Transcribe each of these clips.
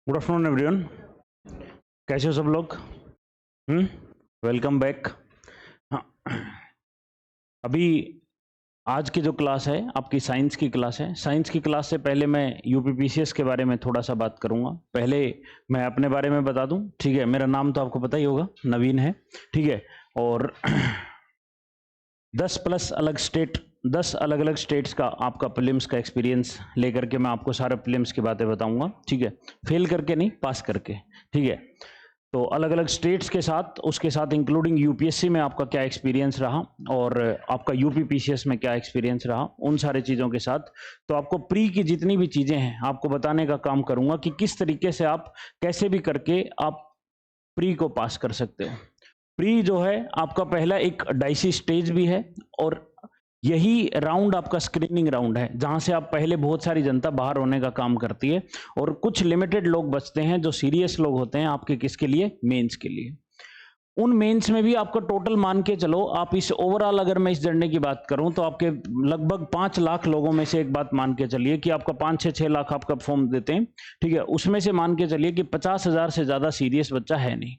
Good afternoon everyone, कैसे हो सब लोग? Welcome back. हाँ, अभी आज की जो क्लास है आपकी साइंस की क्लास है। साइंस की क्लास से पहले मैं यूपीपीसीएस के बारे में थोड़ा सा बात करूंगा। पहले मैं अपने बारे में बता दूं, ठीक है? मेरा नाम तो आपको पता ही होगा, नवीन है, ठीक है? और 10 अलग अलग स्टेट्स का आपका प्रीलिम्स का एक्सपीरियंस लेकर के मैं आपको सारे प्रीलिम्स की बातें बताऊंगा, ठीक है? फेल करके नहीं, पास करके, ठीक है? तो अलग अलग स्टेट्स के साथ, उसके साथ इंक्लूडिंग यूपीएससी में आपका क्या एक्सपीरियंस रहा और आपका यूपीपीसीएस में क्या एक्सपीरियंस रहा, उन सारे चीज़ों के साथ तो आपको प्री की जितनी भी चीज़ें हैं आपको बताने का काम करूंगा कि किस तरीके से आप कैसे भी करके आप प्री को पास कर सकते हो। प्री जो है आपका पहला एक डाइसी स्टेज भी है और यही राउंड आपका स्क्रीनिंग राउंड है, जहां से आप पहले बहुत सारी जनता बाहर होने का काम करती है और कुछ लिमिटेड लोग बचते हैं जो सीरियस लोग होते हैं आपके, किसके लिए? मेंस के लिए। उन मेंस में भी आपका टोटल मान के चलो, आप इस ओवरऑल अगर मैं इस जर्नी की बात करूं तो आपके लगभग 5 लाख लोगों में से एक बात मान के चलिए कि आपका 5-6 लाख आपका फॉर्म देते हैं, ठीक है? उसमें से मान के चलिए कि 50,000 से ज्यादा सीरियस बच्चा है नहीं।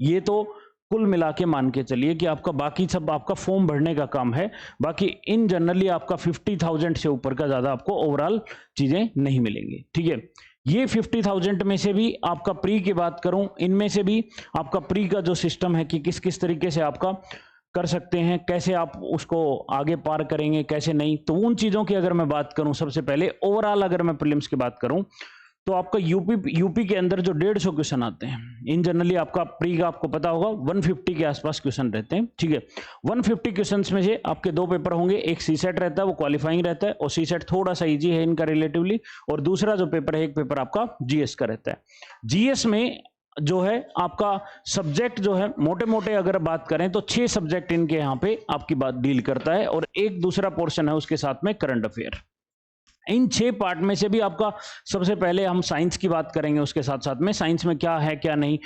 ये तो कुल मिला के मान के चलिए कि आपका बाकी सब आपका फॉर्म भरने का काम है। बाकी इन जनरली आपका 50,000 से ऊपर का ज्यादा आपको ओवरऑल चीजें नहीं मिलेंगी, ठीक है? ये 50,000 में से भी आपका प्री की बात करूं, इनमें से भी आपका प्री का जो सिस्टम है कि किस किस तरीके से आपका कर सकते हैं, कैसे आप उसको आगे पार करेंगे, कैसे नहीं, तो उन चीजों की अगर मैं बात करूं, सबसे पहले ओवरऑल अगर मैं प्रीलिम्स की बात करूं तो आपका यूपी के अंदर जो 150 क्वेश्चन आते हैं, इन जनरली आपका प्री का आपको पता होगा 150 के आसपास क्वेश्चन रहते हैं, ठीक है? 150 क्वेश्चंस में से आपके 2 पेपर होंगे, एक सीसेट रहता है, वो क्वालिफाइंग रहता है और सीसेट थोड़ा सा इजी है इनका रिलेटिवली, और दूसरा जो पेपर है, एक पेपर आपका जीएस का रहता है। जीएस में जो है आपका सब्जेक्ट जो है, मोटे मोटे अगर बात करें तो 6 सब्जेक्ट इनके यहाँ पे आपकी बात डील करता है और एक दूसरा पोर्शन है उसके साथ में करंट अफेयर। इन 6 पार्ट में से भी आपका सबसे पहले हम साइंस की बात करेंगे, उसके साथ साथ में साइंस में क्या है क्या नहीं।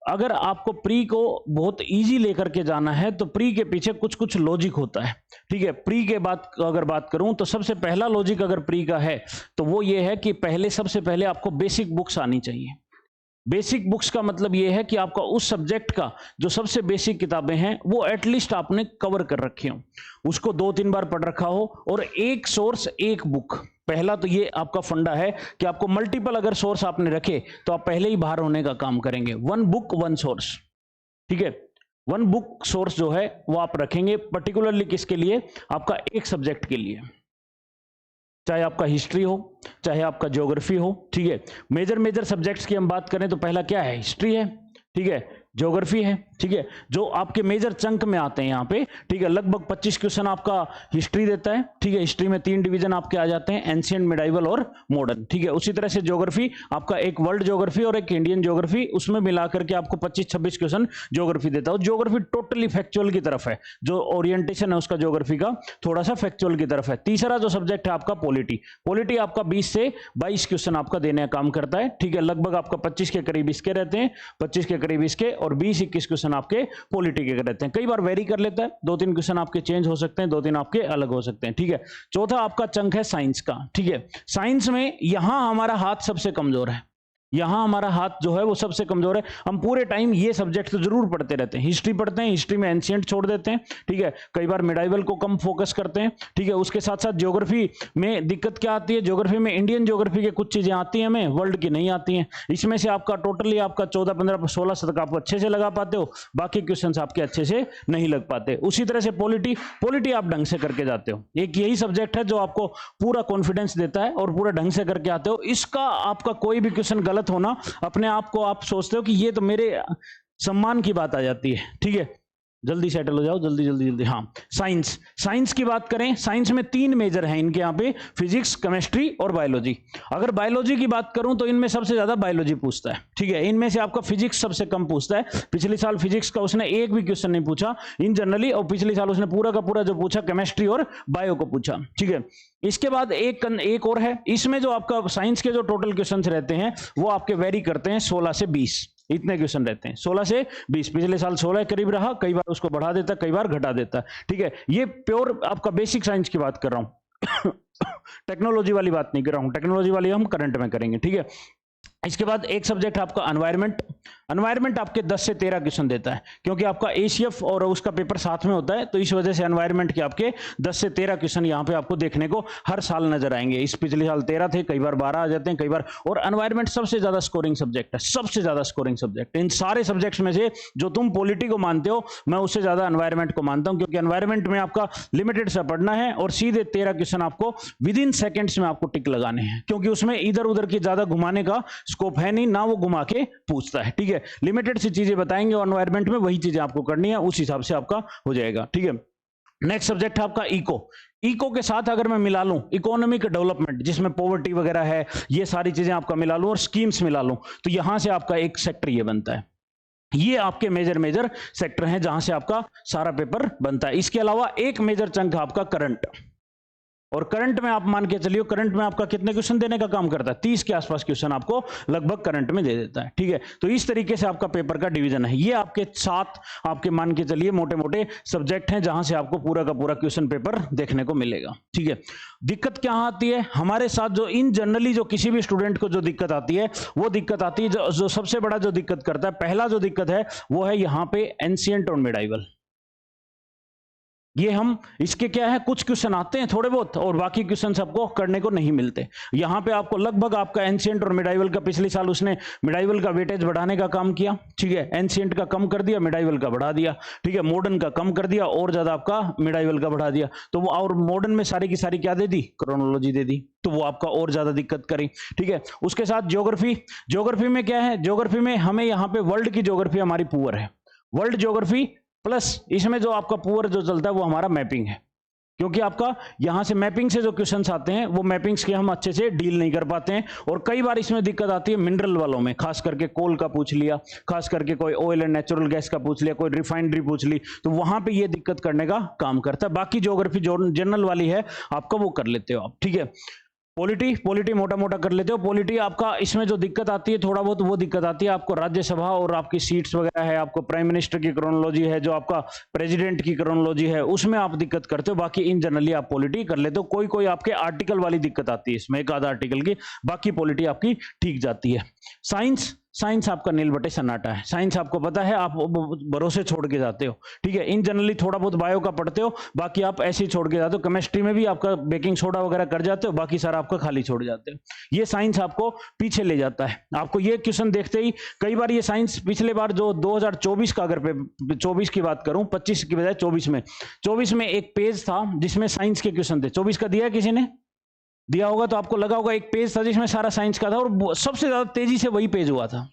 अगर आपको प्री को बहुत इजी लेकर के जाना है तो प्री के पीछे कुछ कुछ लॉजिक होता है, ठीक है? प्री के बाद अगर बात करूं तो सबसे पहला लॉजिक अगर प्री का है तो वो ये है कि सबसे पहले आपको बेसिक बुक्स आनी चाहिए। बेसिक बुक्स का मतलब यह है कि आपका उस सब्जेक्ट का जो सबसे बेसिक किताबें हैं वो एटलीस्ट आपने कवर कर रखी हो, उसको 2-3 बार पढ़ रखा हो, और एक सोर्स एक बुक। पहला तो ये आपका फंडा है कि आपको मल्टीपल अगर सोर्स आपने रखे तो आप पहले ही बाहर होने का काम करेंगे। 1 बुक 1 सोर्स, ठीक है? 1 बुक सोर्स जो है वो आप रखेंगे पर्टिकुलरली किसके लिए? आपका एक सब्जेक्ट के लिए, चाहे आपका हिस्ट्री हो, चाहे आपका ज्योग्राफी हो, ठीक है? मेजर सब्जेक्ट्स की हम बात करें तो पहला क्या है? हिस्ट्री है, ठीक है? ज्योग्राफी है, ठीक है? जो आपके मेजर चंक में आते हैं यहाँ पे, ठीक है? लगभग 25 क्वेश्चन आपका हिस्ट्री देता है, ठीक है? हिस्ट्री में 3 डिवीजन आपके आ जाते हैं, एंशिएंट, मिडाइवल और मॉडर्न, ठीक है? उसी तरह से ज्योग्राफी आपका एक वर्ल्ड ज्योग्राफी और एक इंडियन ज्योग्राफी, उसमें मिलाकर के आपको 25-26 क्वेश्चन ज्योग्राफी देता है। ज्योग्राफी टोटली फैक्चुअल की तरफ है, जो ओरिएंटेशन है उसका ज्योग्राफी का थोड़ा सा फैक्चुअल की तरफ है। तीसरा जो सब्जेक्ट है आपका पॉलिटी आपका 20 से 22 क्वेश्चन आपका देने का काम करता है, ठीक है? लगभग आपका 25 के करीब इसके रहते हैं, 25 के करीब इसके, और 20-21 क्वेश्चन आपके पॉलिटी के रहते हैं। कई बार वेरी कर लेता है, 2-3 क्वेश्चन आपके चेंज हो सकते हैं, 2-3 आपके अलग हो सकते हैं, ठीक है? चौथा आपका चंक है साइंस का, ठीक है? साइंस में यहां हमारा हाथ सबसे कमजोर है, यहां हमारा हाथ जो है वो सबसे कमजोर है। हम पूरे टाइम ये सब्जेक्ट तो जरूर पढ़ते रहते हैं, हिस्ट्री पढ़ते हैं, हिस्ट्री में एंशिएंट छोड़ देते हैं, ठीक है? कई बार मिडाइवल को कम फोकस करते हैं, ठीक है? उसके साथ साथ ज्योग्राफी में दिक्कत क्या आती है? ज्योग्राफी में इंडियन ज्योग्राफी के कुछ चीजें आती हैं हमें, वर्ल्ड की नहीं आती हैं। इसमें से आपका टोटली आपका 14, 15, 16 तक आप अच्छे से लगा पाते हो, बाकी क्वेश्चन आपके अच्छे से नहीं लग पाते। उसी तरह से पॉलिटी आप ढंग से करके जाते हो, एक यही सब्जेक्ट है जो आपको पूरा कॉन्फिडेंस देता है और पूरा ढंग से करके आते हो। इसका आपका कोई भी क्वेश्चन गलत होना, अपने आप को आप सोचते हो कि ये तो मेरे सम्मान की बात आ जाती है, ठीक है? जल्दी सेटल हो जाओ, जल्दी। हाँ, साइंस की बात करें, साइंस में 3 मेजर हैं इनके यहाँ पे, फिजिक्स, केमिस्ट्री और बायोलॉजी। अगर बायोलॉजी की बात करूं तो इनमें सबसे ज्यादा बायोलॉजी पूछता है, ठीक है? इनमें से आपका फिजिक्स सबसे कम पूछता है। पिछले साल फिजिक्स का उसने एक भी क्वेश्चन नहीं पूछा इन जनरली, और पिछले साल उसने पूरा का पूरा जो पूछा केमिस्ट्री और बायो को पूछा, ठीक है? इसके बाद एक और है, इसमें जो आपका साइंस के जो टोटल क्वेश्चन रहते हैं वो आपके वेरी करते हैं, 16 से 20 इतने क्वेश्चन रहते हैं, 16 से 20। पिछले साल 16 के करीब रहा, कई बार उसको बढ़ा देता, कई बार घटा देता, ठीक है? ये प्योर आपका बेसिक साइंस की बात कर रहा हूं टेक्नोलॉजी वाली बात नहीं कर रहा हूं, टेक्नोलॉजी वाली हम करंट में करेंगे, ठीक है? इसके बाद एक सब्जेक्ट आपका एनवायरनमेंट। एनवायरनमेंट आपके 10 से 13 क्वेश्चन देता है, क्योंकि आपका एसीएफ और उसका पेपर साथ में होता है, तो इस वजह से एनवायरनमेंट के आपके 10 से 13 क्वेश्चन यहाँ पे आपको देखने को हर साल नजर आएंगे। इस पिछले साल 13 थे, कई बार 12 आ जाते हैं, कई बार। और एनवायरनमेंट सबसे ज्यादा स्कोरिंग सब्जेक्ट है, सबसे ज्यादा स्कोरिंग सब्जेक्ट। इन सारे सब्जेक्ट्स में से जो तुम पॉलिटी को मानते हो, मैं उससे ज्यादा एनवायरनमेंट को मानता हूं, क्योंकि एनवायरनमेंट में आपका लिमिटेड सा पढ़ना है और सीधे 13 क्वेश्चन आपको विद इन सेकेंड्स में आपको टिक लगाने हैं, क्योंकि उसमें इधर उधर की ज्यादा घुमाने का स्कोप है नहीं, ना वो घुमा के पूछता है। ठीक है, लिमिटेड सी चीजें बताएंगे और एनवायरनमेंट में वही चीजें आपको करनी है, उस हिसाब से आपका हो जाएगा। ठीक है, नेक्स्ट सब्जेक्ट है आपका इको। इको के साथ अगर मैं मिला लूं इकोनॉमिक डेवलपमेंट, जिसमें पॉवर्टी वगैरह है, ये सारी चीजें आपका मिला लूं और स्कीम्स मिला लूं, तो यहां से आपका एक सेक्टर ये बनता है। ये आपके मेजर सेक्टर हैं जहां से आपका सारा पेपर बनता है। इसके अलावा एक मेजर चंक है आपका करंट, और करंट में आप मान के चलिए, करंट में आपका कितने क्वेश्चन देने का काम करता है, 30 के आसपास क्वेश्चन आपको लगभग करंट में दे देता है। ठीक है, तो इस तरीके से आपका पेपर का डिवीजन है। ये आपके 7 आपके मान के चलिए मोटे मोटे सब्जेक्ट हैं जहां से आपको पूरा का पूरा क्वेश्चन पेपर देखने को मिलेगा। ठीक है, दिक्कत क्या आती है हमारे साथ, जो इन जनरली जो किसी भी स्टूडेंट को जो दिक्कत आती है, वो दिक्कत आती है जो सबसे बड़ा जो दिक्कत करता है, पहला जो दिक्कत है वो है यहां पे एंशिएंट और मिडाइवल। ये हम इसके क्या है, कुछ क्वेश्चन आते हैं थोड़े बहुत और बाकी क्वेश्चन आपको करने को नहीं मिलते। यहां पे आपको लगभग आपका एंशिएंट और मिडाइवल का, पिछले साल उसने मिडाइवल का वेटेज बढ़ाने का काम किया। ठीक है, एंशिएंट का कम कर दिया, मिडाइवल का बढ़ा दिया। ठीक है, मॉडर्न का कम कर दिया और ज्यादा आपका मिडाइवल का बढ़ा दिया। तो वो और मॉडर्न में सारी की सारी क्या दे दी, क्रोनोलॉजी दे दी, तो वो आपका और ज्यादा दिक्कत करी। ठीक है, उसके साथ ज्योग्राफी। ज्योग्राफी में क्या है, ज्योग्राफी में हमें यहाँ पे वर्ल्ड की ज्योग्राफी हमारी पुअर है, वर्ल्ड ज्योग्राफी प्लस इसमें जो आपका पुअर जो चलता है वो हमारा मैपिंग है, क्योंकि आपका यहां से मैपिंग से जो क्वेश्चंस आते हैं वो मैपिंग्स के हम अच्छे से डील नहीं कर पाते हैं। और कई बार इसमें दिक्कत आती है मिनरल वालों में, खास करके कोल का पूछ लिया, खास करके कोई ऑयल एंड नेचुरल गैस का पूछ लिया, कोई रिफाइनरी पूछ ली, तो वहां पे ये दिक्कत करने का काम करता है। बाकी ज्योग्राफी जो जनरल वाली है आपका वो कर लेते हो आप। ठीक है, पॉलिटी मोटा मोटा कर लेते हो। पॉलिटी आपका इसमें जो दिक्कत आती है थोड़ा बहुत, वो दिक्कत आती है आपको राज्यसभा और आपकी सीट्स वगैरह है, आपको प्राइम मिनिस्टर की क्रोनोलॉजी है, जो आपका प्रेसिडेंट की क्रोनोलॉजी है, उसमें आप दिक्कत करते हो। बाकी इन जनरली आप पॉलिटी कर लेते हो। कोई कोई आपके आर्टिकल वाली दिक्कत आती है इसमें, एक आधा आर्टिकल की, बाकी पॉलिटी आपकी ठीक जाती है। साइंस आपका नील बटे सन्नाटा है। साइंस आपको पता है, आप भरोसे छोड़ के जाते हो। ठीक है, इन जनरली थोड़ा बहुत बायो का पढ़ते हो, बाकी आप ऐसे ही छोड़ के जाते हो। केमिस्ट्री में भी आपका बेकिंग सोडा वगैरह कर जाते हो, बाकी सारा आपका खाली छोड़ जाते हो। ये साइंस आपको पीछे ले जाता है। आपको ये क्वेश्चन देखते ही कई बार ये साइंस, पिछले बार जो 2024 का, अगर 24 की बात करूं, 25 की बजाय 24 में एक पेज था जिसमें साइंस के क्वेश्चन थे। 24 का दिया किसी ने, दिया होगा तो आपको लगा होगा, एक पेज था जिसमें सारा साइंस का था और सबसे ज्यादा तेजी से वही पेज हुआ था,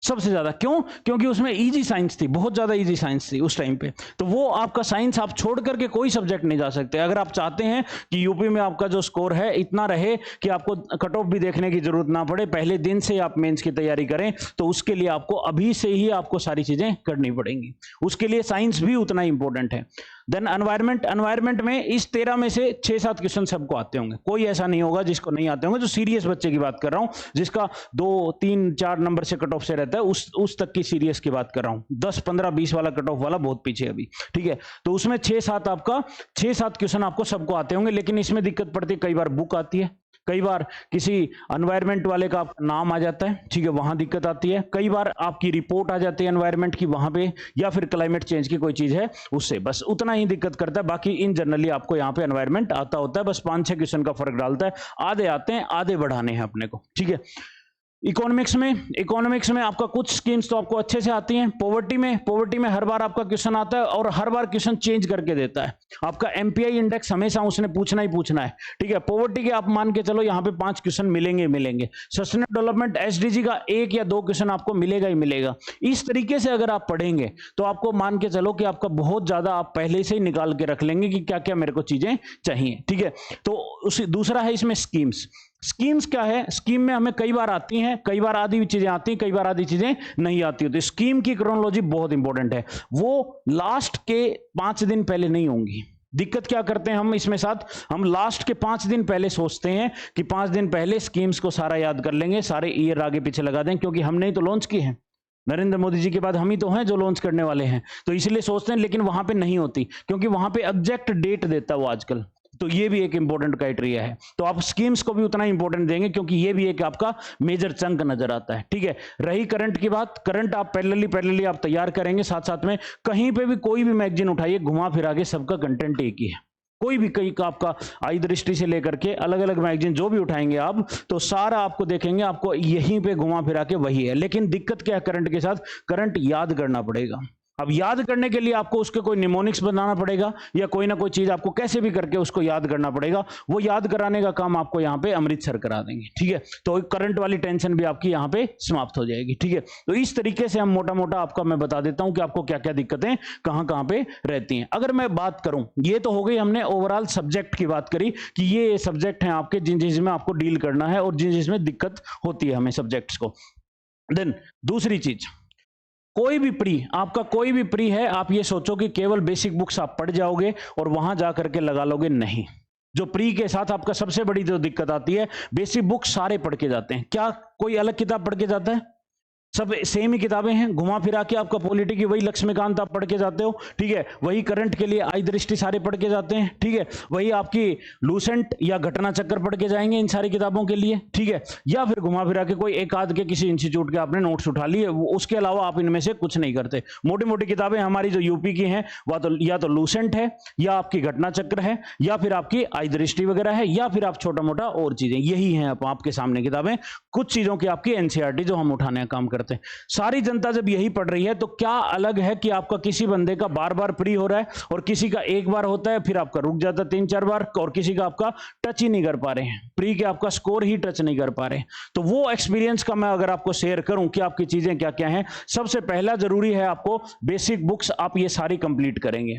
सबसे ज्यादा। क्यों? क्योंकि उसमें इजी साइंस थी, बहुत ज्यादा इजी साइंस थी उस टाइम पे। तो वो आपका साइंस आप छोड़ करके कोई सब्जेक्ट नहीं जा सकते। अगर आप चाहते हैं कि यूपी में आपका जो स्कोर है इतना रहे कि आपको कट ऑफ भी देखने की जरूरत ना पड़े, पहले दिन से आप मेंस की तैयारी करें, तो उसके लिए आपको अभी से ही आपको सारी चीजें करनी पड़ेंगी। उसके लिए साइंस भी उतना ही इंपॉर्टेंट है। देन एनवायरमेंट में इस 13 में से 6-7 क्वेश्चन सबको आते होंगे, कोई ऐसा नहीं होगा जिसको नहीं आते होंगे। जो सीरियस बच्चे की बात कर रहा हूं, जिसका 2, 3, 4 नंबर से कट ऑफ से रहता है, उस तक की सीरियस की बात कर रहा हूं। 10, 15, 20 वाला कट ऑफ वाला बहुत पीछे अभी। ठीक है, तो उसमें 6-7 क्वेश्चन आपको सबको आते होंगे। लेकिन इसमें दिक्कत पड़ती है, कई बार बुक आती है, कई बार किसी एनवायरनमेंट वाले का आपका नाम आ जाता है। ठीक है, वहां दिक्कत आती है। कई बार आपकी रिपोर्ट आ जाती है एनवायरनमेंट की वहां पे, या फिर क्लाइमेट चेंज की कोई चीज है उससे, बस उतना ही दिक्कत करता है। बाकी इन जनरली आपको यहाँ पे एनवायरनमेंट आता होता है, बस 5-6 क्वेश्चन का फर्क डालता है। आधे आते हैं, आधे बढ़ाने हैं अपने को। ठीक है, इकोनॉमिक्स में आपका कुछ स्कीम्स तो आपको अच्छे से आती हैं। पॉवर्टी में हर बार आपका क्वेश्चन आता है और हर बार क्वेश्चन चेंज करके देता है। आपका एमपीआई इंडेक्स हमेशा उसने पूछना ही पूछना है। ठीक है, पॉवर्टी के आप मान के चलो यहाँ पे 5 क्वेश्चन मिलेंगे। सस्टेनेबल डेवलपमेंट एसडीजी का 1 या 2 क्वेश्चन आपको मिलेगा ही मिलेगा। इस तरीके से अगर आप पढ़ेंगे तो आपको मान के चलो कि आपका बहुत ज्यादा आप पहले से ही निकाल के रख लेंगे कि क्या क्या मेरे को चीजें चाहिए। ठीक है, तो उसी दूसरा है इसमें स्कीम्स क्या है, स्कीम में हमें कई बार आती हैं, कई बार आधी चीजें आती हैं, कई बार आधी चीजें नहीं आती होती। स्कीम की क्रोनोलॉजी बहुत इंपॉर्टेंट है, वो लास्ट के 5 दिन पहले नहीं होंगी। दिक्कत क्या करते हैं हम इसमें साथ, हम लास्ट के 5 दिन पहले सोचते हैं कि 5 दिन पहले स्कीम्स को सारा याद कर लेंगे, सारे ईयर आगे पीछे लगा दें, क्योंकि हमने ही तो लॉन्च की है। नरेंद्र मोदी जी के बाद हम ही तो हैं जो लॉन्च करने वाले हैं, तो इसलिए सोचते हैं। लेकिन वहां पे नहीं होती, क्योंकि वहां पे एग्जैक्ट डेट देता है वो आजकल। तो ये भी एक इंपॉर्टेंट क्राइटेरिया है। तो आप स्कीम्स को भी उतना इंपॉर्टेंट देंगे क्योंकि ये भी एक आपका मेजर चंक नजर आता है, ठीक है। रही करंट की बात, करंट आप पैरेलली आप तैयार करेंगे, साथ साथ में कहीं पे भी कोई भी मैगजीन उठाइए, घुमा फिरा के सबका कंटेंट एक ही है। कोई भी कहीं का आपका आई दृष्टि से लेकर के अलग अलग मैगजीन जो भी उठाएंगे आप, तो सारा आपको देखेंगे आपको यहीं पे घुमा फिरा के वही है। लेकिन दिक्कत क्या है करंट के साथ, करंट याद करना पड़ेगा। अब याद करने के लिए आपको उसके कोई निमोनिक्स बनाना पड़ेगा या कोई ना कोई चीज आपको कैसे भी करके उसको याद करना पड़ेगा। वो याद कराने का काम आपको यहाँ पे अमृतसर करा देंगे, ठीक है। तो करंट वाली टेंशन भी आपकी यहाँ पे समाप्त हो जाएगी, ठीक है। तो इस तरीके से हम मोटा मोटा आपका मैं बता देता हूं कि आपको क्या क्या दिक्कतें कहां कहां पे रहती हैं। अगर मैं बात करूं, ये तो हो गई हमने ओवरऑल सब्जेक्ट की बात करी कि ये सब्जेक्ट हैं आपके जिसमें आपको डील करना है और जिसमें दिक्कत होती है हमें सब्जेक्ट्स को। देन दूसरी चीज, कोई भी प्री, आपका कोई भी प्री है, आप ये सोचो कि केवल बेसिक बुक्स आप पढ़ जाओगे और वहां जा करके लगा लोगे, नहीं। जो प्री के साथ आपका सबसे बड़ी जो दिक्कत आती है, बेसिक बुक्स सारे पढ़ के जाते हैं। क्या कोई अलग किताब पढ़ के जाता है? सब सेम ही किताबें हैं, घुमा फिरा के आपका पॉलिटी की वही लक्ष्मीकांत आप पढ़ के जाते हो, ठीक है। वही करंट के लिए आई दृष्टि सारे पढ़ के जाते हैं, ठीक है। वही आपकी लूसेंट या घटना चक्कर पढ़ के जाएंगे इन सारी किताबों के लिए, ठीक है। या फिर घुमा फिरा के कोई एक आध के किसी इंस्टीट्यूट के आपने नोट्स उठा लिए, उसके अलावा आप इनमें से कुछ नहीं करते। मोटी मोटी किताबें हमारी जो यूपी की हैं वह तो या तो लूसेंट है, या आपकी घटना चक्र है, या फिर आपकी आई दृष्टि वगैरह है, या फिर आप छोटा मोटा और चीजें, यही हैं आपके सामने किताबें। कुछ चीजों की आपकी एनसीईआरटी जो हम उठाने का काम करते हैं। सारी जनता जब यही पढ़ रही है तो क्या अलग है कि आपका किसी बंदे का बार बार प्री हो रहा है और किसी का एक बार होता है, फिर आपका रुक जाता है 3-4 बार, और किसी का आपका टच ही नहीं कर पा रहे हैं, प्री के आपका स्कोर ही टच नहीं कर पा रहे हैं। तो वो एक्सपीरियंस का मैं अगर आपको शेयर करूं कि आपकी चीजें क्या क्या हैं, सबसे पहला जरूरी है आपको बेसिक बुक्स आप ये सारी कंप्लीट करेंगे।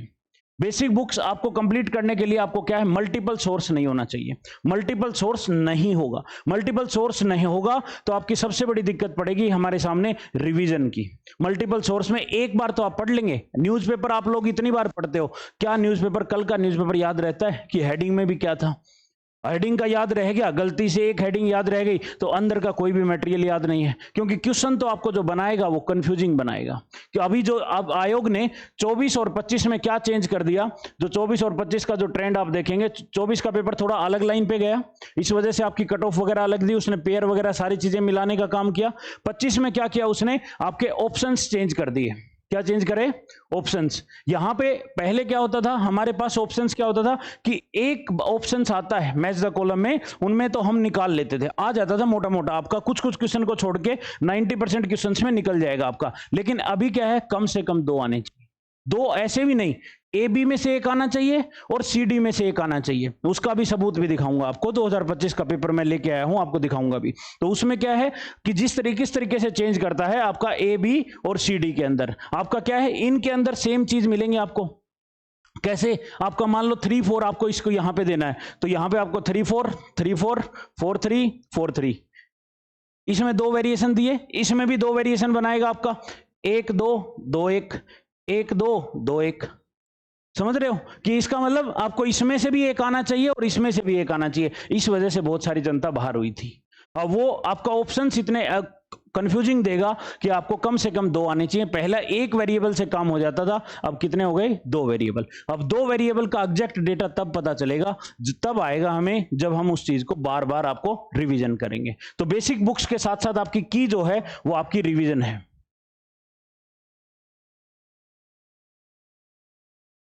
बेसिक बुक्स आपको कंप्लीट करने के लिए आपको क्या है, मल्टीपल सोर्स नहीं होना चाहिए। मल्टीपल सोर्स नहीं होगा, मल्टीपल सोर्स नहीं होगा तो आपकी सबसे बड़ी दिक्कत पड़ेगी हमारे सामने रिवीजन की। मल्टीपल सोर्स में एक बार तो आप पढ़ लेंगे, न्यूज़पेपर आप लोग इतनी बार पढ़ते हो, क्या न्यूज़पेपर कल का न्यूज़पेपर याद रहता है कि हेडिंग में भी क्या था? हेडिंग का याद रह गया, गलती से एक हेडिंग याद रह गई तो अंदर का कोई भी मटेरियल याद नहीं है, क्योंकि क्वेश्चन तो आपको जो बनाएगा वो कंफ्यूजिंग बनाएगा। कि अभी जो अब आयोग ने 24 और 25 में क्या चेंज कर दिया, जो 24 और 25 का जो ट्रेंड आप देखेंगे, 24 का पेपर थोड़ा अलग लाइन पे गया, इस वजह से आपकी कट ऑफ वगैरह अलग दी, उसने पेयर वगैरह सारी चीजें मिलाने का काम किया। 25 में क्या किया उसने, आपके ऑप्शंस चेंज कर दिए। क्या चेंज करे? ऑप्शंस। यहां पे पहले क्या होता था हमारे पास, ऑप्शंस क्या होता था कि एक ऑप्शंस आता है मैच द कॉलम में, उनमें तो हम निकाल लेते थे, आ जाता था मोटा मोटा आपका, कुछ कुछ क्वेश्चन को छोड़ के 90% क्वेश्चंस में निकल जाएगा आपका। लेकिन अभी क्या है, कम से कम 2 आने चाहिए। 2 ऐसे भी नहीं, ए बी में से एक आना चाहिए और सी डी में से एक आना चाहिए। उसका भी सबूत भी दिखाऊंगा आपको, 2025 का पेपर मैं लेके आया हूं, आपको दिखाऊंगा भी। तो उसमें क्या है कि किस तरीके से चेंज करता है आपका ए बी और सी डी के अंदर, आपका क्या है, इनके अंदर सेम चीज मिलेंगे आपको। कैसे? आपका मान लो 3 4 आपको इसको यहां पे देना है, तो यहां पे आपको 3 4 3 4 4 3 4 3, इसमें 2 वेरिएशन दिए, इसमें भी 2 वेरिएशन बनाएगा आपका, 1 2 2 1 1 2 2 1। समझ रहे हो कि इसका मतलब आपको इसमें से भी एक आना चाहिए और इसमें से भी एक आना चाहिए। इस वजह से बहुत सारी जनता बाहर हुई थी। अब वो आपका ऑप्शंस इतने कंफ्यूजिंग देगा कि आपको कम से कम 2 आने चाहिए। पहला एक वेरिएबल से काम हो जाता था, अब कितने हो गए? 2 वेरिएबल। अब 2 वेरिएबल का एग्जैक्ट डेटा तब पता चलेगा, तब आएगा हमें जब हम उस चीज को बार बार आपको रिवीजन करेंगे। तो बेसिक बुक्स के साथ साथ आपकी की जो है वो आपकी रिवीजन है।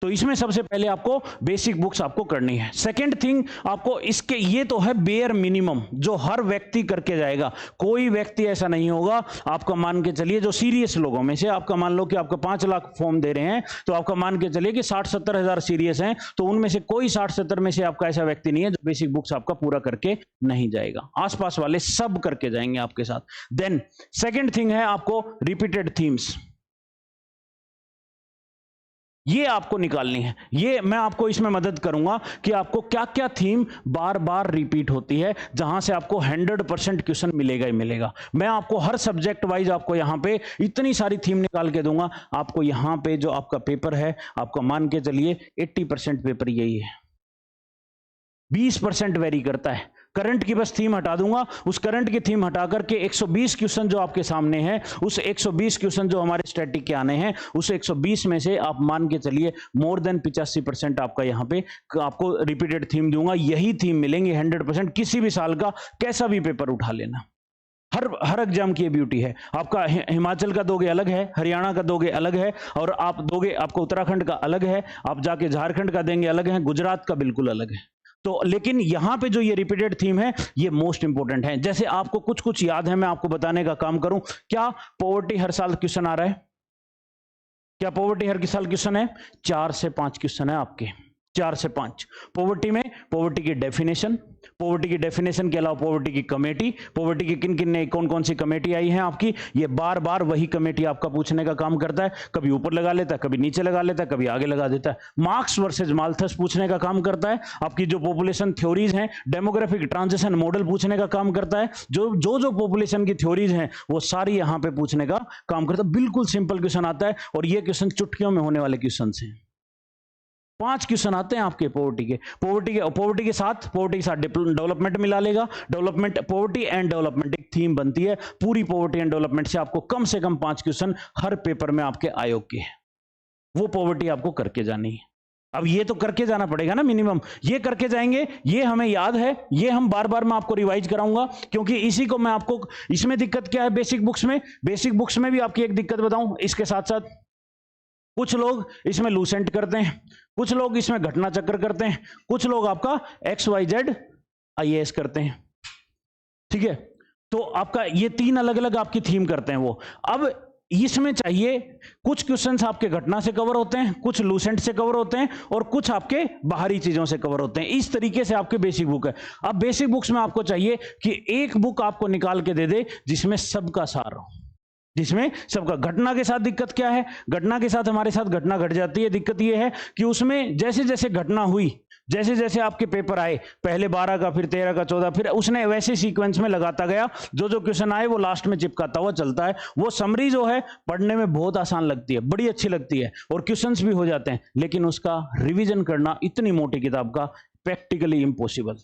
तो इसमें सबसे पहले आपको बेसिक बुक्स आपको करनी है। सेकंड थिंग आपको इसके, ये तो है बेयर मिनिमम जो हर व्यक्ति करके जाएगा। कोई व्यक्ति ऐसा नहीं होगा, आपका मान के चलिए जो सीरियस लोगों में से, आपका मान लो कि आपको 5 लाख फॉर्म दे रहे हैं, तो आपका मान के चलिए कि 60-70 हजार सीरियस हैं, तो उनमें से कोई 60-70 में से आपका ऐसा व्यक्ति नहीं है जो बेसिक बुक्स आपका पूरा करके नहीं जाएगा। आसपास वाले सब करके जाएंगे आपके साथ। देन सेकेंड थिंग है आपको रिपीटेड थीम्स, ये आपको निकालनी है। ये मैं आपको इसमें मदद करूंगा कि आपको क्या क्या थीम बार बार रिपीट होती है, जहां से आपको 100% क्वेश्चन मिलेगा ही मिलेगा। मैं आपको हर सब्जेक्ट वाइज आपको यहां पे इतनी सारी थीम निकाल के दूंगा। आपको यहां पे जो आपका पेपर है, आपका मान के चलिए 80% पेपर यही है, 20% वेरी करता है। करंट की बस थीम हटा दूंगा, उस करंट की थीम हटा करके 120 क्वेश्चन जो आपके सामने हैं, उस 120 क्वेश्चन जो हमारे स्टैटिक के आने हैं, उस 120 में से आप मान के चलिए मोर देन 85% आपका यहाँ पे आपको रिपीटेड थीम दूंगा। यही थीम मिलेंगे 100%, किसी भी साल का कैसा भी पेपर उठा लेना। हर एग्जाम की ब्यूटी है। आपका हिमाचल का दोगे अलग है, हरियाणा का दोगे अलग है, और आप दोगे आपको उत्तराखंड का अलग है, आप जाके झारखंड का देंगे अलग है, गुजरात का बिल्कुल अलग है। तो लेकिन यहां पे जो ये रिपीटेड थीम है ये मोस्ट इंपोर्टेंट है। जैसे आपको कुछ कुछ याद है, मैं आपको बताने का काम करूं। क्या पॉवर्टी हर साल क्वेश्चन आ रहा है? क्या पॉवर्टी हर साल क्वेश्चन है? 4 से 5 क्वेश्चन है आपके, 4 से 5। पॉवर्टी में पॉवर्टी की डेफिनेशन, पॉवर्टी की डेफिनेशन के अलावा पॉवर्टी की कमेटी, पॉवर्टी की किन किन ने कौन कौन सी कमेटी आई है आपकी, ये बार बार वही कमेटी आपका पूछने का काम करता है। कभी ऊपर लगा लेता है, कभी नीचे लगा लेता है, कभी आगे लगा देता है। मार्क्स वर्सेज माल्थस पूछने का काम करता है। आपकी जो पॉपुलेशन थ्योरीज हैं, डेमोग्राफिक ट्रांजिशन मॉडल पूछने का काम करता है। जो पॉपुलेशन की थ्योरीज हैं वो सारी यहां पर पूछने का काम करता है। बिल्कुल सिंपल क्वेश्चन आता है, और ये क्वेश्चन चुटकियों में होने वाले क्वेश्चन हैं। 5 क्वेश्चन आते हैं आपके पॉवर्टी के साथ डेवलपमेंट मिला लेगा। डेवलपमेंट, पॉवर्टी एंड डेवलपमेंट एक थीम बनती है। पूरी पॉवर्टी एंड डेवलपमेंट से आपको कम से कम 5 क्वेश्चन हर पेपर में आपके आयोग के हैं। वो पॉवर्टी आपको करके जानी है। अब ये तो करके जाना पड़ेगा ना, मिनिमम ये करके जाएंगे, ये हमें याद है, ये हम बार बार मैं आपको रिवाइज कराऊंगा, क्योंकि इसी को मैं आपको, इसमें दिक्कत क्या है बेसिक बुक्स में भी आपकी एक दिक्कत बताऊं इसके साथ साथ। कुछ लोग इसमें लूसेंट करते हैं, कुछ लोग इसमें घटना चक्र करते हैं, कुछ लोग आपका XYZ IAS करते हैं। ठीक है, तो आपका ये 3 अलग अलग आपकी थीम करते हैं वो। अब इसमें चाहिए कुछ क्वेश्चंस आपके घटना से कवर होते हैं, कुछ लूसेंट से कवर होते हैं, और कुछ आपके बाहरी चीजों से कवर होते हैं। इस तरीके से आपके बेसिक बुक है। अब बेसिक बुक्स में आपको चाहिए कि एक बुक आपको निकाल के दे दे जिसमें सबका सार हो, जिसमें सबका। घटना के साथ दिक्कत क्या है? घटना के साथ हमारे साथ घटना घट जाती है। दिक्कत यह है कि उसमें जैसे जैसे घटना हुई, जैसे जैसे आपके पेपर आए, पहले 12 का, फिर 13 का, 14, फिर उसने वैसे सीक्वेंस में लगाता गया। जो क्वेश्चन आए वो लास्ट में चिपकाता हुआ चलता है। वो समरी जो है पढ़ने में बहुत आसान लगती है, बड़ी अच्छी लगती है, और क्वेश्चंस भी हो जाते हैं, लेकिन उसका रिविजन करना इतनी मोटी किताब का प्रैक्टिकली इम्पॉसिबल।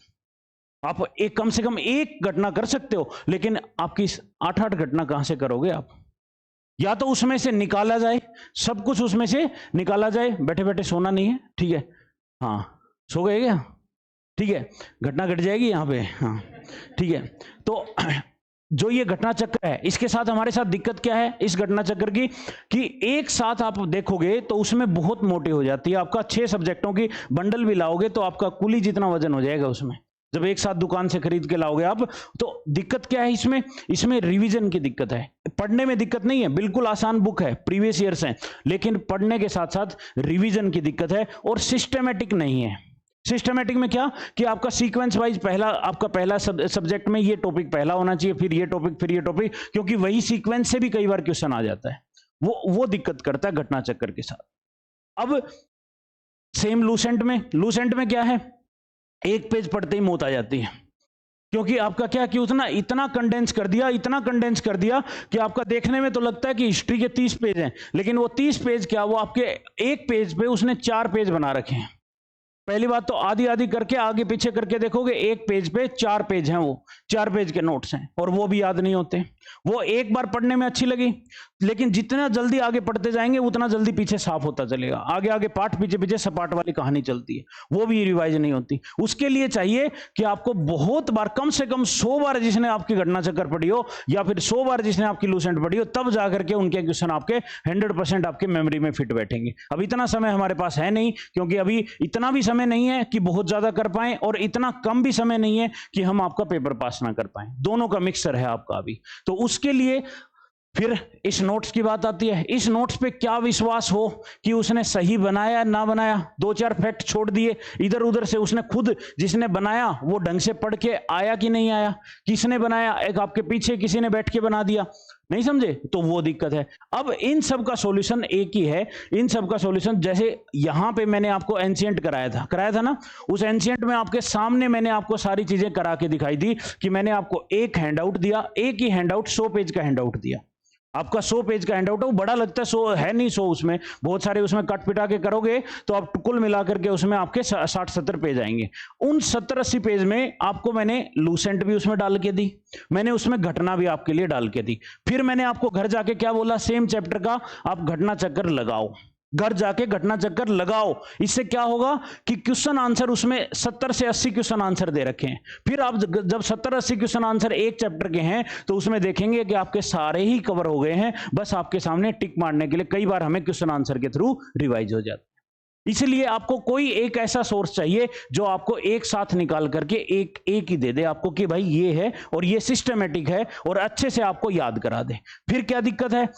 आप एक कम से कम एक घटना कर सकते हो, लेकिन आपकी 8-8 घटना कहां से करोगे आप? या तो उसमें से निकाला जाए, सब कुछ उसमें से निकाला जाए। बैठे बैठे सोना नहीं है, ठीक है? हाँ, सो गए क्या? ठीक है, घटना घट जाएगी यहाँ पे। हाँ ठीक है, तो जो ये घटना चक्र है, इसके साथ हमारे साथ दिक्कत क्या है इस घटना चक्र की, कि एक साथ आप देखोगे तो उसमें बहुत मोटी हो जाती है। आपका 6 सब्जेक्टों की बंडल भी लाओगे तो आपका कुली जितना वजन हो जाएगा उसमें, जब एक साथ दुकान से खरीद के लाओगे आप। तो दिक्कत क्या है इसमें रिवीजन की दिक्कत है। पढ़ने में दिक्कत नहीं है, बिल्कुल आसान बुक है, प्रीवियस ईयर्स हैं, लेकिन पढ़ने के साथ साथ रिवीजन की दिक्कत है, और सिस्टमेटिक नहीं है। सिस्टमेटिक में क्या कि आपका सीक्वेंस वाइज पहला सब्जेक्ट में ये टॉपिक पहला होना चाहिए, फिर ये टॉपिक, क्योंकि वही सीक्वेंस से भी कई बार क्वेश्चन आ जाता है। वो दिक्कत करता है घटना चक्कर के साथ। अब सेम लूसेंट में क्या है, एक पेज पढ़ते ही मौत आ जाती है, क्योंकि आपका क्या कि उसने इतना कंडेंस कर दिया कि आपका देखने में तो लगता है कि हिस्ट्री के 30 पेज हैं, लेकिन वो 30 पेज क्या, वो आपके एक पेज पे उसने 4 पेज बना रखे हैं। पहली बात तो आधी करके आगे पीछे करके देखोगे, एक पेज पे 4 पेज हैं, वो 4 पेज के नोट्स हैं, और वो भी याद नहीं होते। वो एक बार पढ़ने में अच्छी लगी, लेकिन जितना जल्दी आगे पढ़ते जाएंगे उतना जल्दी पीछे साफ होता चलेगा। आगे पाठ पीछे सपाट वाली कहानी चलती है, वो भी रिवाइज नहीं होती। उसके लिए चाहिए कि आपको बहुत बार, कम से कम 100 बार जिसने आपकी घटना चक्कर पढ़ी हो, या फिर 100 बार जिसने आपकी लूसेंट पढ़ी हो, तब जाकर के उनके क्वेश्चन आपके 100% आपके मेमोरी में फिट बैठेंगे। अब इतना समय हमारे पास है नहीं, क्योंकि अभी इतना भी समय नहीं है कि बहुत ज्यादा कर पाएं, और इतना कम भी समय नहीं है कि हम आपका पेपर पास ना कर पाएं। दोनों का मिक्सर है आपका अभी। तो उसके लिए फिर इस नोट्स की बात आती है। इस नोट्स पे क्या विश्वास हो कि उसने सही बनाया ना बनाया, 2-4 फैक्ट छोड़ दिए इधर उधर से, उसने खुद जिसने बनाया वो ढंग से पढ़ के आया कि नहीं आया, किसने बनाया, एक आपके पीछे किसी ने बैठ के बना दिया, नहीं समझे, तो वो दिक्कत है। अब इन सब का सॉल्यूशन एक ही है। इन सब का सॉल्यूशन, जैसे यहां पे मैंने आपको एंशिएंट कराया था ना, उस एंशिएंट में आपके सामने मैंने आपको सारी चीजें करा के दिखाई दी कि मैंने आपको एक हैंडआउट दिया, एक ही हैंडआउट 100 पेज का हैंडआउट दिया। आपका 100 पेज का हैंडआउट है, वो बड़ा लगता है, 100 है नहीं, 100 उसमें बहुत सारे उसमें कट पिटा के करोगे तो आप कुल मिलाकर के उसमें आपके 60-70 पेज आएंगे। उन 70-80 पेज में आपको मैंने लूसेंट भी उसमें डाल के दी, मैंने उसमें घटना भी आपके लिए डाल के दी। फिर मैंने आपको घर जाके क्या बोला, सेम चैप्टर का आप घटना चक्कर लगाओ, घर जाके घटना चक्कर लगाओ। इससे क्या होगा कि क्वेश्चन आंसर उसमें 70 से 80 क्वेश्चन आंसर दे रखे हैं। फिर आप जब 70-80 क्वेश्चन आंसर एक चैप्टर के हैं तो उसमें देखेंगे कि आपके सारे ही कवर हो गए हैं, बस आपके सामने टिक मारने के लिए कई बार हमें क्वेश्चन आंसर के थ्रू रिवाइज हो जाता है। इसलिए आपको कोई एक ऐसा सोर्स चाहिए जो आपको एक साथ निकाल करके एक ही दे दे आपको कि भाई ये है और ये सिस्टमेटिक है और अच्छे से आपको याद करा दे। फिर क्या दिक्कत है,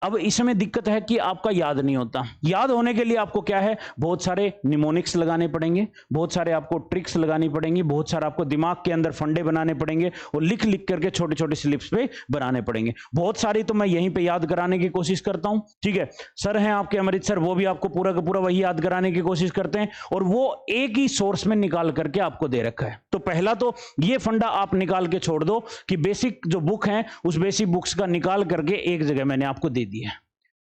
अब इसमें दिक्कत है कि आपका याद नहीं होता। याद होने के लिए आपको क्या है, बहुत सारे निमोनिक्स लगाने पड़ेंगे, बहुत सारे आपको ट्रिक्स लगानी पड़ेंगी, बहुत सारा आपको दिमाग के अंदर फंडे बनाने पड़ेंगे और लिख लिख करके छोटे छोटे स्लिप्स पे बनाने पड़ेंगे। बहुत सारी तो मैं यहीं पे याद कराने की कोशिश करता हूं, ठीक है। सर हैं आपके अमृत सर, वो भी आपको पूरा का पूरा वही याद कराने की कोशिश करते हैं और वो एक ही सोर्स में निकाल करके आपको दे रखा है। तो पहला तो ये फंडा आप निकाल के छोड़ दो कि बेसिक जो बुक है उस बेसिक बुक्स का निकाल करके एक जगह मैंने आपको दे दिया है।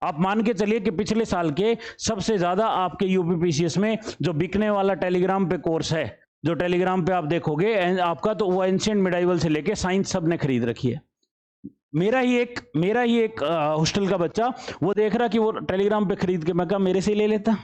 आप मान के चलिए कि पिछले साल के सबसे ज्यादा आपके यूपीपीसीएस में जो बिकने वाला टेलीग्राम पे कोर्स है, जो टेलीग्राम पे आप देखोगे आपका, तो वो एंशिएंट मिडाइवल से लेके साइंस सब ने खरीद रखी है। मेरा ही एक हॉस्टल का बच्चा वो देख रहा कि वो टेलीग्राम पे खरीद के, मैं कहा मेरे से ले लेता,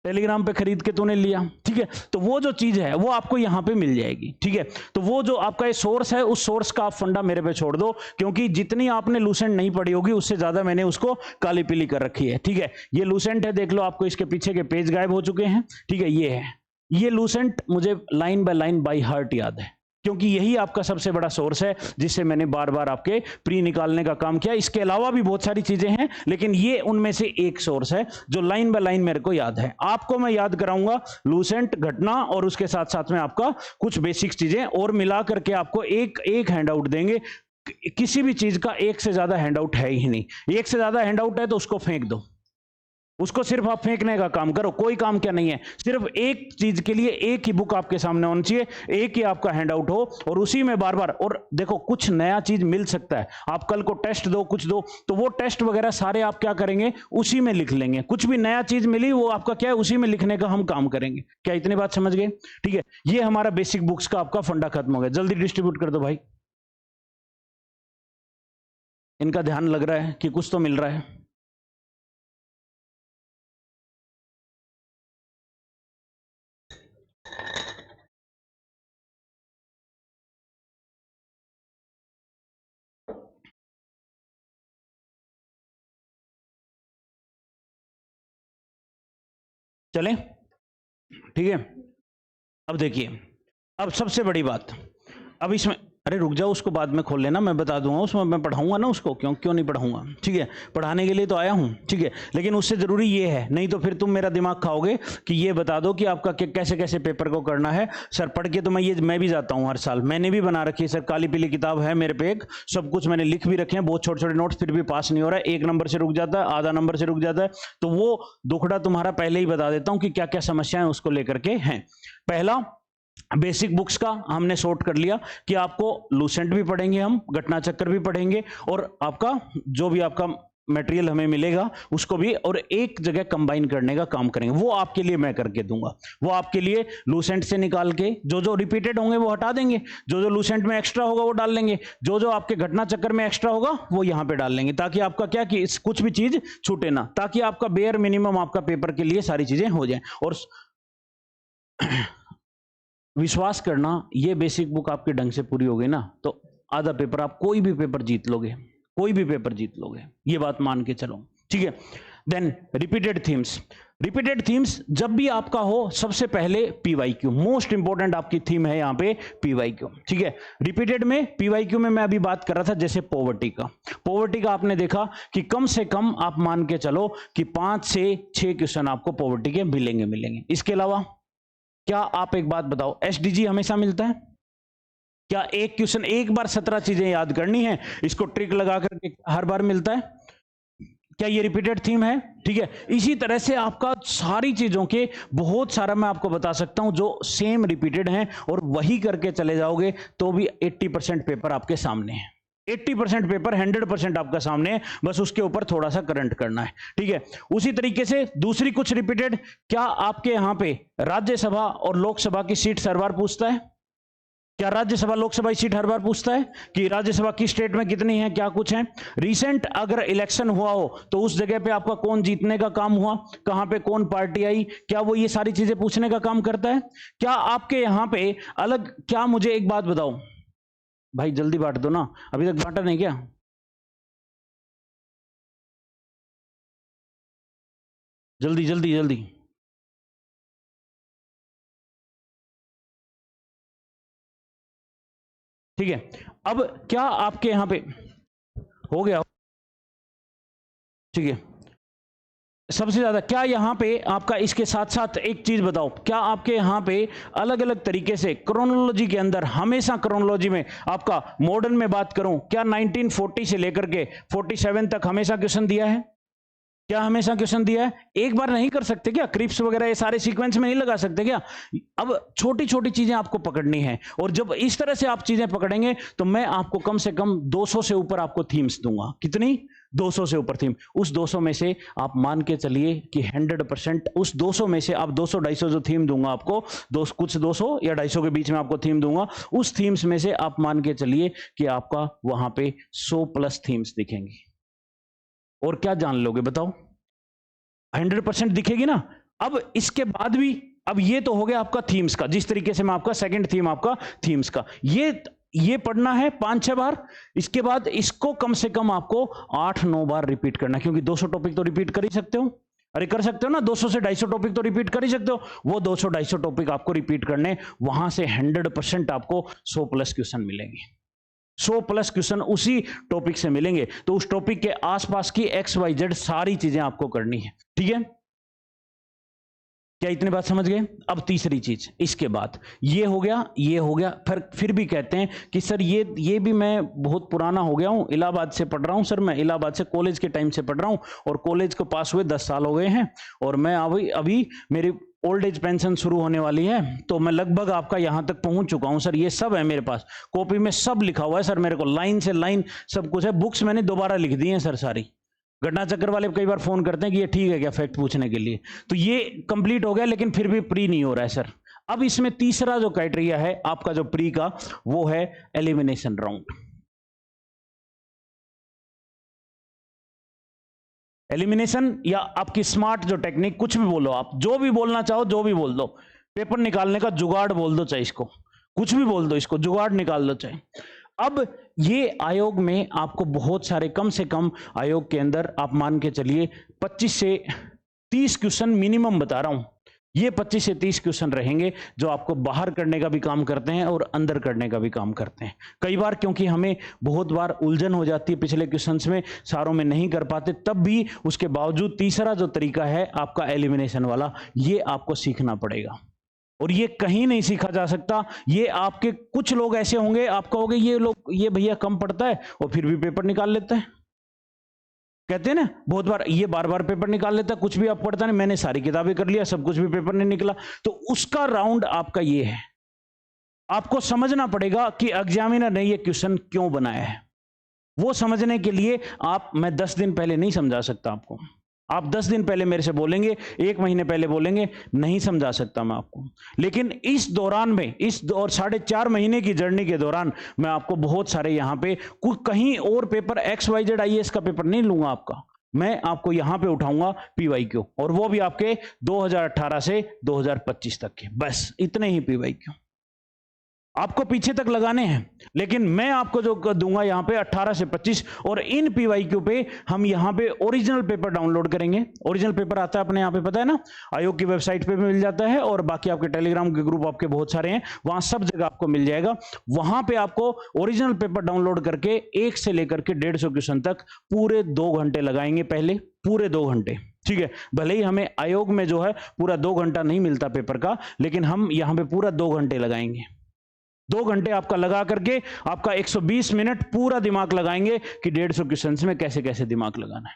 टेलीग्राम पे खरीद के तूने लिया, ठीक है। तो वो जो चीज है वो आपको यहां पे मिल जाएगी, ठीक है। तो वो जो आपका ये सोर्स है उस सोर्स का आप फंडा मेरे पे छोड़ दो, क्योंकि जितनी आपने लूसेंट नहीं पढ़ी होगी उससे ज्यादा मैंने उसको काली पीली कर रखी है, ठीक है। ये लूसेंट है, देख लो आपको इसके पीछे के पेज गायब हो चुके हैं, ठीक है। ये है, ये लूसेंट मुझे line by line by heart याद है, क्योंकि यही आपका सबसे बड़ा सोर्स है जिससे मैंने बार बार आपके प्री निकालने का काम किया। इसके अलावा भी बहुत सारी चीजें हैं, लेकिन ये उनमें से एक सोर्स है जो लाइन बाय लाइन मेरे को याद है। आपको मैं याद कराऊंगा लूसेंट, घटना और उसके साथ साथ में आपका कुछ बेसिक चीजें और मिला करके आपको एक हैंडआउट देंगे। किसी भी चीज का एक से ज्यादा हैंडआउट है ही नहीं। एक से ज्यादा हैंडआउट है तो उसको फेंक दो, उसको सिर्फ आप फेंकने का काम करो, कोई काम क्या नहीं है। सिर्फ एक चीज के लिए एक ही बुक आपके सामने होनी चाहिए, एक ही आपका हैंडआउट हो और उसी में बार बार। और देखो कुछ नया चीज मिल सकता है, आप कल को टेस्ट दो, कुछ दो, तो वो टेस्ट वगैरह सारे आप क्या करेंगे, उसी में लिख लेंगे। कुछ भी नया चीज मिली वो आपका क्या है, उसी में लिखने का हम काम करेंगे। क्या इतनी बात समझ गए? ठीक है, ये हमारा बेसिक बुक्स का आपका फंडा खत्म हो गया। जल्दी डिस्ट्रीब्यूट कर दो भाई, इनका ध्यान लग रहा है कि कुछ तो मिल रहा है। चले, ठीक है। अब देखिए, अब सबसे बड़ी बात, अब इसमें, अरे रुक जाओ, उसको बाद में खोल लेना, मैं बता दूंगा, उसमें मैं पढ़ाऊंगा ना उसको, क्यों नहीं पढ़ाऊंगा, ठीक है। पढ़ाने के लिए तो आया हूं, ठीक है, लेकिन उससे जरूरी ये है, नहीं तो फिर तुम मेरा दिमाग खाओगे कि ये बता दो कि आपका कैसे कैसे पेपर को करना है। सर पढ़ के तो मैं भी जाता हूँ हर साल, मैंने भी बना रखी है सर, काली पीली किताब है मेरे पे, एक सब कुछ मैंने लिख भी रखे हैं, बहुत छोटे छोटे नोट्स, फिर भी पास नहीं हो रहा है। 1 नंबर से रुक जाता है, आधा नंबर से रुक जाता है। तो वो दुखड़ा तुम्हारा पहले ही बता देता हूँ कि क्या क्या समस्याएं उसको लेकर के हैं। पहला, बेसिक बुक्स का हमने सॉर्ट कर लिया कि आपको लूसेंट भी पढ़ेंगे, हम घटना चक्कर भी पढ़ेंगे, और आपका जो भी आपका मटेरियल हमें मिलेगा उसको भी और एक जगह कंबाइन करने का काम करेंगे। वो आपके लिए मैं करके दूंगा। वो आपके लिए लूसेंट से निकाल के जो जो रिपीटेड होंगे वो हटा देंगे, जो जो लूसेंट में एक्स्ट्रा होगा वो डाल लेंगे, जो जो आपके घटना चक्कर में एक्स्ट्रा होगा वो यहां पे डाल लेंगे, ताकि आपका क्या कि कुछ भी चीज छूटे ना, ताकि आपका बेयर मिनिमम आपका पेपर के लिए सारी चीजें हो जाए। और विश्वास करना, ये बेसिक बुक आपके ढंग से पूरी हो गई ना तो आधा पेपर, आप कोई भी पेपर जीत लोगे, कोई भी पेपर जीत लोगे, ये बात मान के चलो, ठीक है। Then repeated themes, repeated themes जब भी आपका हो, सबसे पहले पीवाईक्यू, मोस्ट इंपॉर्टेंट आपकी थीम है यहाँ पे पीवाईक्यू, ठीक है। रिपीटेड में पीवाईक्यू में मैं अभी बात कर रहा था जैसे पॉवर्टी का आपने देखा कि कम से कम आप मान के चलो कि 5 से 6 क्वेश्चन आपको पॉवर्टी के मिलेंगे। इसके अलावा क्या आप एक बात बताओ, एसडीजी हमेशा मिलता है क्या? एक क्वेश्चन एक बार 17 चीजें याद करनी है, इसको ट्रिक लगा करके हर बार मिलता है क्या? ये रिपीटेड थीम है, ठीक है। इसी तरह से आपका सारी चीजों के बहुत सारा मैं आपको बता सकता हूं जो सेम रिपीटेड हैं, और वही करके चले जाओगे तो भी 80% पेपर आपके सामने है। 80% पेपर 100% आपका सामने है, बस उसके ऊपर थोड़ा सा करंट करना है, ठीक है। उसी तरीके से दूसरी कुछ रिपीटेड, क्या आपके यहां पे राज्यसभा और लोकसभा की सीट हर बार पूछता है? क्या राज्यसभा लोकसभा की सीट हर बार पूछता है कि राज्यसभा की स्टेट में कितनी है, क्या कुछ है? रिसेंट अगर इलेक्शन हुआ हो तो उस जगह पे आपका कौन जीतने का काम हुआ, कहां पे कौन पार्टी आई, क्या वो ये सारी चीजें पूछने का काम करता है? क्या आपके यहां पे अलग, क्या मुझे एक बात बताओ भाई, जल्दी बांट दो ना, अभी तक बांटा नहीं क्या? जल्दी जल्दी जल्दी। ठीक है, अब क्या आपके यहां पे हो गया? ठीक है, सबसे ज्यादा क्या यहां पे आपका, इसके साथ साथ एक चीज बताओ, क्या आपके यहां पे अलग अलग तरीके से क्रोनोलॉजी के अंदर, हमेशा क्रोनोलॉजी में आपका मॉडर्न में बात करूं, क्या 1940 से लेकर के 47 तक हमेशा क्वेश्चन दिया है? क्या हमेशा क्वेश्चन दिया है? एक बार नहीं कर सकते क्या? क्रिप्स वगैरह ये सारे सीक्वेंस में नहीं लगा सकते क्या? अब छोटी छोटी चीजें आपको पकड़नी है, और जब इस तरह से आप चीजें पकड़ेंगे तो मैं आपको कम से कम 200 से ऊपर आपको थीम्स दूंगा। कितनी? 200 से ऊपर थीम। उस 200 में से आप मान के चलिए कि 100%, उस 200 में से आप 200-250 जो थीम दूंगा आपको, कुछ 200 या 250 के बीच में आपको थीम दूंगा, उस थीम्स में से आप मान के चलिए कि आपका वहां पे 100+ थीम्स दिखेंगी। और क्या जान लोगे बताओ? 100% दिखेगी ना। अब इसके बाद भी, अब ये तो हो गया आपका थीम्स का, जिस तरीके से मैं आपका सेकंड थीम आपका थीम्स का, ये पढ़ना है 5-6 बार। इसके बाद इसको कम से कम आपको 8-9 बार रिपीट करना, क्योंकि 200 टॉपिक तो रिपीट कर ही सकते हो। अरे कर सकते हो ना, 200 से 250 टॉपिक तो रिपीट कर ही सकते हो। वो 200-250 टॉपिक आपको रिपीट करने, वहां से 100% आपको 100+ क्वेश्चन मिलेंगे। 100+ क्वेश्चन उसी टॉपिक से मिलेंगे, तो उस टॉपिक के आसपास की XYZ सारी चीजें आपको करनी है, ठीक है। क्या इतनी बात समझ गए? अब तीसरी चीज, इसके बाद ये हो गया, ये हो गया, फिर भी कहते हैं कि सर ये भी मैं बहुत पुराना हो गया हूं, इलाहाबाद से पढ़ रहा हूं सर, मैं इलाहाबाद से कॉलेज के टाइम से पढ़ रहा हूं, और कॉलेज को पास हुए 10 साल हो गए हैं, और मैं अभी मेरी ओल्ड एज पेंशन शुरू होने वाली है, तो मैं लगभग आपका यहां तक पहुंच चुका हूं सर, ये सब है मेरे पास, कॉपी में सब लिखा हुआ है सर, मेरे को लाइन से लाइन सब कुछ है, बुक्स मैंने दोबारा लिख दी है सर सारी। घटना चक्कर वाले कई बार फोन करते हैं कि ये ठीक है क्या, फैक्ट पूछने के लिए, तो ये कंप्लीट हो गया, लेकिन फिर भी प्री नहीं हो रहा है सर। अब इसमें तीसरा जो क्राइटेरिया है आपका जो प्री का, वो है एलिमिनेशन राउंड। एलिमिनेशन या आपकी स्मार्ट जो टेक्निक, कुछ भी बोलो आप, जो भी बोलना चाहो जो भी बोल दो, पेपर निकालने का जुगाड़ बोल दो, चाहे इसको कुछ भी बोल दो, इसको जुगाड़ निकाल दो चाहे। अब ये आयोग में आपको बहुत सारे, कम से कम आयोग के अंदर आप मान के चलिए 25 से 30 क्वेश्चन मिनिमम बता रहा हूं, ये 25 से 30 क्वेश्चन रहेंगे जो आपको बाहर करने का भी काम करते हैं और अंदर करने का भी काम करते हैं। कई बार क्योंकि हमें बहुत बार उलझन हो जाती है पिछले क्वेश्चंस में, सारों में नहीं कर पाते, तब भी उसके बावजूद तीसरा जो तरीका है आपका एलिमिनेशन वाला, ये आपको सीखना पड़ेगा, और ये कहीं नहीं सीखा जा सकता। ये आपके कुछ लोग ऐसे होंगे, आप कहोगे ये भैया कम पढ़ता है और फिर भी पेपर निकाल लेता है, कहते हैं ना बहुत बार, ये बार बार पेपर निकाल लेता है, कुछ भी आप पढ़ता नहीं, मैंने सारी किताबें कर लिया, सब कुछ भी पेपर नहीं निकला। तो उसका राउंड आपका ये है, आपको समझना पड़ेगा कि एग्जामिनर ने ये क्वेश्चन क्यों बनाया है। वो समझने के लिए मैं 10 दिन पहले नहीं समझा सकता आपको, आप 10 दिन पहले मेरे से बोलेंगे, 1 महीने पहले बोलेंगे, नहीं समझा सकता मैं आपको। लेकिन इस दौरान में, इस और 4.5 महीने की जर्नी के दौरान मैं आपको बहुत सारे यहाँ पे, कहीं और पेपर XYZ IAS का पेपर नहीं लूंगा आपका, मैं आपको यहाँ पे उठाऊंगा PYQ, और वो भी आपके 2018 से 2025 तक के, बस इतने ही PYQ आपको पीछे तक लगाने हैं। लेकिन मैं आपको जो दूंगा यहाँ पे 18 से 25, और इन PYQ पे हम यहाँ पे ओरिजिनल पेपर डाउनलोड करेंगे। ओरिजिनल पेपर आता है अपने यहाँ पे, पता है ना, आयोग की वेबसाइट पे भी मिल जाता है, और बाकी आपके टेलीग्राम के ग्रुप आपके बहुत सारे हैं, वहां सब जगह आपको मिल जाएगा। वहां पे आपको ओरिजिनल पेपर डाउनलोड करके 1 से लेकर के 150 क्वेश्चन तक पूरे 2 घंटे लगाएंगे, पहले पूरे 2 घंटे, ठीक है। भले ही हमें आयोग में जो है पूरा 2 घंटा नहीं मिलता पेपर का, लेकिन हम यहाँ पे पूरा 2 घंटे लगाएंगे। 2 घंटे आपका लगा करके आपका 120 मिनट पूरा दिमाग लगाएंगे कि 150 क्वेश्चन में कैसे कैसे दिमाग लगाना है।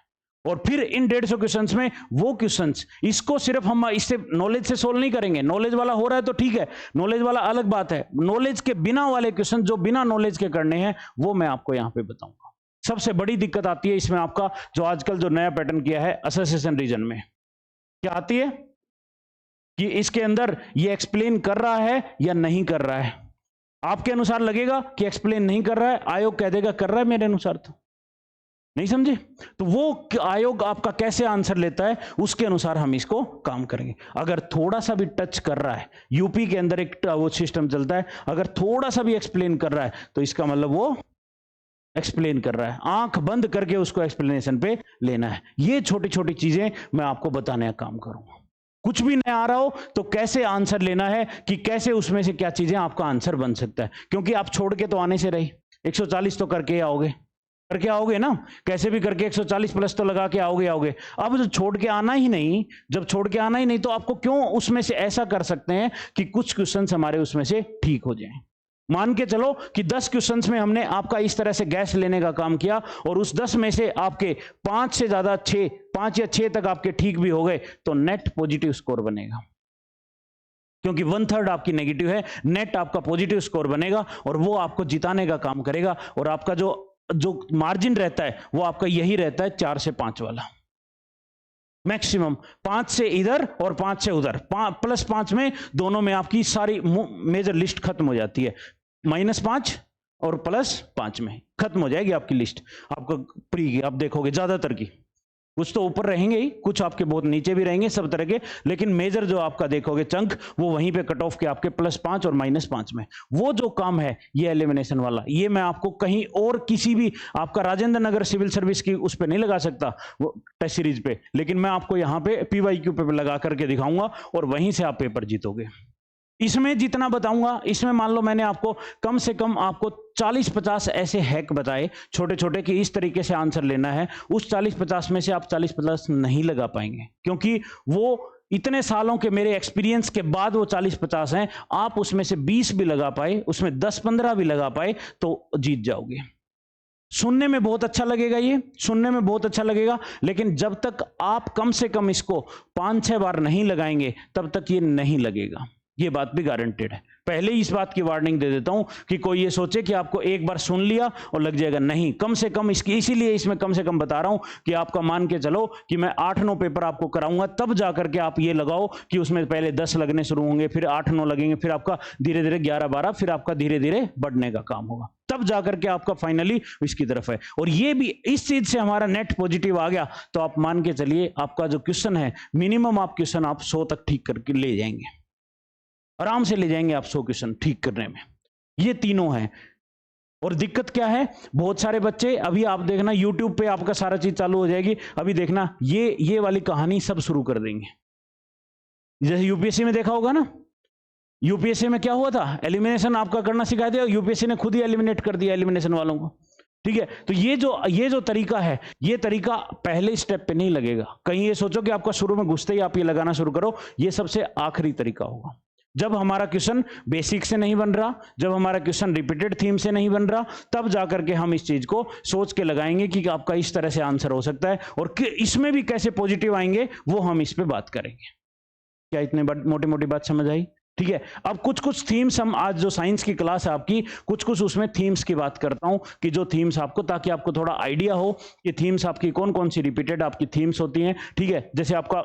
और फिर इन 150 क्वेश्चंस में वो क्वेश्चंस, इसको सिर्फ हम इससे नॉलेज से सोल्व नहीं करेंगे। नॉलेज वाला हो रहा है तो ठीक है, नॉलेज वाला अलग बात है। नॉलेज के बिना वाले क्वेश्चन जो बिना नॉलेज के करने हैं वो मैं आपको यहां पे बताऊंगा। सबसे बड़ी दिक्कत आती है इसमें आपका, जो आजकल जो नया पैटर्न किया है एसोसिएशन रीजन में, क्या आती है कि इसके अंदर ये एक्सप्लेन कर रहा है या नहीं कर रहा है। आपके अनुसार लगेगा कि एक्सप्लेन नहीं कर रहा है, आयोग कह देगा कर रहा है, मेरे अनुसार तो नहीं समझे। तो वो आयोग आपका कैसे आंसर लेता है उसके अनुसार हम इसको काम करेंगे। अगर थोड़ा सा भी टच कर रहा है, यूपी के अंदर एक वो सिस्टम चलता है, अगर थोड़ा सा भी एक्सप्लेन कर रहा है तो इसका मतलब वो एक्सप्लेन कर रहा है, आंख बंद करके उसको एक्सप्लेनेशन पे लेना है। ये छोटी छोटी चीजें मैं आपको बताने का काम करूंगा। कुछ भी नया आ रहा हो तो कैसे आंसर लेना है, कि कैसे उसमें से क्या चीजें आपका आंसर बन सकता है, क्योंकि आप छोड़ के तो आने से रही 140 तो करके आओगे ना, कैसे भी करके 140 प्लस तो लगा के आओगे। अब जो छोड़ के आना ही नहीं, जब छोड़ के आना ही नहीं तो आपको क्यों उसमें से ऐसा कर सकते हैं कि कुछ क्वेश्चन हमारे उसमें से ठीक हो जाएं। मान के चलो कि 10 क्वेश्चंस में हमने आपका इस तरह से गैस लेने का काम किया और उस 10 में से आपके 5 से ज्यादा 5 या 6 तक आपके ठीक भी हो गए तो नेट पॉजिटिव स्कोर बनेगा, क्योंकि 1/3 आपकी नेगेटिव है, नेट आपका पॉजिटिव स्कोर बनेगा और वो आपको जिताने का काम करेगा। और आपका जो मार्जिन रहता है वो आपका यही रहता है 4 से 5 वाला, मैक्सिमम 5 से इधर और 5 से उधर, +5 में दोनों में आपकी सारी मेजर लिस्ट खत्म हो जाती है। -5 और +5 में खत्म हो जाएगी आपकी लिस्ट। आपका प्री की आप देखोगे ज्यादातर की, कुछ तो ऊपर रहेंगे ही, कुछ आपके बहुत नीचे भी रहेंगे, सब तरह के, लेकिन मेजर जो आपका देखोगे चंक वो वहीं पे कट ऑफ के आपके +5 और -5 में। वो जो काम है ये एलिमिनेशन वाला, ये मैं आपको कहीं और किसी भी आपका राजेंद्र नगर सिविल सर्विस की उस पर नहीं लगा सकता वो टेस्ट सीरीज पे, लेकिन मैं आपको यहाँ पे PYQ पे लगा करके दिखाऊंगा और वहीं से आप पेपर जीतोगे। इसमें जितना बताऊंगा, इसमें मान लो मैंने आपको कम से कम आपको 40-50 ऐसे हैक बताए छोटे छोटे कि इस तरीके से आंसर लेना है। उस 40-50 में से आप 40-50 नहीं लगा पाएंगे, क्योंकि वो इतने सालों के मेरे एक्सपीरियंस के बाद वो 40-50 हैं। आप उसमें से 20 भी लगा पाए, उसमें 10-15 भी लगा पाए तो जीत जाओगे। सुनने में बहुत अच्छा लगेगा, ये सुनने में बहुत अच्छा लगेगा, लेकिन जब तक आप कम से कम इसको 5-6 बार नहीं लगाएंगे तब तक ये नहीं लगेगा। ये बात भी गारंटेड है। पहले ही इस बात की वार्निंग दे देता हूं कि कोई ये सोचे कि आपको एक बार सुन लिया और लग जाएगा, नहीं। कम से कम इसकी, इसीलिए इसमें कम से कम बता रहा हूं कि आपका मान के चलो कि मैं 8-9 पेपर आपको कराऊंगा, तब जाकर के आप ये लगाओ कि उसमें पहले 10 लगने शुरू होंगे, फिर 8-9 लगेंगे, फिर आपका धीरे धीरे 11-12, फिर आपका धीरे धीरे बढ़ने का काम होगा, तब जाकर के आपका फाइनली इसकी तरफ है। और ये भी इस चीज से हमारा नेट पॉजिटिव आ गया तो आप मान के चलिए आपका जो क्वेश्चन है मिनिमम आप क्वेश्चन आप 100 तक ठीक करके ले जाएंगे, आराम से ले जाएंगे आप 100 क्वेश्चन ठीक करने में। ये तीनों हैं। और दिक्कत क्या है, बहुत सारे बच्चे, अभी आप देखना YouTube पे आपका सारा चीज चालू हो जाएगी, अभी देखना ये वाली कहानी सब शुरू कर देंगे। जैसे यूपीएससी में देखा होगा ना, यूपीएससी में क्या हुआ था, एलिमिनेशन आपका करना सिखा दिया, यूपीएससी ने खुद ही एलिमिनेट कर दिया एलिमिनेशन वालों को। ठीक है, तो ये जो तरीका है, ये तरीका पहले स्टेप पे नहीं लगेगा। कहीं ये सोचो कि आपका शुरू में घुसते ही आप ये लगाना शुरू करो, ये सबसे आखिरी तरीका होगा। जब हमारा क्वेश्चन बेसिक से नहीं बन रहा, जब हमारा क्वेश्चन रिपीटेड थीम से नहीं बन रहा, तब जाकर के हम इस चीज को सोच के लगाएंगे कि आपका इस तरह से आंसर हो सकता है और इसमें भी कैसे पॉजिटिव आएंगे वो हम इस पे बात करेंगे। क्या इतने मोटी मोटी बात समझ आई? ठीक है, अब कुछ थीम्स हम आज जो साइंस की क्लास है आपकी, कुछ उसमें थीम्स की बात करता हूं कि जो थीम्स आपको, ताकि आपको थोड़ा आइडिया हो कि थीम्स आपकी कौन कौन सी रिपीटेड आपकी थीम्स होती हैं। ठीक है, जैसे आपका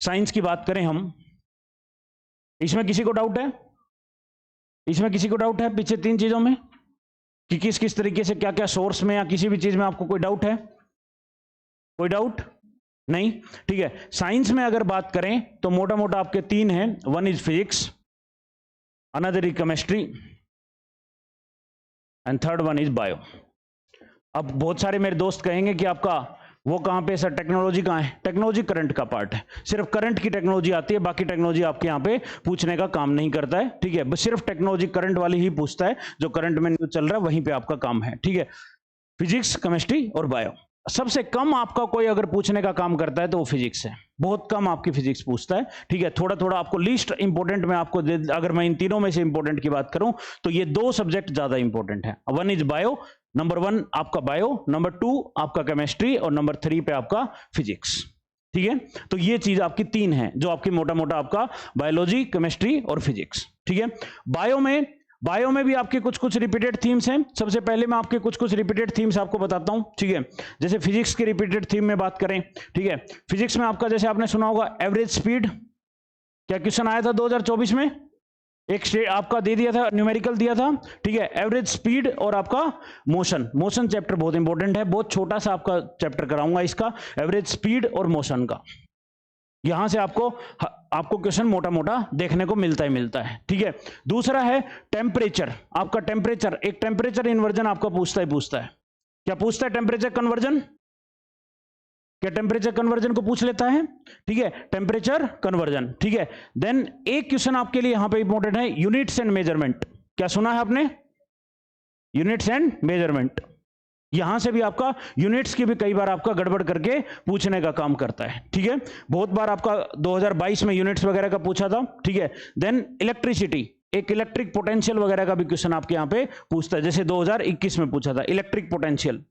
साइंस की बात करें हम, इसमें किसी को डाउट है? इसमें किसी को डाउट है पीछे 3 चीजों में कि किस तरीके से क्या क्या सोर्स में या किसी भी चीज में आपको कोई डाउट है? कोई डाउट नहीं? ठीक है, साइंस में अगर बात करें तो मोटा मोटा आपके 3 हैं। One is physics, another is chemistry and third one is bio. अब बहुत सारे मेरे दोस्त कहेंगे कि आपका वो कहां पे सर, टेक्नोलॉजी कहां है? टेक्नोलॉजी करंट का पार्ट है, सिर्फ करंट की टेक्नोलॉजी आती है, बाकी टेक्नोलॉजी आपके यहाँ पे पूछने का काम नहीं करता है। ठीक है, बस सिर्फ टेक्नोलॉजी करंट वाली ही पूछता है, जो करंट में न्यूज चल रहा है वहीं पे आपका काम है। ठीक है, फिजिक्स, केमिस्ट्री और बायो। सबसे कम आपका कोई अगर पूछने का काम करता है तो वो फिजिक्स है, बहुत कम आपकी फिजिक्स पूछता है। ठीक है, थोड़ा थोड़ा आपको लिस्ट इंपॉर्टेंट में आपको अगर मैं इन तीनों में से इंपॉर्टेंट की बात करूं तो ये 2 सब्जेक्ट ज्यादा इंपॉर्टेंट है। वन इज बायो, नंबर 1 आपका बायो, नंबर 2 आपका केमिस्ट्री और नंबर 3 पे आपका फिजिक्स। ठीक है, तो ये चीज आपकी 3 है जो आपकी मोटा मोटा आपका बायोलॉजी, केमिस्ट्री और फिजिक्स। ठीक है, बायो में भी आपके कुछ कुछ रिपीटेड थीम्स हैं। सबसे पहले मैं आपके कुछ कुछ रिपीटेड थीम्स आपको बताता हूं। ठीक है, जैसे फिजिक्स के रिपीटेड थीम में बात करें, ठीक है, फिजिक्स में आपका जैसे आपने सुना होगा एवरेज स्पीड, क्या क्वेश्चन आया था 2024 में? एक आपका दे दिया था, न्यूमेरिकल दिया था। ठीक है, एवरेज स्पीड और आपका मोशन चैप्टर बहुत इंपॉर्टेंट है, बहुत छोटा सा आपका चैप्टर कराऊंगा इसका, एवरेज स्पीड और मोशन का। यहां से आपको क्वेश्चन मोटा मोटा देखने को मिलता है। ठीक है, दूसरा है टेम्परेचर, आपका टेम्परेचर, एक टेम्परेचर इन्वर्जन आपका पूछता है। क्या पूछता है? Temperature conversion. क्या टेम्परेचर कन्वर्जन को पूछ लेता है? ठीक है, टेम्परेचर कन्वर्जन। ठीक है, देन एक क्वेश्चन आपके लिए यहां पे इंपॉर्टेंट है, यूनिट्स एंड मेजरमेंट। क्या सुना है आपने? Units and measurement. यहां से भी आपका यूनिट्स की भी कई बार आपका गड़बड़ करके पूछने का काम करता है। ठीक है, बहुत बार आपका 2022 में यूनिट्स वगैरह का पूछा था। ठीक है, देन इलेक्ट्रिसिटी, एक इलेक्ट्रिक पोटेंशियल वगैरह का भी क्वेश्चन आपके यहां पे पूछता है, जैसे 2021 में पूछा था इलेक्ट्रिक पोटेंशियल।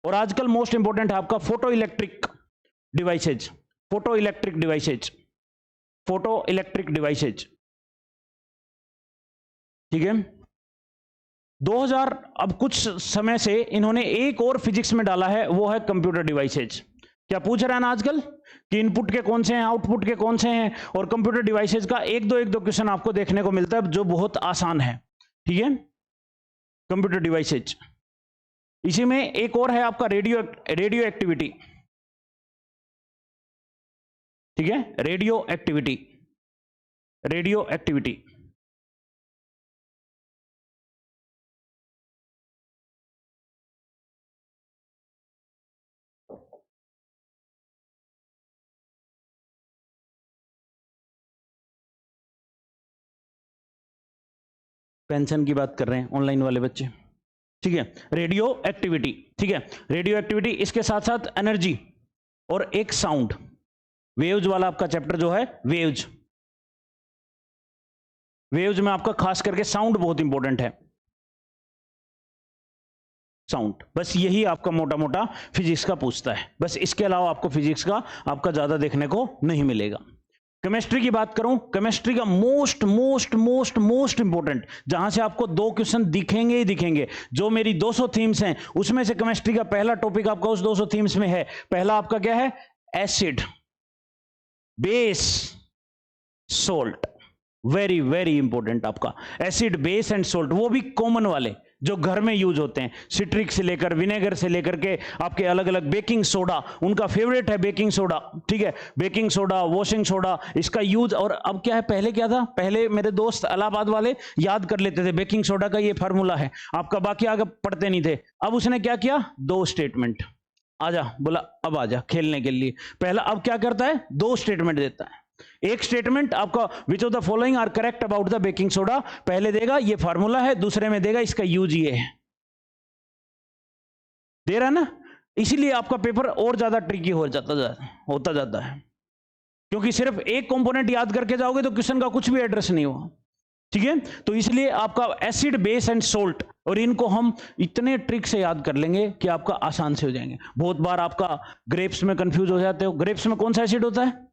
और आजकल मोस्ट इंपॉर्टेंट है आपका photo electric devices, photo electric devices. ठीक है, 2000 अब कुछ समय से इन्होंने एक और फिजिक्स में डाला है, वो है कंप्यूटर डिवाइसेज। क्या पूछ रहा है ना आजकल कि इनपुट के कौन से हैं, आउटपुट के कौन से हैं, और कंप्यूटर डिवाइसेज का एक दो क्वेश्चन आपको देखने को मिलता है जो बहुत आसान है। ठीक है, कंप्यूटर डिवाइसेज। इसी में एक और है आपका रेडियो एक्टिविटी। ठीक है, रेडियो एक्टिविटी। पेंशन की बात कर रहे हैं ऑनलाइन वाले बच्चे। ठीक है, रेडियो एक्टिविटी। ठीक है, रेडियो एक्टिविटी, इसके साथ साथ एनर्जी और एक साउंड, वेव्स वाला आपका चैप्टर जो है, वेव्स में आपका खास करके साउंड बहुत इंपॉर्टेंट है, साउंड। बस यही आपका मोटा मोटा फिजिक्स का पूछता है, बस इसके अलावा आपको फिजिक्स का आपका ज्यादा देखने को नहीं मिलेगा। केमिस्ट्री की बात करूं, केमिस्ट्री का मोस्ट इंपॉर्टेंट, जहां से आपको 2 क्वेश्चन दिखेंगे ही दिखेंगे, जो मेरी 200 थीम्स हैं उसमें से केमिस्ट्री का पहला टॉपिक आपका उस 200 थीम्स में है। पहला आपका क्या है? Acid, base, salt. Very very important आपका एसिड, बेस एंड सोल्ट, वो भी कॉमन वाले जो घर में यूज होते हैं, सिट्रिक से लेकर विनेगर से लेकर के आपके अलग अलग, बेकिंग सोडा उनका फेवरेट है, बेकिंग सोडा। ठीक है, बेकिंग सोडा, वॉशिंग सोडा, इसका यूज। और अब क्या है, पहले क्या था, पहले मेरे दोस्त इलाहाबाद वाले याद कर लेते थे बेकिंग सोडा का ये फार्मूला है आपका, बाकी आगे पढ़ते नहीं थे। अब उसने क्या किया, 2 स्टेटमेंट, आजा बोला अब आजा खेलने के लिए। पहला अब क्या करता है, 2 स्टेटमेंट देता है। एक स्टेटमेंट आपका, which of the following are correct about the baking soda, पहले देगा ये फार्मूला है, दूसरे में देगा इसका यूज ये है, दे रहा है ना। इसीलिए आपका पेपर और ज्यादा ट्रिकी होता जाता है, क्योंकि सिर्फ एक कंपोनेंट याद करके जाओगे तो क्वेश्चन का कुछ भी एड्रेस नहीं हुआ। ठीक है, तो इसलिए आपका एसिड, बेस एंड सोल्ट, और इनको हम इतने ट्रिक से याद कर लेंगे कि आपका आसान से हो जाएंगे। बहुत बार आपका ग्रेप्स में कंफ्यूज हो जाते हो, ग्रेप्स में कौन सा एसिड होता है?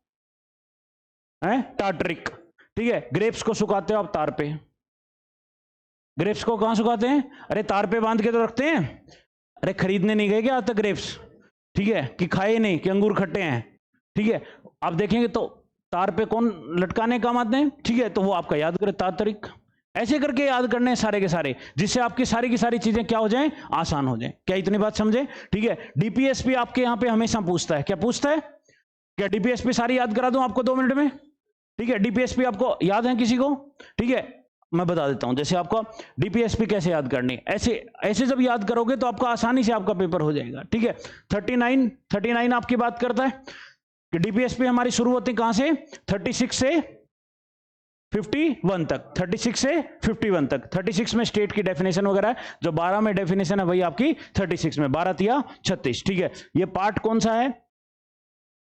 टार्टरिक। ठीक है, ग्रेप्स को सुखाते हो आप तार पे, ग्रेप्स को कहां सुखाते हैं? अरे तार पे बांध के तो रखते हैं। अरे खरीदने नहीं गए क्या आज तक ग्रेप्स? ठीक है, कि खाए नहीं, कि अंगूर खट्टे हैं। ठीक है, आप देखेंगे तो तार पे कौन लटकाने काम आते हैं। ठीक है, तो वो आपका याद करें, तार्तरिक। ऐसे करके याद करने हैं सारे के सारे, जिससे आपकी सारी की सारी चीजें क्या हो जाएं, आसान हो जाएं। क्या इतनी बात समझे? ठीक है, डीपीएसपी आपके यहां पे हमेशा पूछता है, क्या पूछता है? क्या डीपीएसपी सारी याद करा दूं आपको 2 मिनट में? ठीक है, डीपीएसपी आपको याद है किसी को? ठीक है, मैं बता देता हूं, जैसे आपको डीपीएसपी कैसे याद करनी, ऐसे जब याद करोगे तो आपका आसानी से आपका पेपर हो जाएगा। ठीक है, 39 आपकी बात करता है कि डीपीएसपी हमारी शुरू होती है कहां से? 36 से 51 तक, 36 से 51 तक। 36 में स्टेट की डेफिनेशन वगैरह है, जो 12 में डेफिनेशन है वही आपकी 36 में, 12 तिया 36। ठीक है, ये पार्ट कौन सा है?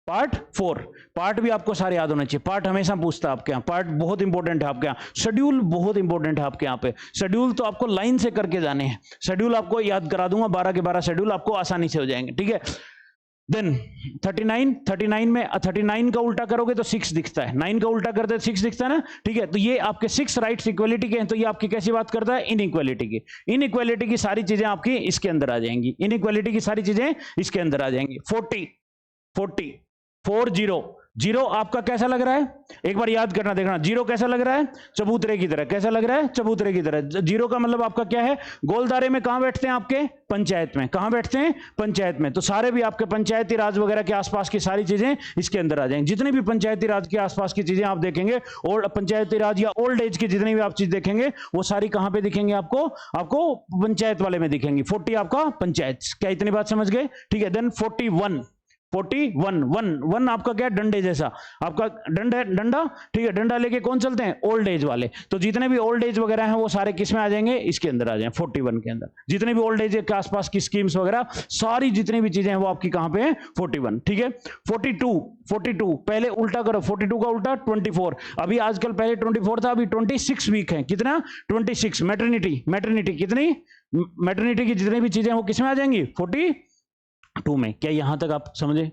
पार्ट 4, पार्ट भी आपको सारे याद होने चाहिए। पार्ट हमेशा पूछता है आपके यहाँ, पार्ट बहुत इंपॉर्टेंट है आपके यहाँ। शेड्यूल बहुत इंपॉर्टेंट है आपके यहाँ पे। शेड्यूल तो आपको लाइन से करके जाने हैं, शेड्यूल आपको याद करा दूंगा, 12 के 12 शेड्यूल आपको आसानी से हो जाएंगे, ठीक है। देन 39 में 39 का उल्टा करोगे तो 6 दिखता है, 9 का उल्टा करते तो 6 दिखता है ना, ठीक है। तो ये आपके 6 राइट्स इक्वलिटी के हैं, तो ये आपकी कैसी बात करता है, इनइक्वालिटी की। इनइक्वालिटी की सारी चीजें आपकी इसके अंदर आ जाएंगी, इनइक्वालिटी की सारी चीजें इसके अंदर आ जाएंगी। 40 आपका कैसा लग रहा है, एक बार याद करना, देखना। 0 कैसा लग रहा है, चबूतरे की तरह। कैसा लग रहा है, चबूतरे की तरह। 0 का मतलब आपका क्या है, गोलदारे में कहां बैठते हैं आपके, पंचायत में। कहां बैठते हैं, पंचायत में। तो सारे भी आपके पंचायती राज वगैरह के आसपास की सारी चीजें इसके अंदर आ जाएंगी। जितने भी पंचायती राज के आसपास की चीजें आप देखेंगे, और पंचायती राज या ओल्ड एज की जितनी भी आप चीज देखेंगे, वो सारी कहां पे दिखेंगे आपको पंचायत वाले में दिखेंगी। 40 आपका पंचायत। क्या इतनी बात समझ गए, ठीक है। देन 41 आपका क्या है, डंडे जैसा। आपका डंडा, ठीक है। डंडा लेके कौन चलते हैं, ओल्ड एज वाले। तो जितने भी ओल्ड एज वगैरह हैं वो सारे किस में आ जाएंगे, इसके अंदर आ जाएंगे 41 के अंदर। जितने भी ओल्ड एज के आसपास की स्कीम्स वगैरह सारी जितनी भी चीजें हैं वो आपकी कहां पे है, 41, ठीक है। 42 पहले उल्टा करो, 42 का उल्टा 24। अभी आजकल पहले 24 था, अभी 26 वीक है। कितना, 26। मैटरनिटी कितनी, मैटरनिटी की जितनी भी चीजें वो किस में आ जाएंगी, 42 में। क्या यहां तक आप समझे।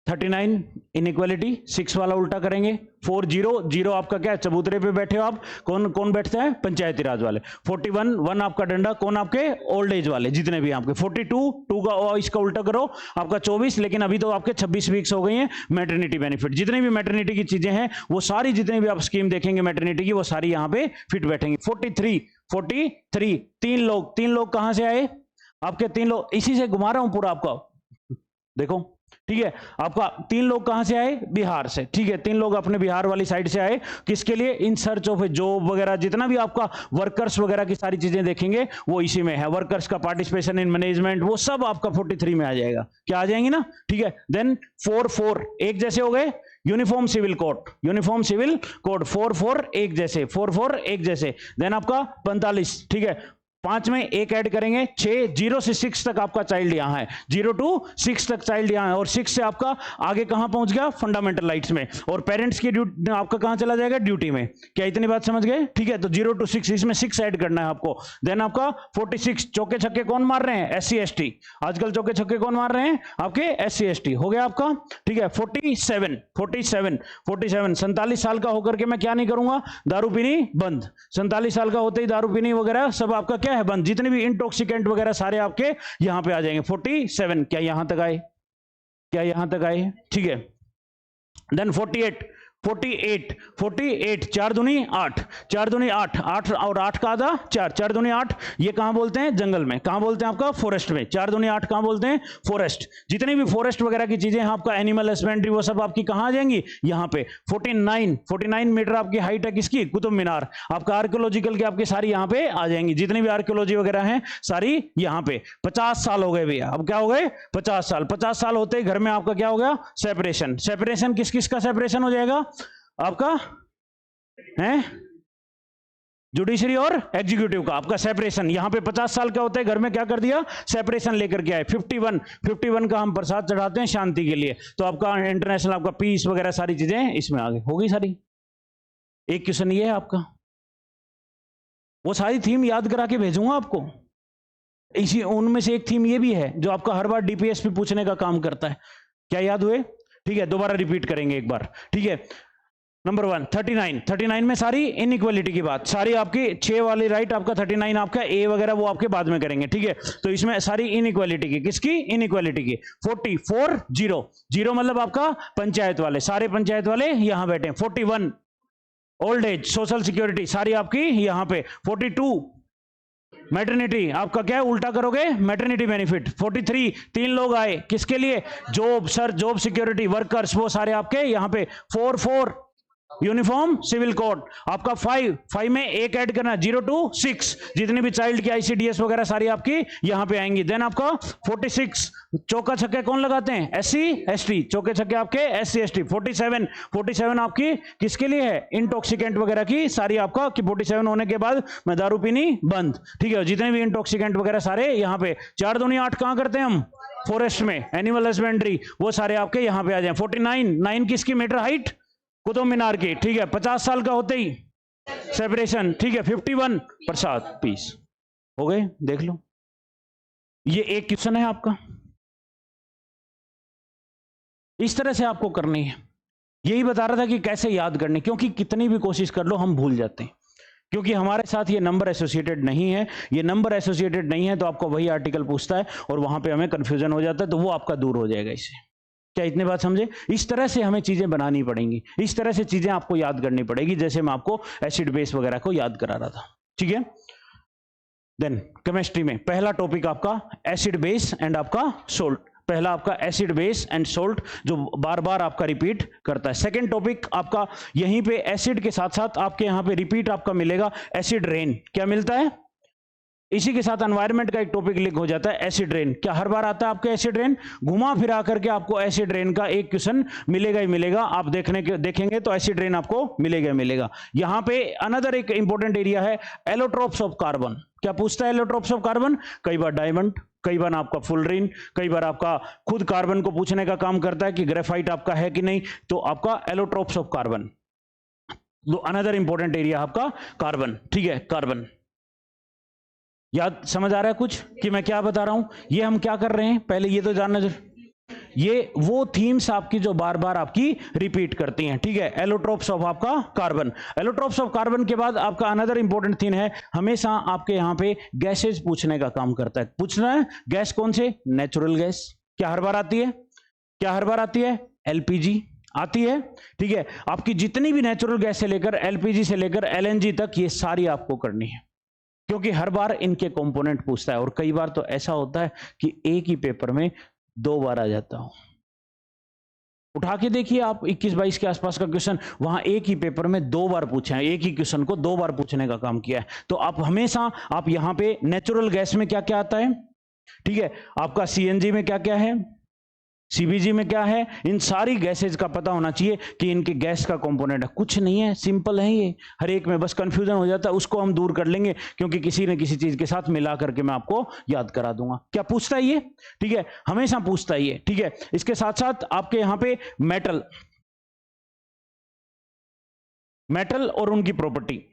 39 इनइक्वालिटी, 6 वाला उल्टा करेंगे। 40 आपका क्या है, चबूतरे पे बैठे हो आप, कौन बैठता है, पंचायती राज वाले। 41 आपका डंडा, कौन आपके, ओल्ड एज वाले जितने भी आपके। 42 का इसका उल्टा करो आपका 24, लेकिन अभी तो आपके 26 वीक्स हो गई हैं। मैटरनिटी बेनिफिट, जितनी भी मैटरनिटी की चीजें हैं वो सारी, जितनी भी आप स्कीम देखेंगे मैटरनिटी की, वो सारी यहाँ पे फिट बैठेंगे। 43 तीन लोग कहां से आए आपके, 3 लोग, इसी से घुमा रहा हूं पूरा आपका, देखो, ठीक है। आपका 3 लोग कहां से आए, बिहार से, ठीक है। 3 लोग अपने बिहार वाली साइड से आए, किसके लिए, इन सर्च ऑफ जॉब वगैरह, जितना भी आपका वर्कर्स वगैरह की सारी चीजें देखेंगे वो इसी में है। वर्कर्स का पार्टिसिपेशन इन मैनेजमेंट, वो सब आपका 43 में आ जाएगा। क्या आ जाएंगी ना, ठीक है। देन 4 एक जैसे हो गए, यूनिफॉर्म सिविल कोड 4 एक जैसे। देन आपका 45, ठीक है। 5 में एक ऐड करेंगे, 6, 0 से 6 तक आपका चाइल्ड यहां है, 0 to 6 तक चाइल्ड यहां है, और 6 से आपका आगे कहां पहुंच गया, फंडामेंटल राइट्स में, और पेरेंट्स की ड्यूटी आपका कहां चला जाएगा, ड्यूटी में। क्या इतनी बात समझ गए, ठीक है। तो 0 to 6, इसमें 6 ऐड करना है आपको। देन आपका 46, चौके छक्के कौन मार रहे हैं, SC ST। आजकल चौके छक्के कौन मार रहे हैं, आपके SC ST। हो गया आपका, ठीक है। 47 47 साल का होकर के मैं क्या नहीं करूंगा, दारू पीनी बंद। 47 साल का होते ही दारू पीनी वगैरह सब आपका क्या है, बंद। जितने भी इंटॉक्सिकेंट वगैरह सारे आपके यहां पे आ जाएंगे। 47, क्या यहां तक आए, ठीक है। देन 48 4 दूनी 8 8 और 8 का आधा 4 दूनी 8। ये कहां बोलते हैं, जंगल में। कहां बोलते हैं आपका, फॉरेस्ट में। 4 दूनी 8 कहां बोलते हैं, फॉरेस्ट। जितनी भी फॉरेस्ट वगैरह की चीजें हैं आपका, एनिमल हस्बेंड्री, वो सब आपकी कहां आ जाएंगी, यहां पे। 49 मीटर आपकी हाइट है किसकी, कुतुब मीनार। आपका आर्कियोलॉजिकल की आपकी सारी यहां पे आ जाएंगी, जितनी भी आर्कियोलॉजी वगैरह है सारी यहां पे। 50 साल हो गए भैया, अब क्या हो गए, 50 साल होते ही घर में आपका क्या हो गया, सेपरेशन किस किस का सेपरेशन हो जाएगा आपका, है जुडिशरी और एग्जीक्यूटिव का आपका सेपरेशन। यहां पे 50 साल का होता है, घर में क्या कर दिया, सेपरेशन लेकर के आए। 51 का हम प्रसाद चढ़ाते हैं शांति के लिए, तो आपका इंटरनेशनल आपका पीस वगैरह सारी चीजें इसमें आ गई, हो गई सारी। एक क्वेश्चन ये है आपका, वो सारी थीम याद करा के भेजूंगा आपको। इसी उनमें से एक थीम ये भी है जो आपका हर बार डीपीएस पे पूछने का काम करता है। क्या याद हुए, ठीक है। दोबारा रिपीट करेंगे एक बार, ठीक है। नंबर 1 39 में सारी इनइक्वालिटी की बात, सारी आपकी 6 वाली राइट आपका 39 आपका ए वगैरह वो आपके बाद में करेंगे, ठीक है। तो इसमें सारी इनइक्वालिटी की, किसकी, इनइक्वालिटी की। 44 0 मतलब आपका पंचायत वाले, सारे पंचायत वाले यहां बैठे। 41 ओल्ड एज सोशल सिक्योरिटी सारी आपकी यहां पे। 42 मैटरनिटी आपका क्या है, उल्टा करोगे मैटरनिटी बेनिफिट। 43 3 लोग आए किसके लिए, जॉब सिक्योरिटी वर्कर्स, वो सारे आपके यहां पे। 4 यूनिफॉर्म सिविल कोड आपका। 5 में एक ऐड करना, 0 to 6 जितनी भी चाइल्ड की ICDS वगैरह सारी आपकी यहां पे आएंगी। देन आपका 46 चौका छक्के कौन लगाते हैं, SC ST, चौके छक्के आपके SC ST। 47 आपकी किसके लिए है, इंटॉक्सिकेंट वगैरह की सारी आपका, कि 47 होने के बाद मैं दारू पीनी बंद, ठीक है। जितने भी इंटॉक्सिकेंट वगैरह सारे यहां पे। 4 दूनी 8 कहां करते हैं हम, फॉरेस्ट में, एनिमल हस्बेंड्री, वो सारे आपके यहां पे आ जाए। 49, 9 किसकी मीटर हाइट? कुतुब मीनार की, ठीक है। 50 साल का होते ही सेपरेशन, ठीक है। 51 प्रसाद पीस हो गए, देख लो। ये एक क्वेश्चन है आपका, इस तरह से आपको करनी है। यही बता रहा था कि कैसे याद करनी, क्योंकि कितनी भी कोशिश कर लो हम भूल जाते हैं, क्योंकि हमारे साथ ये नंबर एसोसिएटेड नहीं है। ये नंबर एसोसिएटेड नहीं है तो आपको वही आर्टिकल पूछता है और वहां पे हमें कंफ्यूजन हो जाता है, तो वो आपका दूर हो जाएगा इससे। क्या इतने बात समझे? इस तरह से हमें चीजें बनानी पड़ेंगी, इस तरह से चीजें आपको याद करनी पड़ेगी, जैसे मैं आपको एसिड बेस वगैरह को याद करा रहा था, ठीक है। देन केमिस्ट्री में पहला टॉपिक आपका एसिड बेस एंड आपका सोल्ट। पहला आपका एसिड बेस एंड सोल्ट, जो बार बार आपका रिपीट करता है। सेकंड टॉपिक आपका यहीं पे एसिड के साथ साथ आपके यहां पे रिपीट आपका मिलेगा एसिड रेन। क्या मिलता है? इसी के साथ एनवायरनमेंट का एक टॉपिक लिंक हो जाता है, एसिड रेन। क्या हर बार आता है आपके एसिड रेन? घुमा फिरा करके आपको एसिड रेन का एक क्वेश्चन मिलेगा ही मिलेगा। आप देखेंगे तो एसिड रेन आपको मिलेगा ही मिलेगा। यहां पे अनदर एक इंपॉर्टेंट एरिया है एलोट्रोप्स ऑफ कार्बन। क्या पूछता है एलोट्रोप्स ऑफ कार्बन? कई बार डायमंड, कई बार आपका फुलरिन, कई बार आपका खुद कार्बन को पूछने का काम करता है कि ग्रेफाइट आपका है कि नहीं, तो आपका allotropes of carbon. Another important area आपका कार्बन, ठीक है। कार्बन याद समझ आ रहा है कुछ कि मैं क्या बता रहा हूं? ये हम क्या कर रहे हैं, पहले ये तो जानना जरूर। ये वो थीम्स आपकी जो बार बार आपकी रिपीट करती हैं, ठीक है। एलोट्रोप्स ऑफ आपका कार्बन। एलोट्रोप्स ऑफ कार्बन के बाद आपका अनदर इंपॉर्टेंट थीम है, हमेशा आपके यहां पे गैसेज पूछने का काम करता है। पूछना है गैस कौन से? Natural gas. क्या हर बार आती है? क्या हर बार आती है? एलपीजी आती है, ठीक है। आपकी जितनी भी नेचुरल गैस से लेकर एलपीजी से लेकर एलएनजी तक, ये सारी आपको करनी है, क्योंकि हर बार इनके कंपोनेंट पूछता है। और कई बार तो ऐसा होता है कि एक ही पेपर में 2 बार आ जाता हो। उठा के देखिए आप 21-22 के आसपास का क्वेश्चन, वहां एक ही पेपर में 2 बार पूछे हैं, एक ही क्वेश्चन को 2 बार पूछने का काम किया है। तो आप हमेशा आप यहां पे नेचुरल गैस में क्या क्या आता है, ठीक है। आपका सीएनजी में क्या क्या है, सीबीजी में क्या है, इन सारी गैसेज का पता होना चाहिए कि इनके गैस का कंपोनेंट है। कुछ नहीं है, सिंपल है ये। हर एक में बस कंफ्यूजन हो जाता है, उसको हम दूर कर लेंगे, क्योंकि किसी न किसी चीज के साथ मिला करके मैं आपको याद करा दूंगा। क्या पूछता है ये, ठीक है, हमेशा पूछता है ये, ठीक है। इसके साथ साथ आपके यहां पे मेटल, मेटल और उनकी प्रॉपर्टी।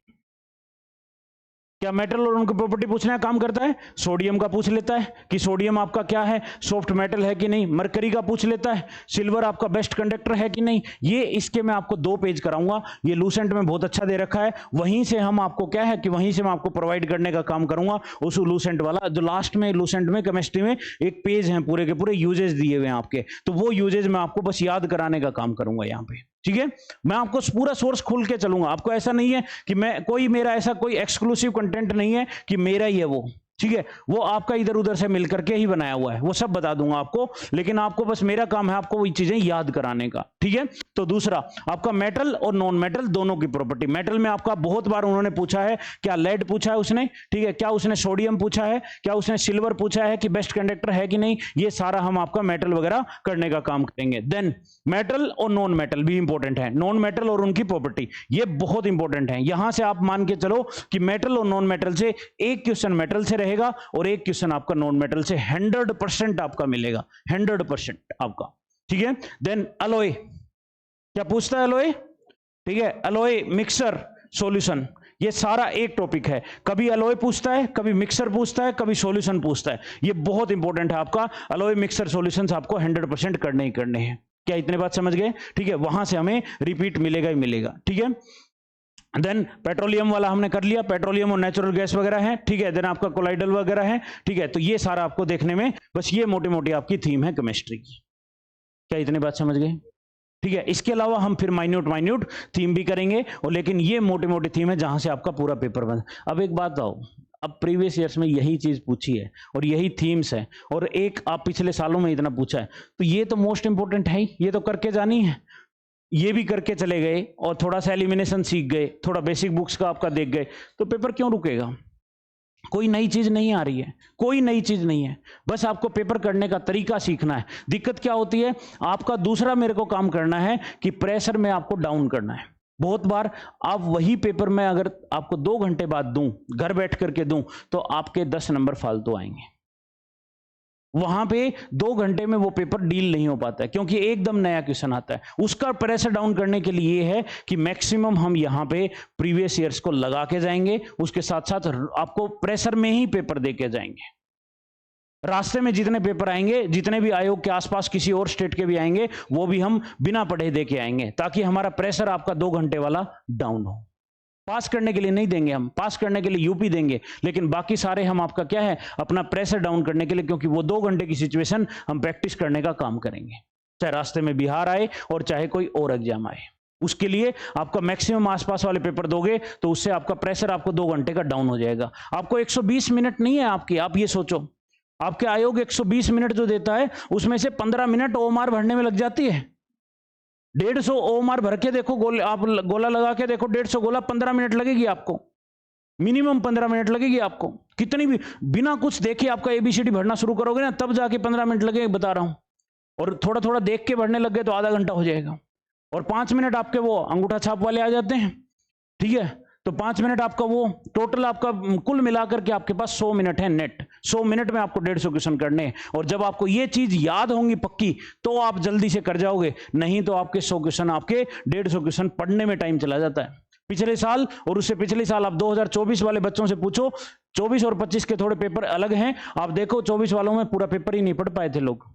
क्या मेटल और उनकी प्रॉपर्टी पूछने का काम करता है? सोडियम का पूछ लेता है कि सोडियम आपका क्या है, सॉफ्ट मेटल है कि नहीं। मरकरी का पूछ लेता है, सिल्वर आपका बेस्ट कंडक्टर है कि नहीं। ये इसके मैं आपको 2 पेज कराऊंगा, ये लूसेंट में बहुत अच्छा दे रखा है। वहीं से हम आपको क्या है कि वहीं से मैं आपको प्रोवाइड करने का काम करूंगा, उस लूसेंट वाला जो लास्ट में लूसेंट में केमिस्ट्री में एक पेज है पूरे के पूरे यूजेज दिए हुए हैं आपके, तो वो यूजेज मैं आपको बस याद कराने का काम करूंगा यहाँ पे, ठीक है। मैं आपको पूरा सोर्स खुल के चलूंगा। आपको ऐसा नहीं है कि मैं कोई मेरा ऐसा कोई एक्सक्लूसिव कंटेंट नहीं है कि मेरा ही है वो, ठीक है। वो आपका इधर उधर से मिलकर के ही बनाया हुआ है, वो सब बता दूंगा आपको, लेकिन आपको बस मेरा काम है आपको वही चीजें याद कराने का, ठीक है। तो दूसरा आपका मेटल और नॉन मेटल दोनों की प्रॉपर्टी। मेटल में आपका बहुत बार उन्होंने पूछा है, क्या लेड पूछा है उसने, ठीक है, क्या उसने सोडियम पूछा है, क्या उसने सिल्वर पूछा है कि बेस्ट कंडक्टर है कि नहीं। ये सारा हम आपका मेटल वगैरह करने का काम करेंगे। देन मेटल और नॉन मेटल भी इंपॉर्टेंट है, नॉन मेटल और उनकी प्रॉपर्टी, ये बहुत इंपॉर्टेंट है। यहां से आप मान के चलो कि मेटल और नॉन मेटल से एक क्वेश्चन मेटल से रहेगा और एक क्वेश्चन आपका नॉन मेटल से 100% आपका मिलेगा, 100% आपका, ठीक है। देन अलॉय, क्या पूछता है अलॉय, ठीक है। अलॉय, मिक्सर, सॉल्यूशन, ये सारा एक टॉपिक है। कभी अलॉय पूछता है, कभी मिक्सर पूछता है, कभी सॉल्यूशन पूछता है। ये बहुत इंपॉर्टेंट है आपका। अलॉय, मिक्सर, सॉल्यूशंस आपको 100% करने ही करने हैं। क्या इतने बात समझ गए, ठीक है। वहां से हमें रिपीट मिलेगा ही मिलेगा, ठीक है। देन पेट्रोलियम वाला हमने कर लिया, पेट्रोलियम और नेचुरल गैस वगैरह है, ठीक है। देन आपका कोलाइडल वगैरह है, ठीक है। तो ये सारा आपको देखने में बस ये मोटी मोटी आपकी थीम है केमिस्ट्री की। क्या इतनी बात समझ गए, ठीक है। इसके अलावा हम फिर माइन्यूट थीम भी करेंगे, और लेकिन ये मोटी मोटी थीम है जहां से आपका पूरा पेपर बन। अब एक बात आओ, अब प्रीवियस ईयर्स में यही चीज पूछी है और यही थीम्स है, और एक आप पिछले सालों में इतना पूछा है, तो ये तो मोस्ट इंपोर्टेंट है ही, ये तो करके जानी है। ये भी करके चले गए और थोड़ा सा एलिमिनेशन सीख गए, थोड़ा बेसिक बुक्स का आपका देख गए, तो पेपर क्यों रुकेगा? कोई नई चीज नहीं आ रही है, कोई नई चीज नहीं है, बस आपको पेपर करने का तरीका सीखना है। दिक्कत क्या होती है, आपका दूसरा मेरे को काम करना है कि प्रेशर में आपको डाउन करना है। बहुत बार आप वही पेपर में अगर आपको 2 घंटे बाद दूं, घर बैठ करके दूं, तो आपके 10 नंबर फालतू आएंगे। वहां पे 2 घंटे में वो पेपर डील नहीं हो पाता है, क्योंकि एकदम नया क्वेश्चन आता है। उसका प्रेशर डाउन करने के लिए ये है कि मैक्सिमम हम यहां पे प्रीवियस ईयर्स को लगा के जाएंगे, उसके साथ साथ आपको प्रेशर में ही पेपर दे के जाएंगे। रास्ते में जितने पेपर आएंगे, जितने भी आयोग के आसपास किसी और स्टेट के भी आएंगे, वो भी हम बिना पढ़े दे के आएंगे, ताकि हमारा प्रेशर आपका 2 घंटे वाला डाउन हो। पास करने के लिए नहीं देंगे हम, पास करने के लिए यूपी देंगे, लेकिन बाकी सारे हम आपका क्या है, अपना प्रेशर डाउन करने के लिए, क्योंकि वो 2 घंटे की सिचुएशन हम प्रैक्टिस करने का काम करेंगे, चाहे रास्ते में बिहार आए और चाहे कोई और एग्जाम आए। उसके लिए आपका मैक्सिमम आसपास वाले पेपर दोगे तो उससे आपका प्रेशर आपको 2 घंटे का डाउन हो जाएगा। आपको 120 मिनट नहीं है आपकी, आप ये सोचो, आपके आयोग 120 मिनट जो देता है उसमें से 15 मिनट ओएमआर भरने में लग जाती है। 150 ओएमआर भर के देखो, आप गोला लगा के देखो, 150 गोला 15 मिनट लगेगी आपको, मिनिमम 15 मिनट लगेगी आपको। कितनी भी बिना कुछ देखे आपका एबीसीडी भरना शुरू करोगे ना, तब जाके 15 मिनट लगेगा, बता रहा हूं। और थोड़ा थोड़ा देख के भरने लग गए तो आधा घंटा हो जाएगा। और 5 मिनट आपके वो अंगूठा छाप वाले आ जाते हैं, ठीक है, तो 5 मिनट आपका वो टोटल आपका कुल मिलाकर के आपके पास 100 मिनट है नेट। 100 मिनट में आपको 150 क्वेश्चन करने हैं। और जब आपको ये चीज याद होंगी पक्की, तो आप जल्दी से कर जाओगे, नहीं तो आपके 100 क्वेश्चन, आपके 150 क्वेश्चन पढ़ने में टाइम चला जाता है। पिछले साल और उससे पिछले साल आप 2024 वाले बच्चों से पूछो, 24 और 25 के थोड़े पेपर अलग हैं। आप देखो 24 वालों में पूरा पेपर ही नहीं पढ़ पाए थे लोग।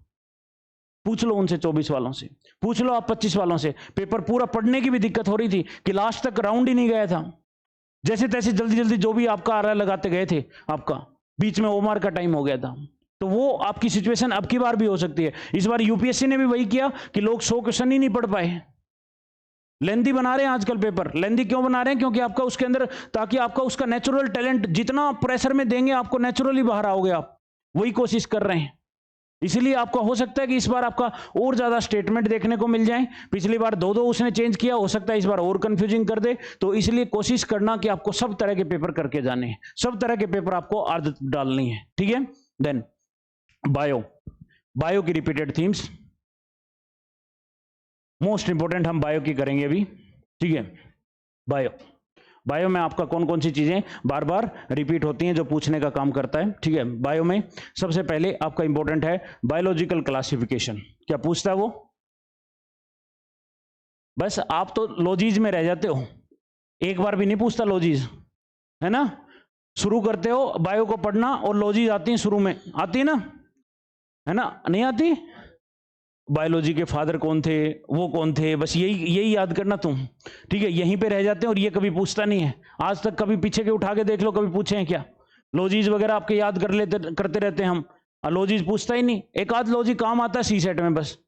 पूछ लो उनसे, 24 वालों से पूछ लो, आप 25 वालों से, पेपर पूरा पढ़ने की भी दिक्कत हो रही थी कि लास्ट तक राउंड ही नहीं गया था। जैसे तैसे जल्दी जल्दी जो भी आपका आ रहा लगाते गए थे, आपका बीच में ओमआर का टाइम हो गया था। तो वो आपकी सिचुएशन अब की बार भी हो सकती है। इस बार यूपीएससी ने भी वही किया कि लोग 100 क्वेश्चन ही नहीं पढ़ पाए। लेंदी बना रहे हैं आजकल पेपर। लेंदी क्यों बना रहे हैं? क्योंकि आपका उसके अंदर, ताकि आपका उसका नेचुरल टैलेंट, जितना प्रेशर में देंगे आपको नेचुरली बाहर आओगे आप, वही कोशिश कर रहे हैं। इसलिए आपका हो सकता है कि इस बार आपका और ज्यादा स्टेटमेंट देखने को मिल जाए। पिछली बार 2-2 उसने चेंज किया, हो सकता है इस बार और कंफ्यूजिंग कर दे। तो इसलिए कोशिश करना कि आपको सब तरह के पेपर करके जाने हैं, सब तरह के पेपर आपको आदत डालनी है, ठीक है। देन बायो की रिपीटेड थीम्स, मोस्ट इंपोर्टेंट हम बायो की करेंगे अभी, ठीक है। बायो में आपका कौन कौन सी चीजें बार बार रिपीट होती हैं जो पूछने का काम करता है, ठीक है। बायो में सबसे पहले आपका इंपॉर्टेंट है बायोलॉजिकल क्लासिफिकेशन। क्या पूछता है वो? बस आप तो लॉजीज में रह जाते हो, एक बार भी नहीं पूछता लॉजीज, है ना। शुरू करते हो बायो को पढ़ना और लॉजीज आती हैं शुरू में, आती है ना, है ना, नहीं आती? बायोलॉजी के फादर कौन थे, वो कौन थे, बस यही याद करना तुम, ठीक है। यहीं पे रह जाते हैं और ये कभी पूछता नहीं है। आज तक कभी पीछे के उठा के देख लो, कभी पूछे हैं क्या? लॉजीज वगैरह आपके याद करते रहते हैं हम, लॉजीज पूछता ही नहीं। एक आध लॉजी काम आता है सी सेट में, बस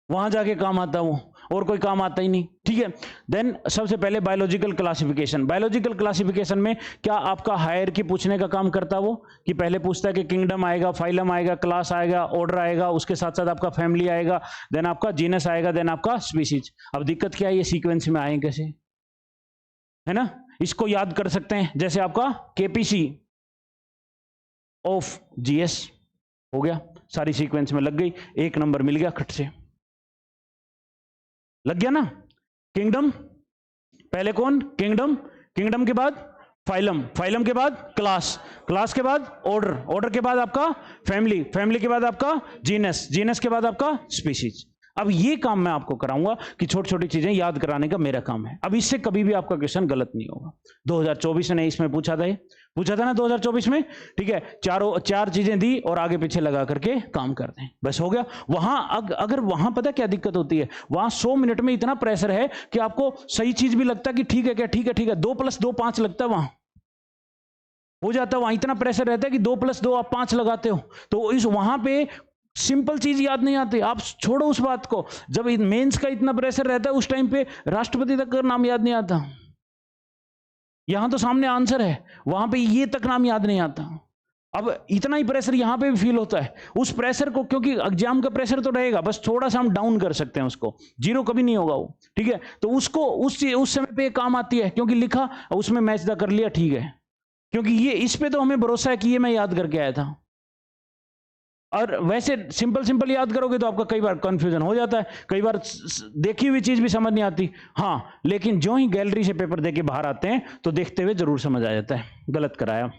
वहां जाके काम आता है वो, और कोई काम आता ही नहीं, ठीक है। देन सबसे पहले बायोलॉजिकल क्लासिफिकेशन। बायोलॉजिकल क्लासिफिकेशन में क्या आपका हायरार्की पूछने का काम करता है वो, कि पहले पूछता है कि किंगडम आएगा, फाइलम आएगा, क्लास आएगा, ऑर्डर आएगा, उसके साथ साथ आपका फैमिली आएगा, देन आपका जीनस आएगा, देन आपका स्पीसीज। अब दिक्कत क्या है, ये सीक्वेंस में आए कैसे, है ना। इसको याद कर सकते हैं, जैसे आपका केपीसी ऑफ जीएस हो गया, सारी सीक्वेंस में लग गई, 1 नंबर मिल गया खट से, लग गया ना। किंगडम पहले कौन? किंगडम, किंगडम के बाद फाइलम, फाइलम के बाद क्लास, क्लास के बाद ऑर्डर, ऑर्डर के बाद आपका फैमिली, फैमिली के बाद आपका जीनस, जीनस के बाद आपका स्पीशीज। अब ये काम मैं आपको कराऊंगा कि छोटी छोटी चीजें याद कराने का मेरा काम है। अब इससे कभी भी आपका क्वेश्चन गलत नहीं होगा। 2024 ने इसमें पूछा था ना 2024 में, ठीक है। चार चीजें दी और आगे पीछे लगा करके काम करते हैं, बस हो गया। वहां अगर वहां पता क्या दिक्कत होती है, वहां 100 मिनट में इतना प्रेशर है कि आपको सही चीज भी लगता है कि ठीक है क्या, ठीक है 2 + 2 5 लगता है, वहां हो जाता है। वहां इतना प्रेशर रहता है कि 2 + 2 आप 5 लगाते हो, तो इस वहां पे सिंपल चीज याद नहीं आती। आप छोड़ो उस बात को, जब मेंस का इतना प्रेशर रहता है उस टाइम पे राष्ट्रपति तक का नाम याद नहीं आता। यहां तो सामने आंसर है, वहां पे ये तक नाम याद नहीं आता। अब इतना ही प्रेशर यहां पे भी फील होता है। उस प्रेशर को, क्योंकि एग्जाम का प्रेशर तो रहेगा, बस थोड़ा सा हम डाउन कर सकते हैं उसको, 0 कभी नहीं होगा वो, ठीक है। तो उसको उस समय पे काम आती है, क्योंकि लिखा उसमें मैच दा कर लिया, ठीक है। क्योंकि ये इस पे तो हमें भरोसा है कि ये मैं याद करके आया था। और वैसे सिंपल याद करोगे तो आपका कई बार कंफ्यूजन हो जाता है, कई बार देखी हुई चीज भी समझ नहीं आती। हाँ, लेकिन जो ही गैलरी से पेपर देके बाहर आते हैं तो देखते हुए जरूर समझ आ जाता है, गलत कराया,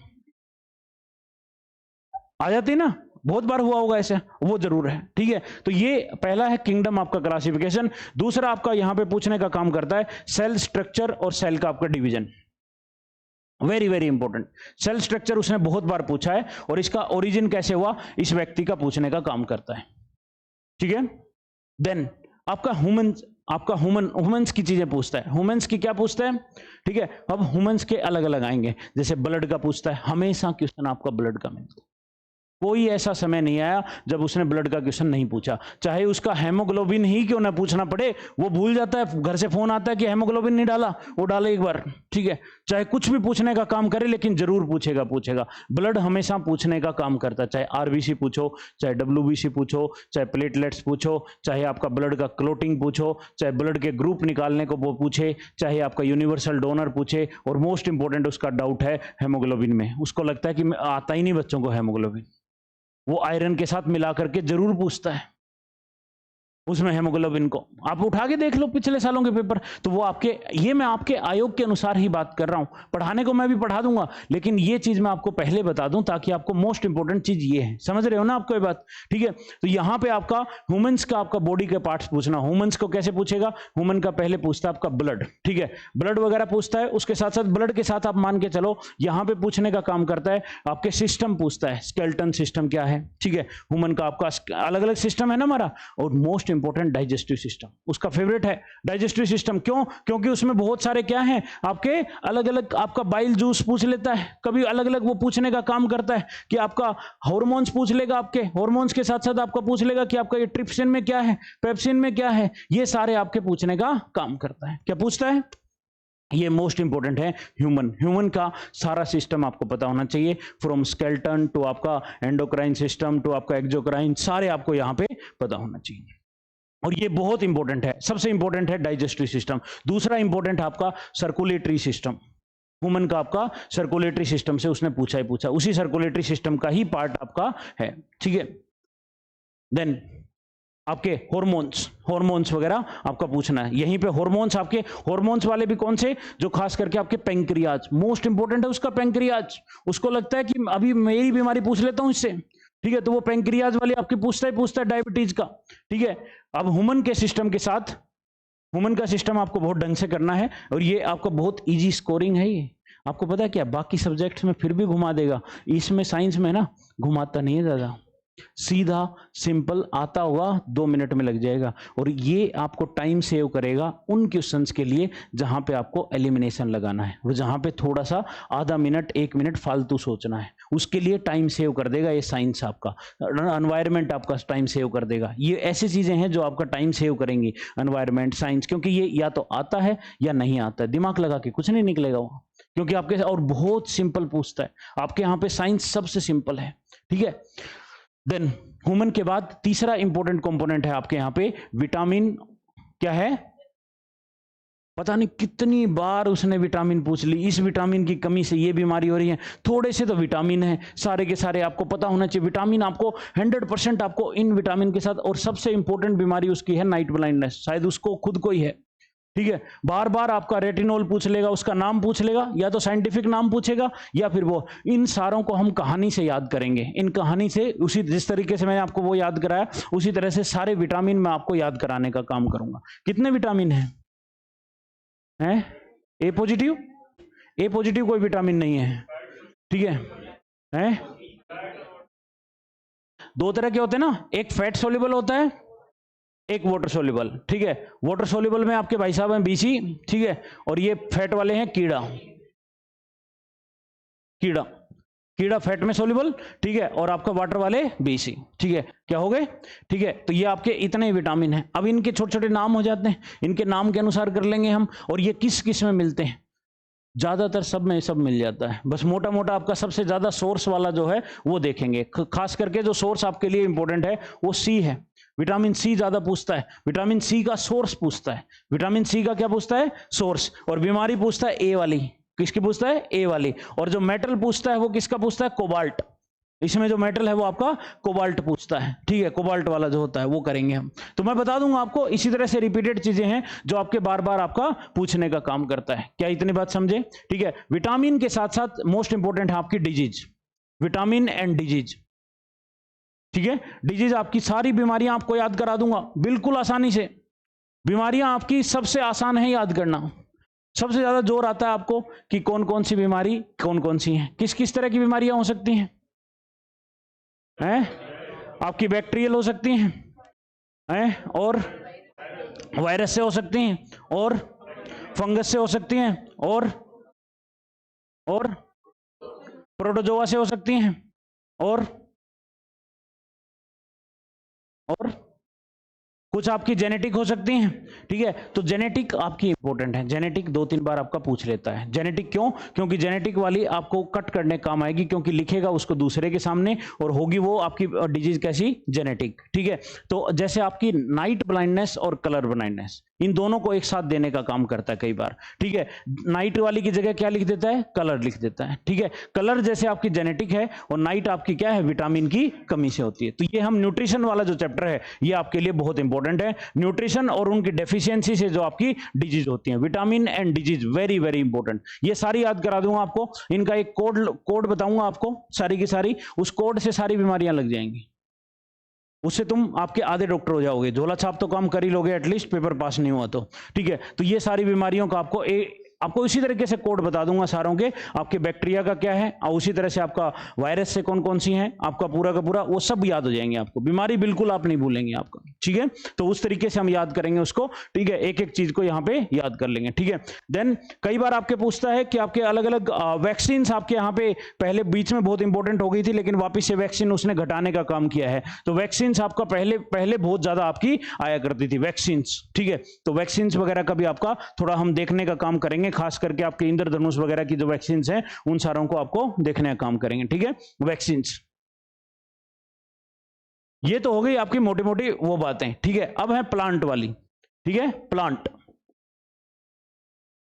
आ जाती ना। बहुत बार हुआ होगा ऐसे, वो जरूर है, ठीक है। तो ये पहला है किंगडम आपका क्लासिफिकेशन। दूसरा आपका यहां पे पूछने का काम करता है सेल स्ट्रक्चर और सेल का आपका division. Very very important, cell structure उसने बहुत बार पूछा है और इसका ओरिजिन कैसे हुआ इस व्यक्ति का पूछने का काम करता है, ठीक है। देन आपका ह्यूमंस की चीजें पूछता है। ह्यूमंस की क्या पूछता है, ठीक है। अब ह्यूमंस के अलग अलग आएंगे, जैसे ब्लड का पूछता है, हमेशा क्वेश्चन आपका ब्लड का मिलता है। कोई ऐसा समय नहीं आया जब उसने ब्लड का क्वेश्चन नहीं पूछा, चाहे उसका हेमोग्लोबिन ही क्यों ना पूछना पड़े, वो भूल जाता है, घर से फोन आता है कि हेमोग्लोबिन नहीं डाला, वो डाले एक बार, ठीक है। चाहे कुछ भी पूछने का काम करे लेकिन जरूर पूछेगा। ब्लड हमेशा पूछने का काम करता है, चाहे आरबीसी पूछो, चाहे डब्ल्यूबीसी पूछो, चाहे प्लेटलेट्स पूछो, चाहे आपका ब्लड का क्लोटिंग पूछो, चाहे ब्लड के ग्रुप निकालने को वो पूछे, चाहे आपका यूनिवर्सल डोनर पूछे, और मोस्ट इंपॉर्टेंट उसका डाउट है हेमोग्लोबिन में। उसको लगता है कि आता ही नहीं बच्चों को हेमोग्लोबिन, वो आयरन के साथ मिला करके जरूर पूछता है उसमें हेमोग्लोबिन को। आप उठा के देख लो पिछले सालों के पेपर, तो वो आपके, ये मैं आपके आयोग के अनुसार ही बात कर रहा हूं, पढ़ाने को मैं भी पढ़ा दूंगा, लेकिन ये चीज मैं आपको पहले बता दूं ताकि आपको मोस्ट इंपॉर्टेंट चीज ये है, समझ रहे हो ना आपको ये बात, ठीक है। तो यहां पे आपका ह्यूमंस का आपका बॉडी के पार्ट्स पूछना, ह्यूमंस को कैसे पूछेगा, ह्यूमन का पहले पूछता है आपका ब्लड, ठीक है, ब्लड वगैरह पूछता है। उसके साथ साथ ब्लड के साथ आप मान के चलो यहां पे पूछने का काम करता है आपके सिस्टम पूछता है, स्केलेटन सिस्टम क्या है, ठीक है। ह्यूमन का आपका अलग अलग सिस्टम है ना हमारा, और मोस्ट इंपॉर्टेंट डाइजेस्टिव सिस्टम उसका फेवरेट है, डाइजेस्टिव सिस्टम। क्यों? क्योंकि उसमें बहुत सारे क्या हैं आपके अलग अलग, आपका बाइल जूस पूछ लेता है, कभी अलग अलग वो पूछने का काम करता है कि आपका हार्मोन्स पूछ लेगा, आपके हार्मोन्स के साथ साथ आपका पूछ लेगा कि आपका ये ट्रिप्सिन में क्या है, पेप्सिन में क्या है, ये सारे आपके पूछने का काम करता है। क्या पूछता है? ये मोस्ट इंपॉर्टेंट है ह्यूमन का सारा सिस्टम आपको पता होना चाहिए, फ्रॉम स्केलेटन टू आपका एंडोक्राइन सिस्टम टू आपका एक्सोक्राइन, सारे आपको यहां पे पता होना चाहिए। और ये बहुत इंपॉर्टेंट है, सबसे इंपॉर्टेंट है डाइजेस्टिव सिस्टम। दूसरा इंपॉर्टेंट है आपका सर्कुलेटरी सिस्टम, ह्यूमन का आपका सर्कुलेटरी सिस्टम से उसने पूछा ही पूछा, उसी सर्कुलेटरी सिस्टम का ही पार्ट आपका है, ठीक है। देन आपके हॉर्मोन्स वगैरह आपका पूछना है, यहीं पे हॉर्मोन्स, आपके हॉर्मोन्स वाले भी कौन से, जो खास करके आपके पेंक्रियाज, मोस्ट इंपॉर्टेंट है उसका पेंक्रियाज। उसको लगता है कि अभी मेरी बीमारी पूछ लेता हूं इससे, ठीक है, तो वो पेंक्रियाज वाली आपकी पूछता है डायबिटीज का, ठीक है। अब ह्यूमन के सिस्टम के साथ, ह्यूमन का सिस्टम आपको बहुत ढंग से करना है, और ये आपका बहुत इजी स्कोरिंग है। ये आपको पता है क्या, बाकी सब्जेक्ट्स में फिर भी घुमा देगा, इसमें साइंस में ना घुमाता नहीं है ज्यादा, सीधा सिंपल आता हुआ 2 मिनट में लग जाएगा। और ये आपको टाइम सेव करेगा उन क्वेश्चंस के लिए जहां पे आपको एलिमिनेशन लगाना है, वो जहां पे थोड़ा सा आधा मिनट 1 मिनट फालतू सोचना है, उसके लिए टाइम सेव कर देगा ये साइंस आपका। एनवायरनमेंट आपका टाइम सेव कर देगा। ये ऐसी चीजें हैं जो आपका टाइम सेव करेंगी, एनवायरनमेंट, साइंस, क्योंकि ये या तो आता है या नहीं आता है, दिमाग लगा के कुछ नहीं निकलेगा वो, क्योंकि आपके, और बहुत सिंपल पूछता है आपके यहाँ पे, साइंस सबसे सिंपल है, ठीक है। देन ह्यूमन के बाद तीसरा इंपॉर्टेंट कंपोनेंट है आपके यहां पे विटामिन। क्या है? पता नहीं कितनी बार उसने विटामिन पूछ ली, इस विटामिन की कमी से ये बीमारी हो रही है, थोड़े से तो विटामिन है, सारे के सारे आपको पता होना चाहिए। विटामिन आपको 100% आपको इन विटामिन के साथ, और सबसे इंपॉर्टेंट बीमारी उसकी है नाइट ब्लाइंडनेस, शायद उसको खुद को ही है, ठीक है। बार बार आपका रेटिनोल पूछ लेगा, उसका नाम पूछ लेगा, या तो साइंटिफिक नाम पूछेगा या फिर वो। इन सारों को हम कहानी से याद करेंगे, इन कहानी से, उसी जिस तरीके से मैंने आपको वो याद कराया उसी तरह से सारे विटामिन मैं आपको याद कराने का काम करूंगा। कितने विटामिन हैं? ए पॉजिटिव? ए पॉजिटिव कोई विटामिन नहीं है, ठीक है। हैं? 2 तरह के होते हैं ना, एक फैट सोल्यूबल होता है, एक वाटर सोल्यूबल, ठीक है। वाटर सोल्यूबल में आपके भाई साहब हैं बीसी, ठीक है, और ये फैट वाले हैं कीड़ा फैट में सोल्यूबल, ठीक है, और आपका वाटर वाले बीसी, ठीक है। क्या हो गए? ठीक है, तो ये आपके इतने विटामिन हैं। अब इनके छोटे छोटे नाम हो जाते हैं, इनके नाम के अनुसार कर लेंगे हम। और ये किस किस में मिलते हैं? ज्यादातर सब में सब मिल जाता है, बस मोटा मोटा आपका सबसे ज्यादा सोर्स वाला जो है वो देखेंगे। खास करके जो सोर्स आपके लिए इंपॉर्टेंट है वो सी है, विटामिन सी ज्यादा पूछता है, विटामिन सी का सोर्स पूछता है, विटामिन सी का क्या पूछता है? सोर्स। और बीमारी पूछता है ए वाली, किसकी पूछता है? ए वाली। और जो मेटल पूछता है वो किसका पूछता है? कोबाल्ट। इसमें जो मेटल है वो आपका कोबाल्ट पूछता है, ठीक है, कोबाल्ट वाला जो होता है वो करेंगे हम। तो मैं बता दूंगा आपको, इसी तरह से रिपीटेड चीजें हैं जो आपके बार बार आपका पूछने का काम करता है। क्या इतनी बात समझे? ठीक है। विटामिन के साथ साथ मोस्ट इंपॉर्टेंट है आपकी डिजीज, विटामिन एंड डिजीज। ठीक है, डिजीज आपकी सारी बीमारियां आपको याद करा दूंगा बिल्कुल आसानी से। बीमारियां आपकी सबसे आसान है याद करना। सबसे ज्यादा जोर आता है आपको कि कौन कौन सी बीमारी कौन कौन सी है, किस किस तरह की बीमारियां हो सकती हैं? आपकी बैक्टीरियल हो सकती हैं, और वायरस से हो सकती हैं, और फंगस से हो सकती हैं, और प्रोटोजोआ से हो सकती हैं, और कुछ आपकी जेनेटिक हो सकती हैं। ठीक है, तो जेनेटिक आपकी इंपॉर्टेंट है। जेनेटिक 2-3 बार आपका पूछ लेता है। जेनेटिक क्यों? क्योंकि जेनेटिक वाली आपको कट करने काम आएगी, क्योंकि लिखेगा उसको दूसरे के सामने और होगी वो आपकी डिजीज कैसी? जेनेटिक। ठीक है, तो जैसे आपकी नाइट ब्लाइंडनेस और कलर ब्लाइंडनेस, इन दोनों को एक साथ देने का काम करता है कई बार। ठीक है, नाइट वाली की जगह क्या लिख देता है? कलर लिख देता है। ठीक है, कलर जैसे आपकी जेनेटिक है और नाइट आपकी क्या है? विटामिन की कमी से होती है। तो ये हम न्यूट्रिशन वाला जो चैप्टर है ये आपके लिए बहुत इंपॉर्टेंट है। न्यूट्रिशन और उनकी डेफिशिएंसी से जो आपकी डिजीज होती है, vitamin and disease, very very important. ये सारी याद करा दूंगा आपको। इनका एक कोड बताऊंगा आपको, सारी की सारी। उस कोड से सारी बीमारियां लग जाएंगी, उससे तुम आपके आधे डॉक्टर हो जाओगे। झोला छाप तो काम कर ही लोगे एटलीस्ट, पेपर पास नहीं हुआ तो। ठीक है, तो ये सारी बीमारियों का आपको इसी तरीके से कोड बता दूंगा सारों के। आपके बैक्टीरिया का क्या है, और उसी तरह से आपका वायरस से कौन कौन सी हैं, आपका पूरा का पूरा वो सब याद हो जाएंगे आपको। बीमारी बिल्कुल आप नहीं भूलेंगे आपका। ठीक है, तो उस तरीके से हम याद करेंगे उसको। ठीक है, एक एक चीज को यहाँ पे याद कर लेंगे। ठीक है, देन कई बार आपके पूछता है कि आपके अलग अलग वैक्सीन आपके यहाँ पे पहले बीच में बहुत इंपॉर्टेंट हो गई थी, लेकिन वापिस से वैक्सीन उसने घटाने का काम किया है। तो वैक्सीन आपका पहले बहुत ज्यादा आपकी आया करती थी वैक्सीन। ठीक है, तो वैक्सीन वगैरह का भी आपका थोड़ा हम देखने का काम करेंगे, खास करके आपके इंद्रधनुष वगैरह की जो वैक्सीन हैं उन सारों को आपको देखने का काम करेंगे। ठीक है, वैक्सीन। ये तो हो गई आपकी मोटी मोटी वो बातें। ठीक है, अब है प्लांट वाली। ठीक है,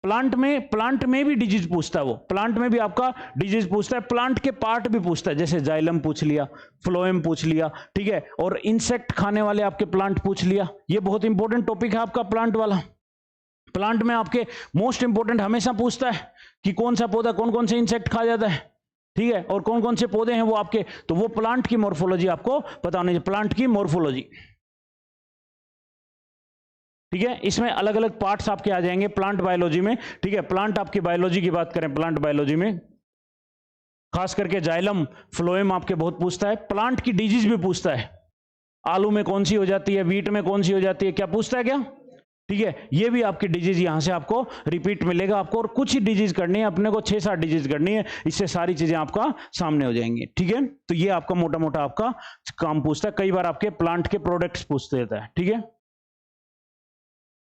प्लांट में भी डिजीज पूछता है वो। प्लांट में भी आपका डिजीज पूछता है, प्लांट के पार्ट भी पूछता है, जैसे जाइलम पूछ लिया, फ्लोएम पूछ लिया। ठीक है, और इंसेक्ट खाने वाले आपके प्लांट पूछ लिया। ये बहुत इंपॉर्टेंट टॉपिक है आपका प्लांट वाला। प्लांट में आपके मोस्ट इंपॉर्टेंट हमेशा पूछता है कि कौन सा पौधा कौन कौन से इंसेक्ट खा जाता है। ठीक है, और कौन कौन से पौधे हैं वो आपके, तो वो प्लांट की मॉर्फोलॉजी आपको पता होनी चाहिए। प्लांट की मॉर्फोलॉजी। ठीक है, इसमें अलग अलग पार्ट्स आपके आ जाएंगे प्लांट बायोलॉजी में। ठीक है, प्लांट आपकी बायोलॉजी की बात करें, प्लांट बायोलॉजी में खास करके जाइलम, फ्लोएम आपके बहुत पूछता है। प्लांट की डिजीज भी पूछता है, आलू में कौन सी हो जाती है, वीट में कौन सी हो जाती है, क्या पूछता है क्या? ठीक है, ये भी आपकी डिजीज यहां से आपको रिपीट मिलेगा आपको, और कुछ ही डिजीज करनी है अपने को, 6-7 डिजीज करनी है, इससे सारी चीजें आपका सामने हो जाएंगी। ठीक है, तो ये आपका मोटा मोटा आपका काम पूछता है। कई बार आपके प्लांट के प्रोडक्ट्स पूछते रहता है। ठीक है,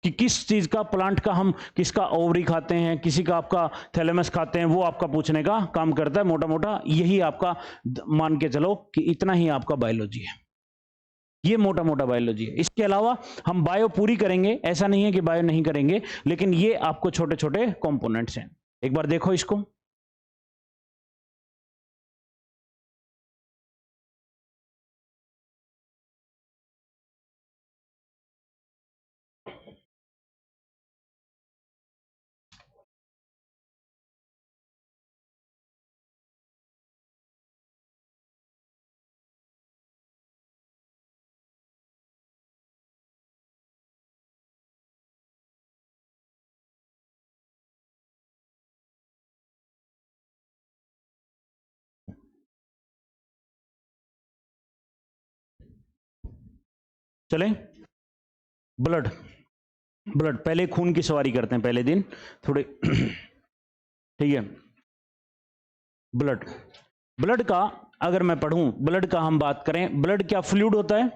कि किस चीज का, प्लांट का हम किसका ओवरी खाते हैं, किसी का आपका थैलेमस खाते हैं, वो आपका पूछने का काम करता है। मोटा मोटा यही आपका मान के चलो कि इतना ही आपका बायोलॉजी है। ये मोटा मोटा बायोलॉजी है। इसके अलावा हम बायो पूरी करेंगे, ऐसा नहीं है कि बायो नहीं करेंगे, लेकिन ये आपको छोटे छोटे कंपोनेंट्स हैं। एक बार देखो इसको, चलें। ब्लड पहले खून की सवारी करते हैं पहले दिन थोड़े। ठीक है, ब्लड का अगर मैं पढ़ूं, ब्लड का हम बात करें, ब्लड क्या फ्लूइड होता है?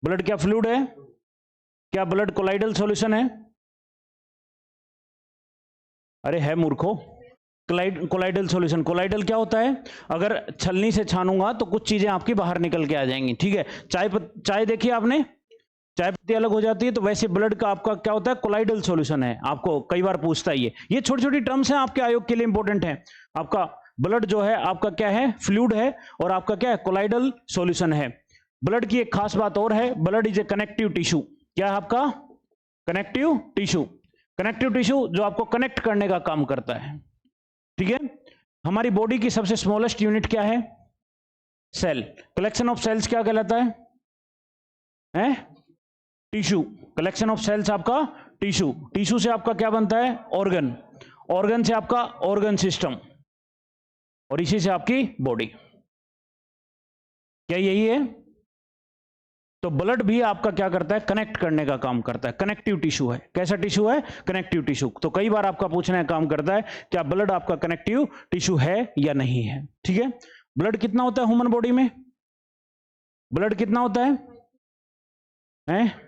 ब्लड क्या फ्लूइड है? क्या ब्लड कोलाइडल सॉल्यूशन है? अरे है मूर्खो, कोलाइडल सॉल्यूशन। कोलाइडल क्या होता है? अगर छलनी से छानूंगा तो कुछ चीजें आपकी बाहर निकल के आ जाएंगी। ठीक है, चाय देखिए आपने, चाय पत्ती अलग हो जाती है, तो वैसे ब्लड का आपका क्या होता है? कोलाइडल सॉल्यूशन है। आपको कई बार पूछता है ये छोटी छोटी टर्म्स हैं आपके आयोग के लिए इंपॉर्टेंट है। आपका ब्लड जो है आपका क्या है? फ्लूइड है, और आपका क्या है? कोलाइडल सॉल्यूशन है। ब्लड की एक खास बात और है, blood is a connective tissue. क्या है आपका? Connective tissue. कनेक्टिव टिश्यू जो आपको कनेक्ट करने का काम करता है। ठीक है, हमारी बॉडी की सबसे स्मॉलेस्ट यूनिट क्या है? सेल, कलेक्शन ऑफ सेल्स क्या कहलाता है? टिश्यू, कलेक्शन ऑफ सेल्स आपका टिश्यू, टिश्यू से आपका क्या बनता है? ऑर्गन, ऑर्गन से आपका ऑर्गन सिस्टम, और इसी से आपकी बॉडी। क्या यही है? तो ब्लड भी आपका क्या करता है? कनेक्ट करने का काम करता है, कनेक्टिव टिश्यू है। कैसा टिश्यू है? Connective tissue. तो कई बार आपका पूछने का काम करता है क्या ब्लड आपका कनेक्टिव टिश्यू है या नहीं है। ठीक है, ब्लड कितना होता है ह्यूमन बॉडी में? ब्लड कितना होता है?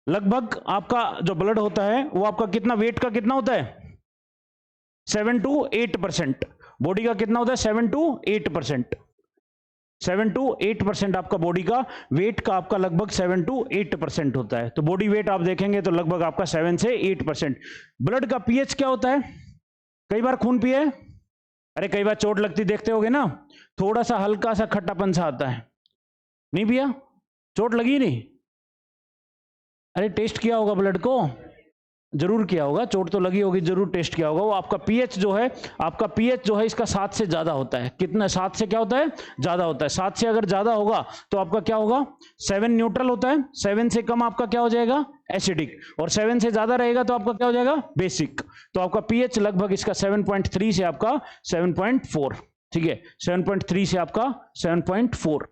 लगभग आपका जो ब्लड होता है वो आपका कितना, वेट का कितना होता है? 7 to 8%। बॉडी का कितना होता है? 7 to 8%। 7 to 8% आपका बॉडी का वेट का आपका लगभग 7 to 8% होता है। तो बॉडी वेट आप देखेंगे तो लगभग आपका 7 से 8%। ब्लड का पीएच क्या होता है? कई बार खून पिए, अरे कई बार चोट लगती देखते होगे ना, थोड़ा सा हल्का सा खट्टापन सा आता है, नहीं पिया? चोट लगी नहीं? अरे टेस्ट किया होगा ब्लड को, जरूर किया होगा, चोट तो लगी होगी, जरूर टेस्ट किया होगा। वो आपका पीएच जो है, आपका पीएच जो है इसका 7 से ज्यादा होता है। कितना? 7 से क्या होता है? ज्यादा होता है। 7 से अगर ज्यादा होगा तो आपका क्या होगा? 7 न्यूट्रल होता है, 7 से कम आपका क्या हो जाएगा? एसिडिक, और 7 से ज्यादा रहेगा तो आपका क्या हो जाएगा? बेसिक। तो आपका पीएच लगभग इसका 7.3 से आपका 7.4। ठीक है, 7.3 से आपका 7.4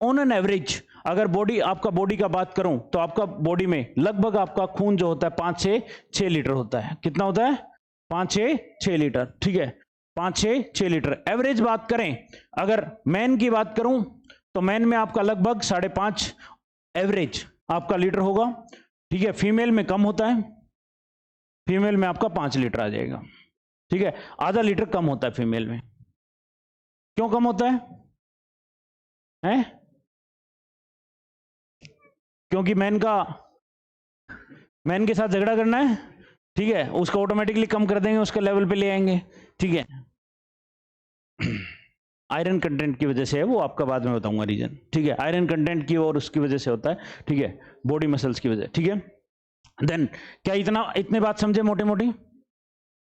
ऑन एन एवरेज। अगर बॉडी आपका बॉडी का बात करूं तो आपका बॉडी में लगभग आपका खून जो होता है 5 से 6 लीटर होता है। कितना होता है? 5 से 6 लीटर। ठीक है, 5 से 6 लीटर एवरेज बात करें। अगर मैन की बात करूं तो मैन में आपका लगभग 5.5 एवरेज आपका लीटर होगा। ठीक है, फीमेल में कम होता है, फीमेल में आपका 5 लीटर आ जाएगा। ठीक है, आधा लीटर कम होता है फीमेल में। क्यों कम होता है? क्योंकि मैन के साथ झगड़ा करना है। ठीक है, उसको ऑटोमेटिकली कम कर देंगे, उसके लेवल पे ले आएंगे। ठीक है, आयरन कंटेंट की वजह से है वो, आपका बाद में बताऊंगा रीजन। ठीक है, आयरन कंटेंट की और उसकी वजह से होता है। ठीक है, बॉडी मसल्स की वजह। ठीक है, देन क्या इतने बात समझे मोटी मोटी?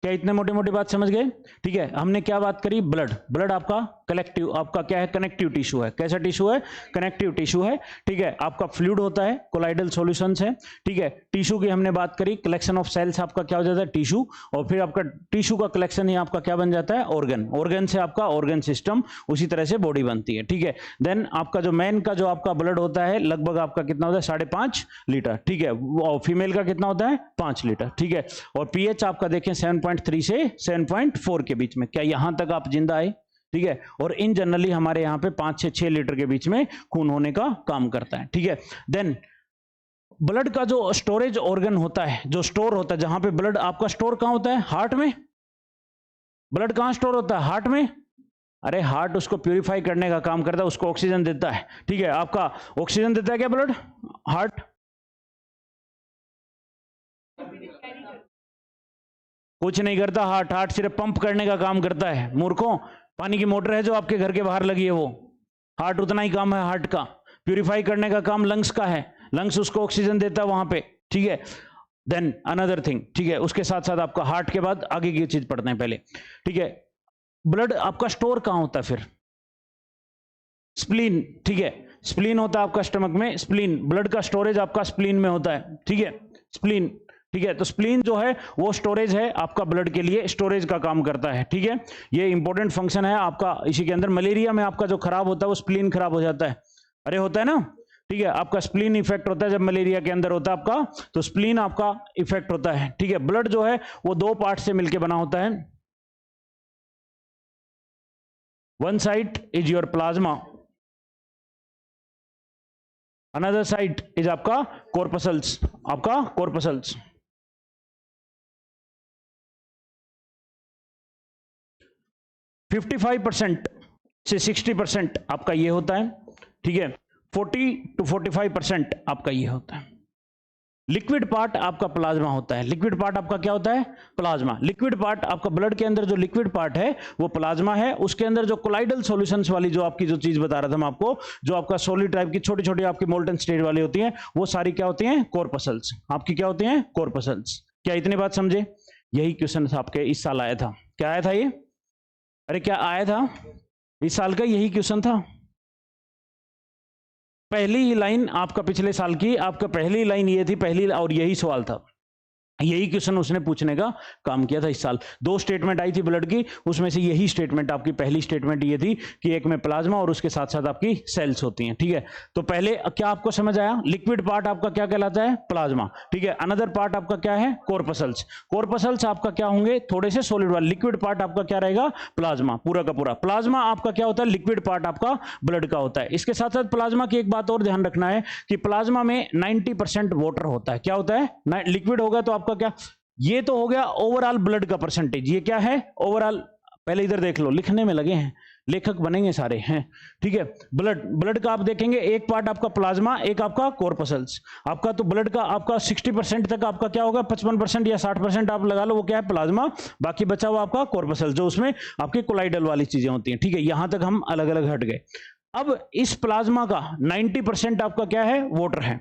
क्या इतने मोटी मोटी बात समझ गए? ठीक है, हमने क्या बात करी? ब्लड, ब्लड आपका कलेक्टिव, आपका क्या है? कनेक्टिव टिश्यू है। कैसा टिश्यू है? कनेक्टिव टिश्यू है। ठीक है, आपका फ्लूइड होता है, कोलाइडल सॉल्यूशंस है। ठीक है, टिश्यू की हमने बात करी, कलेक्शन ऑफ सेल्स आपका क्या हो जाता है? टिश्यू, और फिर आपका टिश्यू का कलेक्शन ही आपका क्या बन जाता है? ऑर्गन, ऑर्गन से आपका ऑर्गन सिस्टम, उसी तरह से बॉडी बनती है। ठीक है, देन आपका जो मैन का जो आपका ब्लड होता है लगभग आपका कितना होता है? 5.5 लीटर। ठीक है, और फीमेल का कितना होता है? 5 लीटर। ठीक है, और पीएच आपका देखें 7.3 से 7.4 के बीच में। क्या यहां तक आप जिंदा आए? ठीक है, और इन जनरली हमारे यहां पे 5 से 6 लीटर के बीच में खून होने का काम करता है। ठीक है, देन ब्लड का जो स्टोरेज ऑर्गन होता है, जो स्टोर होता है, जहां पे ब्लड आपका स्टोर कहां होता है? हार्ट में। ब्लड कहां स्टोर होता है? हार्ट में। अरे हार्ट उसको प्यूरिफाई करने का काम करता है, उसको ऑक्सीजन देता है। ठीक है, आपका ऑक्सीजन देता है क्या ब्लड? हार्ट कुछ नहीं करता, हार्ट, हार्ट सिर्फ पंप करने का काम करता है। मूर्खों, पानी की मोटर है जो आपके घर के बाहर लगी है वो, हार्ट उतना ही काम है हार्ट का। प्यूरिफाई करने का काम लंग्स का है, लंग्स उसको ऑक्सीजन देता है वहां पे। ठीक है, देन अनदर थिंग। ठीक है, उसके साथ साथ आपका हार्ट के बाद आगे की चीज पढ़ते हैं पहले। ठीक है, ब्लड आपका स्टोर कहां होता है फिर? स्प्लीन। ठीक है, स्प्लीन होता है आपका स्टमक में, स्प्लीन, ब्लड का स्टोरेज आपका स्प्लीन में होता है। ठीक है, स्प्लीन। ठीक है, तो स्प्लीन जो है वो स्टोरेज है आपका, ब्लड के लिए स्टोरेज का काम करता है। ठीक है, ये इंपॉर्टेंट फंक्शन है आपका। इसी के अंदर मलेरिया में आपका जो खराब होता है वो स्प्लीन खराब हो जाता है। अरे होता है ना? ठीक है, आपका स्प्लीन इफेक्ट होता है जब मलेरिया के अंदर होता है आपका, तो स्प्लीन आपका इफेक्ट होता है। ठीक है, ब्लड जो है वो 2 पार्ट से मिलकर बना होता है। One side is your plasma, another side is आपका कॉर्पसल्स, आपका कॉर्पसल्स। 55% से 60% आपका ये होता है। ठीक है, 40 to 45% आपका ये होता है। लिक्विड पार्ट आपका प्लाज्मा होता है। लिक्विड पार्ट आपका क्या होता है? प्लाज्मा। लिक्विड पार्ट आपका ब्लड के अंदर जो लिक्विड पार्ट है वो प्लाज्मा है। उसके अंदर जो कोलाइडल सॉल्यूशंस वाली जो आपकी जो चीज बता रहा था मैं आपको, जो आपका सॉलिड टाइप की छोटी छोटी आपकी मोल्टन स्टेट वाली होती है, वो सारी क्या होती हैं? कॉर्पसल्स। आपकी क्या होती हैं? कॉर्पसल्स। क्या इतनी बात समझे? यही क्वेश्चन आपके इस साल आया था। क्या आया था ये? अरे क्या आया था? इस साल का यही क्वेश्चन था, पहली ही लाइन आपका पिछले साल की, आपका पहली लाइन ये थी पहली, और यही सवाल था, यही क्वेश्चन उसने पूछने का काम किया था इस साल। दो स्टेटमेंट आई थी ब्लड की, उसमें से यही स्टेटमेंट आपकी पहली स्टेटमेंट ये थी कि एक में प्लाज्मा और उसके साथ साथ आपकी सेल्स होती हैं, ठीक है। तो पहले क्या आपको समझ आया, लिक्विड पार्ट आपका क्या कहलाता है, प्लाज्मा, ठीक है। अनदर पार्ट आपका क्या है, कॉर्पसल्स। कॉर्पसल्स आपका क्या होंगे, थोड़े से सॉलिड वाले। लिक्विड पार्ट आपका क्या रहेगा, प्लाज्मा, पूरा का पूरा। प्लाज्मा आपका क्या होता है, लिक्विड पार्ट आपका ब्लड का होता है। इसके साथ साथ प्लाज्मा की एक बात और ध्यान रखना है कि प्लाज्मा में 90% वाटर होता है। क्या होता है, लिक्विड होगा तो आपका क्या, ये तो हो गया ओवरऑल ब्लड का परसेंटेज। ये क्या है, ओवरऑल, पहले इधर देख लो, लिखने में लगे हैं, लेखक बनेंगे सारे हैं, ठीक है। ब्लड का आप देखेंगे, एक पार्ट आपका प्लाज्मा, एक आपका कॉर्पसल्स। आपका तो ब्लड का आपका 60% तक आपका क्या होगा, 55% या 60% आप लगा लो, वो क्या है, प्लाज्मा। बाकी बचा हुआ आपका कॉर्पसल्स, जो उसमें आपकी कोलाइडल वाली चीजें होती हैं, ठीक है। यहां तक हम अलग अलग हट गए। अब इस प्लाज्मा का 90% आपका क्या है, वाटर है।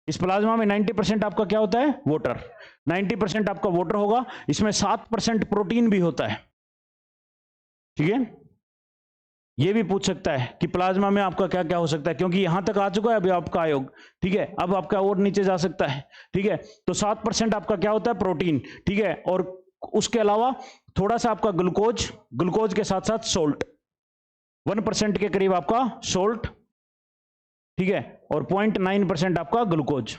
इस प्लाज्मा में 90% आपका क्या होता है, वाटर। 90% आपका वाटर होगा, इसमें 7% प्रोटीन भी होता है, ठीक है। ये भी पूछ सकता है कि प्लाज्मा में आपका क्या क्या हो सकता है, क्योंकि यहां तक आ चुका है अभी आपका आयोग, ठीक है। अब आपका और नीचे जा सकता है, ठीक है। तो 7% आपका क्या होता है, प्रोटीन, ठीक है। और उसके अलावा थोड़ा सा आपका ग्लूकोज, ग्लूकोज के साथ साथ सोल्ट, 1% के करीब आपका सोल्ट, ठीक है। और 0.9% आपका ग्लूकोज।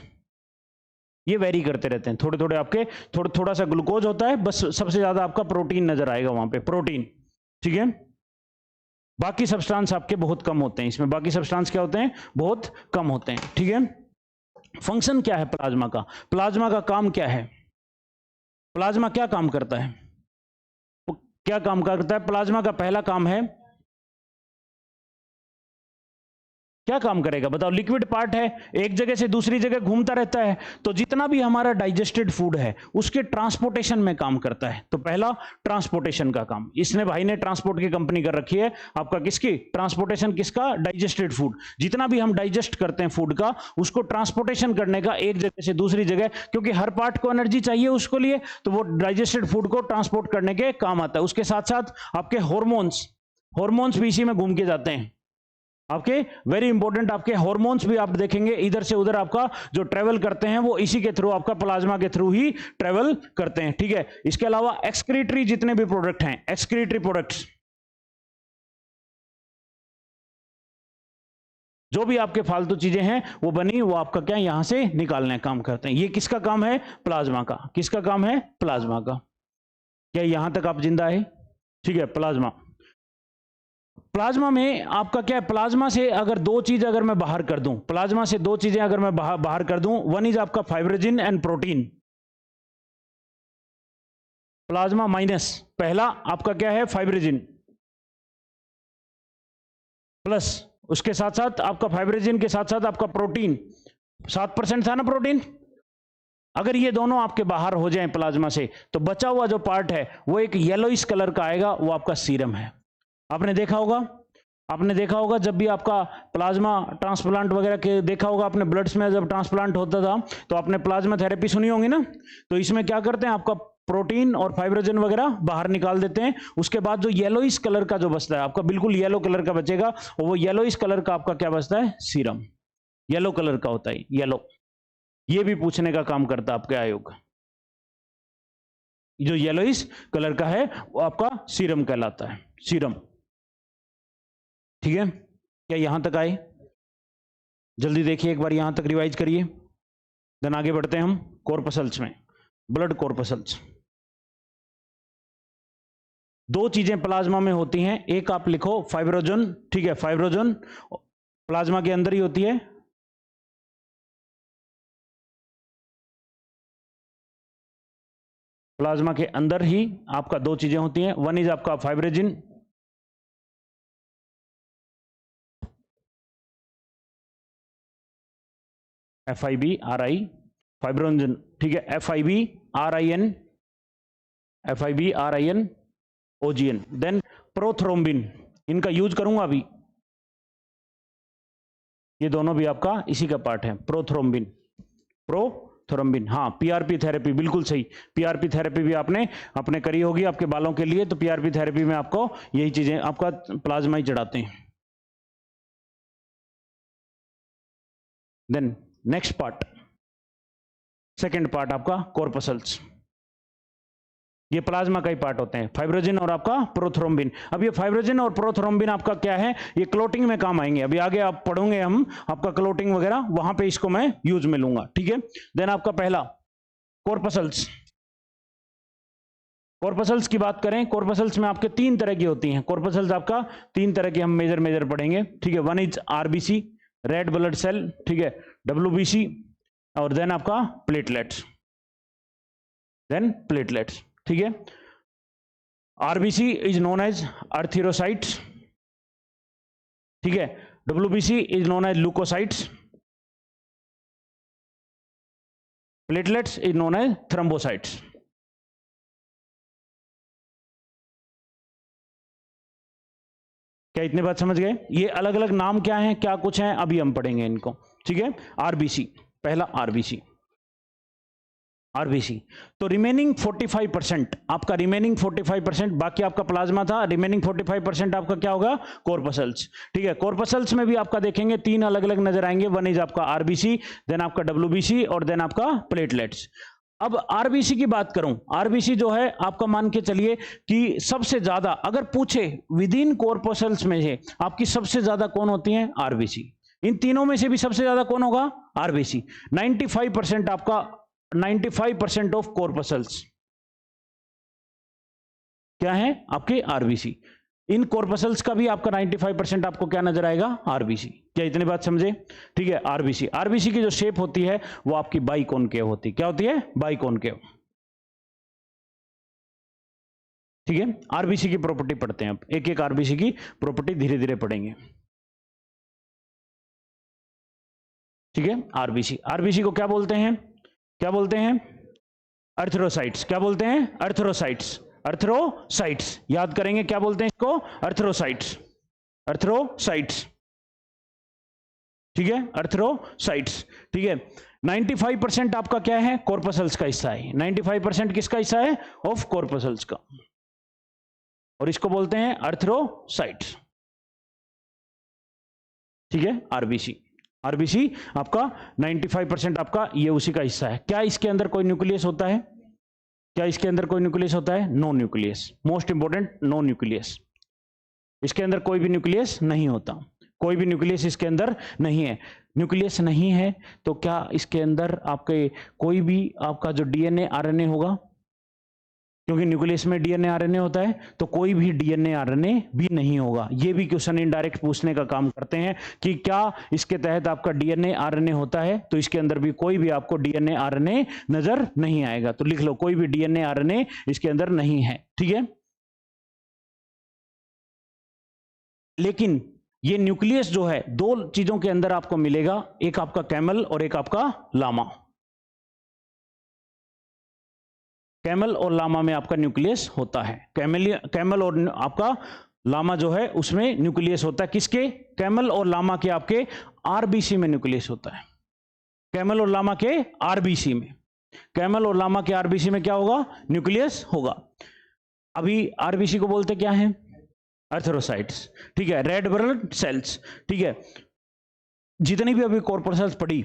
ये वेरी करते रहते हैं, थोड़े थोड़े आपके, थोड़ा सा ग्लूकोज होता है बस, सबसे ज्यादा आपका प्रोटीन नजर आएगा वहां पे, प्रोटीन, ठीक है। बाकी सब्सटेंस आपके बहुत कम होते हैं इसमें, बाकी सब्सटेंस क्या होते हैं, बहुत कम होते हैं, ठीक है। फंक्शन क्या है प्लाज्मा का, प्लाज्मा का काम क्या है, प्लाज्मा क्या काम करता है, क्या काम करता है प्लाज्मा का पहला काम है, क्या काम करेगा बताओ। लिक्विड पार्ट है, एक जगह से दूसरी जगह घूमता रहता है, तो जितना भी हमारा डाइजेस्टेड फूड है उसके ट्रांसपोर्टेशन में काम करता है। तो पहला ट्रांसपोर्टेशन का काम, इसने भाई ने ट्रांसपोर्ट की कंपनी कर रखी है आपका, किसकी, ट्रांसपोर्टेशन, किसका, डाइजेस्टेड फूड। जितना भी हम डाइजेस्ट करते हैं फूड का, उसको ट्रांसपोर्टेशन करने का एक जगह से दूसरी जगह, क्योंकि हर पार्ट को एनर्जी चाहिए उसको लिए, तो वो डाइजेस्टेड फूड को ट्रांसपोर्ट करने के काम आता है। उसके साथ साथ आपके हॉर्मोन्स, हॉर्मोन्स भी इसी में घूम के जाते हैं आपके, वेरी इंपॉर्टेंट। आपके हॉर्मोन्स भी आप देखेंगे इधर से उधर आपका जो ट्रेवल करते हैं, वो इसी के थ्रू, आपका प्लाज्मा के थ्रू ही ट्रेवल करते हैं, ठीक है। इसके अलावा एक्सक्रीटरी जितने भी प्रोडक्ट हैं, एक्सक्रीटरी प्रोडक्ट्स, जो भी आपके फालतू चीजें हैं वो बनी, वो आपका क्या यहां से निकालने का काम करते हैं। ये किसका काम है, प्लाज्मा का। किसका काम है, प्लाज्मा का। क्या यहां तक आप जिंदा है, ठीक है। प्लाज्मा, प्लाज्मा में आपका क्या है, प्लाज्मा से अगर दो चीज अगर मैं बाहर कर दूं, प्लाज्मा से दो चीजें अगर मैं बाहर कर दूं, वन इज आपका फाइब्रोजिन एंड प्रोटीन। प्लाज्मा माइनस, पहला आपका क्या है, फाइब्रोजिन, प्लस उसके साथ साथ आपका फाइब्रोजिन के साथ साथ आपका प्रोटीन, 7% था ना प्रोटीन। अगर ये दोनों आपके बाहर हो जाएं प्लाज्मा से, तो बचा हुआ जो पार्ट है वो एक येलोइश कलर का आएगा, वो आपका सीरम है। आपने देखा होगा, आपने देखा होगा जब भी आपका प्लाज्मा ट्रांसप्लांट वगैरह के देखा होगा आपने, ब्लड्स में जब ट्रांसप्लांट होता था तो आपने प्लाज्मा थेरेपी सुनी होगी ना। तो इसमें क्या करते हैं, आपका प्रोटीन और फाइब्रोजन वगैरह बाहर निकाल देते हैं। उसके बाद जो येलोइश कलर का जो बचता है आपका, बिल्कुल येलो कलर का बचेगा, और वो येलोइश कलर का आपका क्या बचता है, सीरम। येलो कलर का होता है, येलो। ये भी पूछने का काम करता है आपके आयोग, जो येलोइश कलर का है वो आपका सीरम कहलाता है, सीरम, ठीक है। क्या यहां तक आए, जल्दी देखिए एक बार, यहां तक रिवाइज करिए, देन आगे बढ़ते हैं हम कॉर्पसल्स में। ब्लड कॉर्पसल्स, दो चीजें प्लाज्मा में होती हैं, एक आप लिखो फाइब्रोजन, ठीक है। फाइब्रोजन प्लाज्मा के अंदर ही होती है, प्लाज्मा के अंदर ही आपका दो चीजें होती हैं, वन इज आपका फाइब्रोजिन, FIBRI, फाइब्रोजन, ठीक है। FIBRIN, OGN, देन प्रोथ्रोम्बिन, इनका यूज करूंगा अभी, ये दोनों भी आपका इसी का पार्ट है, प्रोथ्रोम्बिन, प्रोथ्रोम्बिन, हाँ पीआरपी थेरेपी बिल्कुल सही, पीआरपी थेरेपी भी आपने अपने करी होगी आपके बालों के लिए, तो पीआरपी थेरेपी में आपको यही चीजें आपका प्लाज्मा ही चढ़ाते हैं। Then next part, second part आपका कॉर्पसल्स, ये प्लाज्मा का ही पार्ट होते हैं, फाइब्रोजिन और आपका प्रोथ्रोम्बिन। अब ये फाइब्रोजिन और प्रोथ्रोम्बिन आपका क्या है, ये क्लोटिंग में काम आएंगे, अभी आगे आप पढ़ोगे हम आपका क्लोटिंग वगैरह, वहां पे इसको मैं यूज में लूंगा, ठीक है। देन आपका पहला कॉर्पसल्स, कॉर्पसल्स की बात करें, कॉर्पसल्स में आपके तीन तरह की होती हैं, कॉर्पसल्स आपका तीन तरह के हम मेजर पढ़ेंगे, ठीक है। One is RBC, red blood cell, ठीक है, डब्ल्यूबीसी, और देन आपका प्लेटलेट्स, देन प्लेटलेट्स, ठीक है। RBC is known as erythrocytes, ठीक है, WBC is known as leucocytes, platelets is known as thrombocytes. क्या इतने बात समझ गए? ये अलग अलग नाम क्या हैं, क्या कुछ हैं, अभी हम पढ़ेंगे इनको, ठीक है। आरबीसी, पहला आरबीसी, आरबीसी तो रिमेनिंग 45% आपका, रिमेनिंग 45% बाकी आपका प्लाज्मा था, रिमेनिंग 45% आपका क्या होगा, कॉर्पसल्स, ठीक है। कॉर्पसल्स में भी आपका देखेंगे तीन अलग अलग नजर आएंगे, वन इज आपका आरबीसी, देन आपका डब्ल्यूबीसी, और देन आपका प्लेटलेट्स। अब आरबीसी की बात करूं, आरबीसी जो है आपका मान के चलिए कि सबसे ज्यादा अगर पूछे विद इन कॉर्पसल्स में से आपकी सबसे ज्यादा कौन होती है, आरबीसी। इन तीनों में से भी सबसे ज्यादा कौन होगा, आरबीसी। 95% आपका, 95% ऑफ कॉर्पसल्स क्या है आपके, आरबीसी। इन कॉर्पसल्स का भी आपका 95% आपको क्या नजर आएगा, आरबीसी। क्या इतनी बात समझे, ठीक है। आरबीसी, आरबीसी की जो शेप होती है वो आपकी बाइकॉनकेव होती है, क्या होती है, बाइकॉनकेव, ठीक है। आरबीसी की प्रॉपर्टी पढ़ते हैं अब, एक एक आरबीसी की प्रॉपर्टी धीरे धीरे पढ़ेंगे, ठीक है। आरबीसी, आरबीसी को क्या बोलते हैं, क्या बोलते हैं, अर्थरोसाइट्स, क्या बोलते हैं, अर्थरोसाइट्स, अर्थरोसाइट्स याद करेंगे, क्या बोलते हैं इसको, अर्थरोसाइट्स, अर्थरोसाइट्स, ठीक है, अर्थरोसाइट्स, ठीक है। 95% आपका क्या है, कॉर्पसल्स का हिस्सा है, 95% किसका हिस्सा है, ऑफ कॉर्पसल्स का, और इसको बोलते हैं अर्थरोसाइट्स, ठीक है। आरबीसी, आरबीसी आपका 95% आपका ये उसी का हिस्सा है। क्या इसके अंदर कोई न्यूक्लियस होता है, क्या इसके अंदर कोई न्यूक्लियस होता है, no nucleus, most important, no nucleus, इसके अंदर कोई भी न्यूक्लियस नहीं होता, कोई भी न्यूक्लियस इसके अंदर नहीं है। न्यूक्लियस नहीं है तो क्या इसके अंदर आपके कोई भी आपका जो डीएनए आरएनए होगा, क्योंकि न्यूक्लियस में डीएनए आरएनए होता है, तो कोई भी डीएनए आरएनए भी नहीं होगा। ये भी क्वेश्चन इनडायरेक्ट पूछने का काम करते हैं कि क्या इसके तहत आपका डीएनए आरएनए होता है, तो इसके अंदर भी कोई भी आपको डीएनए आरएनए नजर नहीं आएगा, तो लिख लो कोई भी डीएनए आरएनए इसके अंदर नहीं है, ठीक है। लेकिन ये न्यूक्लियस जो है दो चीजों के अंदर आपको मिलेगा, एक आपका कैमल और एक आपका लामा। कैमल और लामा में आपका न्यूक्लियस होता है, कैमल और आपका लामा जो है उसमें न्यूक्लियस होता है, किसके, कैमल और लामा के आपके आरबीसी में न्यूक्लियस होता है, कैमल और लामा के आरबीसी में, कैमल और लामा के आरबीसी में क्या होगा, न्यूक्लियस होगा। अभी आरबीसी को बोलते क्या है, अर्थरोसाइट्स, ठीक है, रेड ब्लड सेल्स, ठीक है। जितनी भी अभी कॉर्पसल्स पड़ी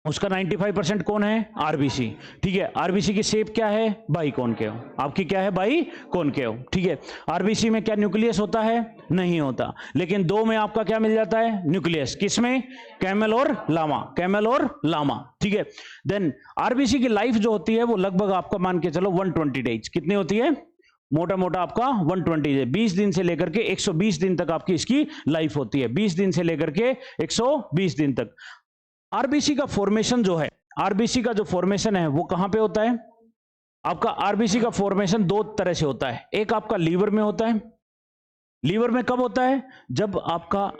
उसका 95% कौन है, आरबीसी, ठीक है। आरबीसी की शेप क्या है, बाइकॉनकेव, आपकी क्या है, बाइकॉनकेव, ठीक है। आरबीसी में क्या न्यूक्लियस होता है, नहीं होता, लेकिन दो में आपका क्या मिल जाता है, न्यूक्लियस, किसमें, कैमल और लामा, कैमल और लामा, ठीक है। देन आरबीसी की लाइफ जो होती है वो लगभग आपका मान के चलो 120 डेज, कितनी होती है, मोटा मोटा आपका 120 है, 20 दिन से लेकर के 120 दिन तक आपकी इसकी लाइफ होती है, 20 दिन से लेकर के 120 दिन तक। आरबीसी का फॉर्मेशन जो है, आरबीसी का जो फॉर्मेशन है वो कहां पे होता है, आपका आरबीसी का फॉर्मेशन दो तरह से होता है, एक आपका लीवर में होता है, लीवर में कब होता है, जब आपका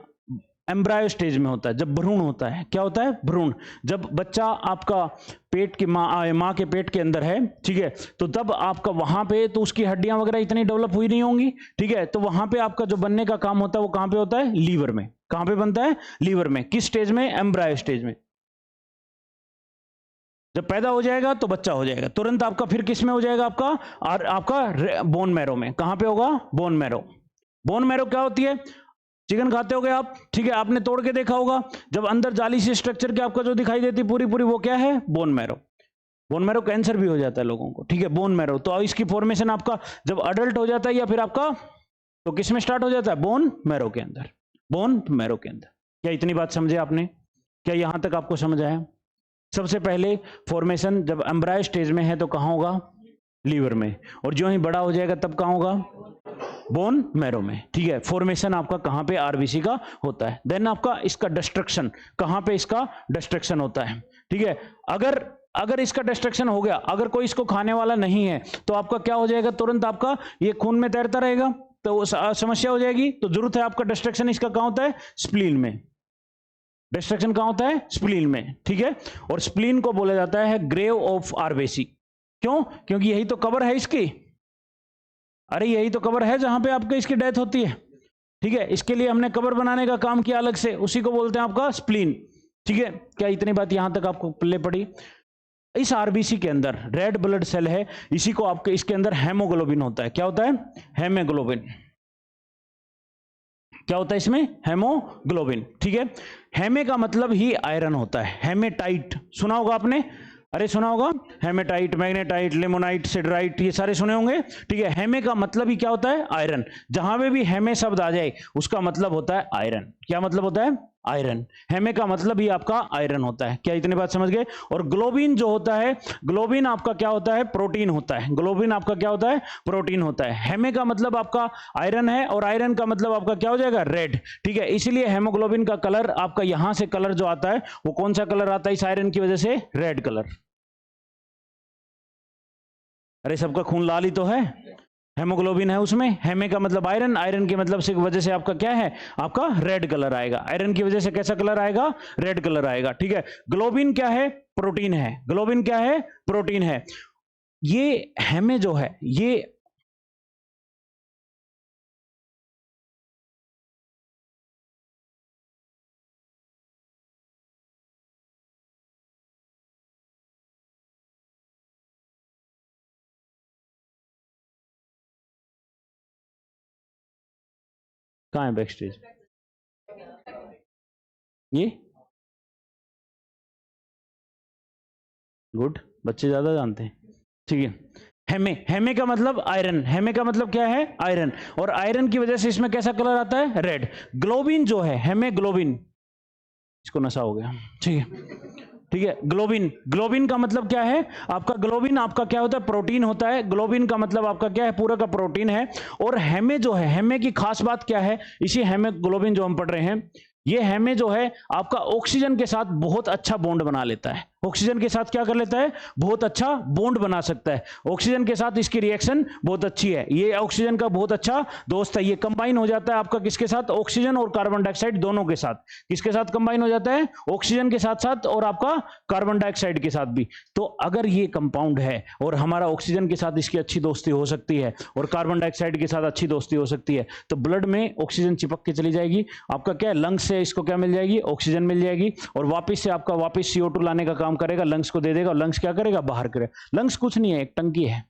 एम्ब्रायो स्टेज में होता है, जब भ्रूण होता है, क्या होता है, भ्रूण, जब बच्चा आपका पेट की माँ के पेट के अंदर है, ठीक है, तो तब आपका वहां पे तो उसकी हड्डियां वगैरह इतनी डेवलप हुई नहीं होंगी, ठीक है, तो वहां पे आपका जो बनने का काम होता है वो कहां पे होता है, लीवर में, कहां पे बनता है, लीवर में, किस स्टेज में, एम्ब्रायो स्टेज में। जब पैदा हो जाएगा तो बच्चा हो जाएगा, तुरंत आपका फिर किस में हो जाएगा आपका, और आपका बोन मैरो में। कहां पे होगा, बोन मैरो। बोन मैरो क्या होती है, चिकन खाते होगे आप, ठीक है, आपने तोड़ के देखा होगा, जब अंदर जाली सी स्ट्रक्चर के आपका जो दिखाई देती पूरी पूरी, वो क्या है, bone marrow. Bone marrow cancer भी हो जाता है लोगों को, ठीक है, बोन मैरो। तो इसकी फॉर्मेशन आपका जब अडल्ट हो जाता है या फिर आपका, तो किस में स्टार्ट हो जाता है, बोन मैरो के अंदर, बोन मैरो के अंदर। क्या इतनी बात समझे आपने, क्या यहां तक आपको समझ आया? सबसे पहले फॉर्मेशन जब एम्ब्रायो स्टेज में है तो कहां होगा, लीवर में, और जो ही बड़ा हो जाएगा तब कहां होगा, बोन मैरो में, ठीक है। फॉर्मेशन आपका कहां पे, आरबीसी का होता है। देन आपका इसका डिस्ट्रक्शन कहां पे, इसका डिस्ट्रक्शन होता है, ठीक है। अगर इसका डिस्ट्रक्शन हो गया, अगर कोई इसको खाने वाला नहीं है, तो आपका क्या हो जाएगा, तुरंत आपका ये खून में तैरता रहेगा, तो समस्या हो जाएगी। तो जरूरत है आपका डिस्ट्रक्शन इसका कहां होता है, स्प्लीन में। डिस्ट्रक्शन कहां होता है, स्प्लीन में, ठीक है। और स्प्लीन को बोला जाता है ग्रेव ऑफ आरबीसी। क्यों, क्योंकि यही तो कबर है इसकी, अरे यही तो कबर है जहां पे आपके इसकी डेथ होती है, ठीक है। इसके लिए हमने कबर बनाने का काम किया अलग से, उसी को बोलते हैं आपका स्प्लीन, ठीक है। क्या इतनी बात यहां तक आपको पल्ले पड़ी? इस आरबीसी के अंदर रेड ब्लड सेल है, इसी को आपके, इसके अंदर हेमोग्लोबिन होता है। क्या होता है, हेमोग्लोबिन। क्या होता है इसमें, हेमोग्लोबिन, ठीक है। हेमे का मतलब ही आयरन होता है, हेमेटाइट सुना होगा आपने, अरे सुना होगा, हेमेटाइट, मैग्नेटाइट, लिमोनाइट, सिडराइट, ये सारे सुने होंगे, ठीक है। हेमे का मतलब ही क्या होता है, आयरन। जहां पे भी हेमे शब्द आ जाए उसका मतलब होता है आयरन। क्या मतलब होता है, आयरन। हेमे का मतलब ही आपका आयरन होता है। क्या इतनी बात समझ गए? और ग्लोबिन जो होता है, ग्लोबिन आपका क्या होता है, प्रोटीन होता है। ग्लोबिन आपका क्या होता है, प्रोटीन होता है। हेमे का मतलब आपका आयरन है, और आयरन का मतलब आपका क्या हो जाएगा, रेड, ठीक है। इसीलिए हेमोग्लोबिन का कलर आपका यहां से कलर जो आता है वो कौन सा कलर आता है इस आयरन की वजह से, रेड कलर। अरे सबका खून लाल ही तो है, हेमोग्लोबिन है उसमें। हेमे का मतलब आयरन, आयरन के मतलब से वजह से आपका क्या है, आपका रेड कलर आएगा। आयरन की वजह से कैसा कलर आएगा, रेड कलर आएगा, ठीक है। ग्लोबिन क्या है, प्रोटीन है। ग्लोबिन क्या है, प्रोटीन है। ये हेमे जो है, ये कहां है बैक स्टेज, ये गुड, बच्चे ज्यादा जानते हैं, ठीक है। हेमे, हेमे का मतलब आयरन, हेमे का मतलब क्या है, आयरन, और आयरन की वजह से इसमें कैसा कलर आता है, रेड। ग्लोबिन जो है, हेमोग्लोबिन, इसको नशा हो गया, ठीक है, ठीक है। ग्लोबिन, ग्लोबिन का मतलब क्या है आपका, ग्लोबिन आपका क्या होता है, प्रोटीन होता है। ग्लोबिन का मतलब आपका क्या है, पूरा का प्रोटीन है। और हेमे जो है, हेमे की खास बात क्या है, इसी हेमोग्लोबिन जो हम पढ़ रहे हैं, ये हेमे जो है आपका ऑक्सीजन के साथ बहुत अच्छा बॉन्ड बना लेता है। ऑक्सीजन के साथ क्या कर लेता है, बहुत अच्छा बॉन्ड बना सकता है। ऑक्सीजन के साथ इसकी रिएक्शन बहुत अच्छी है, ये ऑक्सीजन का बहुत अच्छा दोस्त है। ये कंबाइन हो जाता है आपका किसके साथ, ऑक्सीजन और कार्बन डाइऑक्साइड दोनों के साथ। किसके साथ कंबाइन हो जाता है, ऑक्सीजन के साथ साथ और आपका कार्बन डाइऑक्साइड के साथ भी। तो अगर ये कंपाउंड है और हमारा ऑक्सीजन के साथ इसकी अच्छी दोस्ती हो सकती है और कार्बन डाइऑक्साइड के साथ अच्छी दोस्ती हो सकती है, तो ब्लड में ऑक्सीजन चिपक के चली जाएगी, आपका क्या है, लंग्स से इसको क्या मिल जाएगी, ऑक्सीजन मिल जाएगी, और वापस से आपका वापस CO2 लाने का काम करेगा, लंग्स को दे देगा, और लंग्स क्या करेगा, बाहर करेगा। लंग्स कुछ नहीं है, एक टंकी है,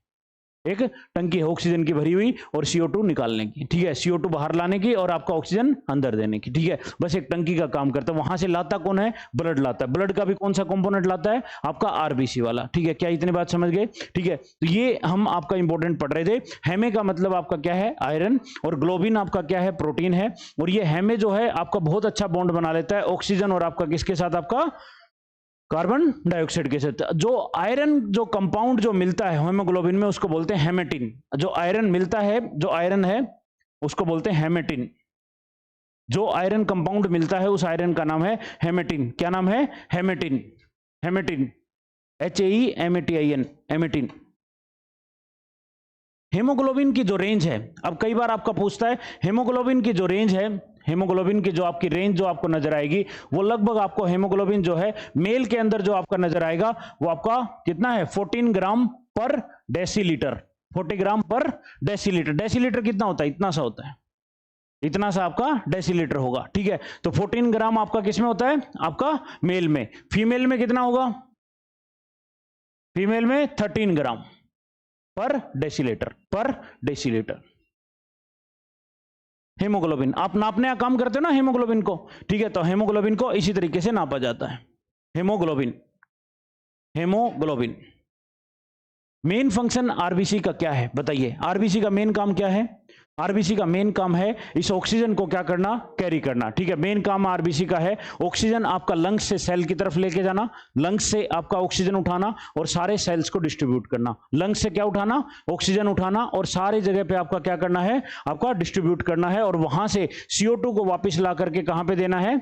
एक टंकी है ऑक्सीजन की भरी हुई और CO2 निकालने की, ठीक है, CO2 बाहर लाने की और आपका ऑक्सीजन अंदर देने की, ठीक है। बस एक टंकी का काम करता है। वहां से लाता कौन है, ब्लड लाता है। ब्लड का भी कौन सा कंपोनेंट लाता है, आपका आरबीसी वाला, ठीक है। क्या इतनी बात समझ गए, ठीक है। तो ये हम आपका इंपॉर्टेंट पढ़ रहे थे। हेमे का मतलब आपका क्या है, आयरन, और ग्लोबिन आपका क्या है, प्रोटीन है। और ये हेमे जो है आपका बहुत अच्छा बॉन्ड बना लेता है ऑक्सीजन और आपका किसके साथ, आपका कार्बन डाइऑक्साइड के साथ। जो आयरन जो कंपाउंड जो मिलता है हेमोग्लोबिन में उसको बोलते हैं हेमेटिन। जो आयरन मिलता है, जो आयरन है उसको बोलते हैं हेमेटिन। जो आयरन कंपाउंड मिलता है उस आयरन का नाम है हेमेटिन। क्या नाम है, हेमेटिन, हेमेटिन, HAEMATIN, हेमेटिन। हेमोग्लोबिन की जो रेंज है, अब कई बार आपका पूछता है हेमोग्लोबिन की जो रेंज है, हेमोग्लोबिन की जो आपकी रेंज जो आपको नजर आएगी, वो लगभग आपको हेमोग्लोबिन जो है मेल के अंदर जो आपका नजर आएगा वो आपका कितना है, 14 ग्राम पर डेसीलीटर। 40 ग्राम पर डेसीलीटर। डेसीलीटर कितना होता है, इतना सा होता है, इतना सा आपका डेसीलीटर होगा, ठीक है। तो 14 ग्राम आपका किस में होता है, आपका मेल में। फीमेल में कितना होगा, फीमेल में 13 ग्राम पर डेसीलीटर। हेमोग्लोबिन आप नापने का काम करते हो ना हेमोग्लोबिन को, ठीक है, तो हेमोग्लोबिन को इसी तरीके से नापा जाता है। हेमोग्लोबिन मेन फंक्शन आरबीसी का क्या है बताइए? आरबीसी का मेन काम क्या है? आरबीसी का मेन काम है इस ऑक्सीजन को क्या करना, कैरी करना, ठीक है। मेन काम आरबीसी का है ऑक्सीजन आपका लंग्स से सेल की तरफ लेके जाना, लंग्स से आपका ऑक्सीजन उठाना और सारे सेल्स को डिस्ट्रीब्यूट करना। लंग्स से क्या उठाना? ऑक्सीजन उठाना और सारी जगह पे आपका क्या करना है, आपका डिस्ट्रीब्यूट करना है और वहां से CO2 को वापस ला करके कहां पे देना है?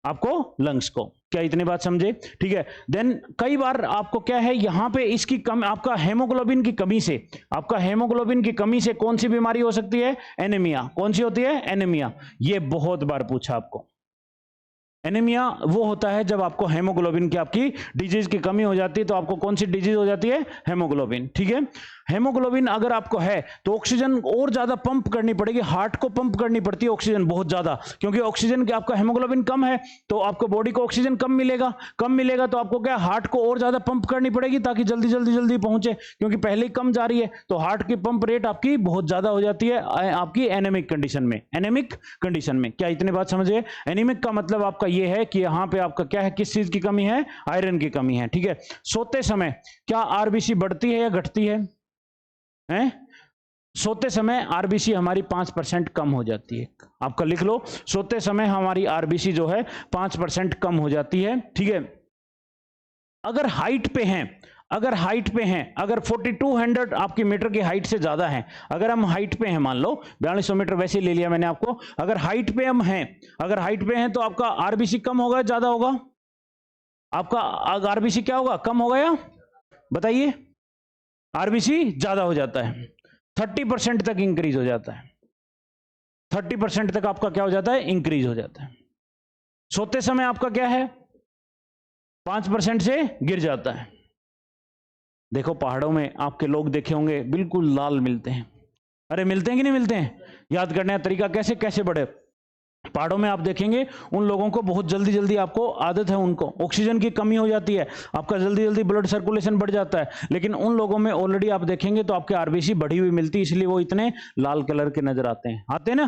आपको लंग्स को। क्या इतनी बात समझे? ठीक है। देन कई बार आपको क्या है यहां पे इसकी कम, आपका हेमोग्लोबिन की कमी से, आपका हेमोग्लोबिन की कमी से कौन सी बीमारी हो सकती है? एनीमिया। कौन सी होती है? एनीमिया। ये बहुत बार पूछा आपको। एनीमिया वो होता है जब आपको हेमोग्लोबिन की आपकी डिजीज की कमी हो जाती है, तो आपको कौन सी डिजीज हो जाती है? हेमोग्लोबिन। ठीक है। हेमोग्लोबिन अगर आपको है तो ऑक्सीजन और ज्यादा पंप करनी पड़ेगी, हार्ट को पंप करनी पड़ती है ऑक्सीजन बहुत ज्यादा, क्योंकि ऑक्सीजन की आपका हेमोग्लोबिन कम है तो आपको बॉडी को ऑक्सीजन कम मिलेगा तो आपको क्या हार्ट को और ज्यादा पंप करनी पड़ेगी ताकि जल्दी पहुंचे, क्योंकि पहले ही कम जा रही है तो हार्ट की पंप रेट आपकी बहुत ज्यादा हो जाती है आपकी एनेमिक कंडीशन में। क्या इतनी बात समझिए? एनीमिक का मतलब आपका ये है कि यहां पे आपका क्या है, किस चीज की कमी है? आयरन की कमी है। ठीक है। सोते समय क्या आरबीसी बढ़ती है या घटती है? सोते समय आरबीसी हमारी 5% कम हो जाती है। आपका लिख लो, सोते समय हमारी आरबीसी जो है 5% कम हो जाती है। ठीक है। अगर हाइट पे हैं, अगर 4200 आपकी मीटर की हाइट से ज्यादा है, अगर हम हाइट पे हैं, मान लो 4200 मीटर वैसे ले लिया मैंने आपको, अगर हाइट पे हम हैं, तो आपका आरबीसी कम होगा ज्यादा होगा? आपका आरबीसी क्या होगा? कम होगा या बताइए? आरबीसी ज्यादा हो जाता है, 30% तक इंक्रीज हो जाता है। 30% तक आपका क्या हो जाता है? इंक्रीज हो जाता है। सोते समय आपका क्या है? 5% से गिर जाता है। देखो पहाड़ों में आपके लोग देखे होंगे बिल्कुल लाल मिलते हैं। अरे मिलते हैं कि नहीं मिलते हैं? याद करने का तरीका कैसे बढ़े? पहाड़ों में आप देखेंगे उन लोगों को बहुत जल्दी आपको आदत है, उनको ऑक्सीजन की कमी हो जाती है, आपका जल्दी ब्लड सर्कुलेशन बढ़ जाता है, लेकिन उन लोगों में ऑलरेडी आप देखेंगे तो आपके आरबीसी बढ़ी हुई मिलती है, इसलिए वो इतने लाल कलर के नजर आते हैं ना।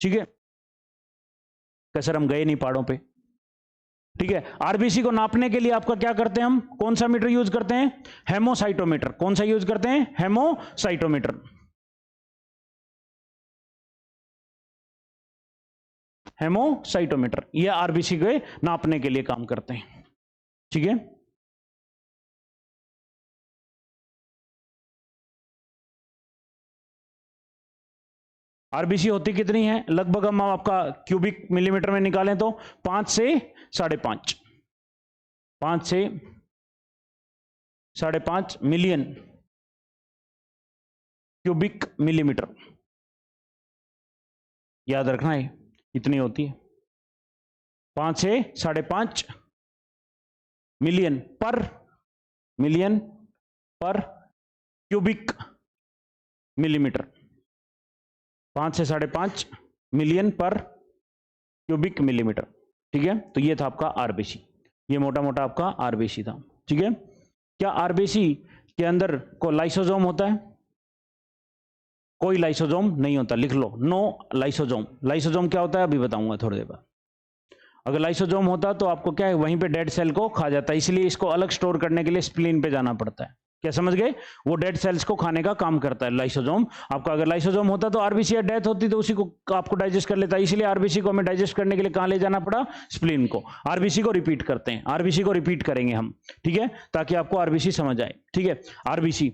ठीक है। कैसे हम गए नहीं पहाड़ों पे। ठीक है। आरबीसी को नापने के लिए आपका क्या करते हैं हम? कौन सा मीटर यूज करते हैं? हेमोसाइटोमीटर। कौन सा यूज करते हैं? हेमोसाइटोमीटर। ये आरबीसी के नापने के लिए काम करते हैं। ठीक है। आरबीसी होती कितनी है? लगभग हम आपका क्यूबिक मिलीमीटर में निकालें तो 5 से 5.5 मिलियन क्यूबिक मिलीमीटर। याद रखना है इतनी होती है, 5 से 5.5 मिलियन पर क्यूबिक मिलीमीटर। 5 से 5.5 मिलियन पर क्यूबिक मिलीमीटर। ठीक है। तो ये था आपका आरबीसी, ये मोटा मोटा आपका आरबीसी था। ठीक है। क्या आरबीसी के अंदर को लाइसोसोम होता है? कोई लाइसोसोम नहीं होता, लिख लो, नो लाइसोसोम। लाइसोसोम क्या होता है अभी बताऊंगा थोड़ी देर बाद। अगर लाइसोसोम होता तो आपको क्या है, वहीं पे डेड सेल को खा जाता है, इसलिए इसको अलग स्टोर करने के लिए स्प्लीन पे जाना पड़ता है। क्या समझ गए? वो डेड सेल्स को खाने का काम करता है लाइसोसोम आपका। अगर लाइसोसोम होता तो आरबीसी या डेथ होती तो उसी को आपको डाइजेस्ट कर लेता है, इसलिए आरबीसी को हमें डाइजेस्ट करने के लिए कहां ले जाना पड़ा? स्प्लीन को। आरबीसी को रिपीट करते हैं, आरबीसी को रिपीट करेंगे हम। ठीक है, ताकि आपको आरबीसी समझ आए। ठीक है। आरबीसी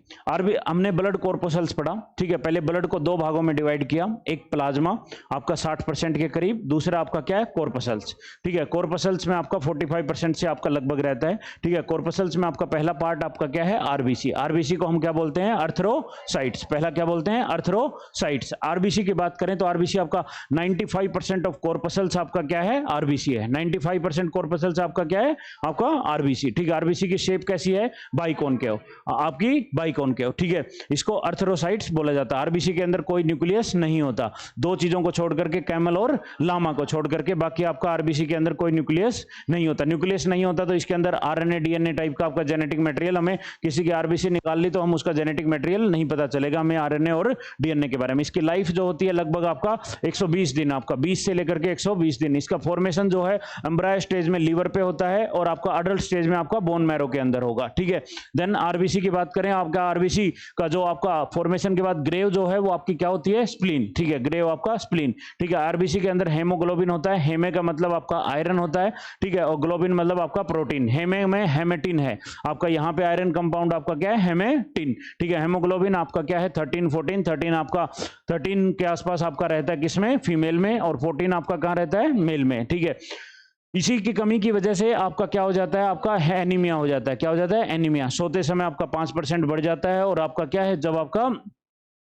हमने ब्लड कॉर्पोसल्स पढ़ा। ठीक है। पहले ब्लड को 2 भागों में डिवाइड किया, एक प्लाज्मा आपका 60% के करीब, दूसरा आपका क्या है? कॉर्पोसल्स। ठीक है। कॉर्पोसल्स में आपका 45% से आपका लगभग रहता है। ठीक है। कॉर्पोसल्स में आपका पहला पार्ट आपका क्या है? आरबीसी। आरबीसी, आरबीसी को हम क्या बोलते हैं, अर्थरोसाइट्स। पहला क्या बोलते हैं, अर्थरोसाइट्स। आरबीसी की बात करें तो आरबीसी आपका 95% ऑफ कॉर्पसल्स आपका क्या है, आरबीसी है। 95% कॉर्पसल्स आपका क्या है, आपका आरबीसी। ठीक है, आरबीसी की शेप कैसी है, बाइकॉनकेव, आपकी बाइकॉनकेव। ठीक है, इसको अर्थरोसाइट्स बोला जाता है। आरबीसी के अंदर कोई न्यूक्लियस नहीं होता, दो चीजों को छोड़ करके, कैमल और लामा को छोड़ करके, बाकी आपका आरबीसी के अंदर कोई न्यूक्लियस नहीं होता। न्यूक्लियस नहीं होता तो इसके अंदर आरएनए डीएनए टाइप का आपका जेनेटिक मटेरियल, हमें किसी की आरबीसी निकाल ली तो हम उसका जेनेटिक मटेरियल नहीं पता चलेगा हमें आरएनए और डीएनए के बारे में। इसकी लाइफ जो होती है लगभग आपका 120 दिन, आपका 20 से लेकर के 120 दिन। इसका फॉर्मेशन जो है एम्ब्रायो स्टेज में लीवर पे होता है और आपका अडल्ट स्टेज में आपका बोन मैरो के अंदर होगा। ठीक है, देन आरबीसी की बात करें, आपका आरबीसी का जो आपका फॉर्मेशन के बाद ग्रेव जो है वो आपकी क्या होती है, स्प्लीन। ठीक है, ग्रेव आपका स्प्लीन। ठीक है, आरबीसी के अंदर हेमोग्लोबिन होता है, हेमे का मतलब आपका आयरन होता है। ठीक है, और ग्लोबिन मतलब आपका प्रोटीन। हेमे में हेमेटिन है आपका, यहाँ पे आयरन कंपाउंड आपका क्या है, हेमेटिन। ठीक है, हेमोग्लोबिन आपका क्या है, 13 14, 13 आपका 13 के आसपास आपका रहता है किसमें, फीमेल में, और 14 आपका कहाँ रहता है, मेल में। ठीक है, इसी की कमी की वजह से आपका क्या हो जाता है, आपका एनीमिया हो जाता है। क्या हो जाता है, एनीमिया। सोते समय आपका 5% बढ़ जाता है, और आपका क्या है, जब आपका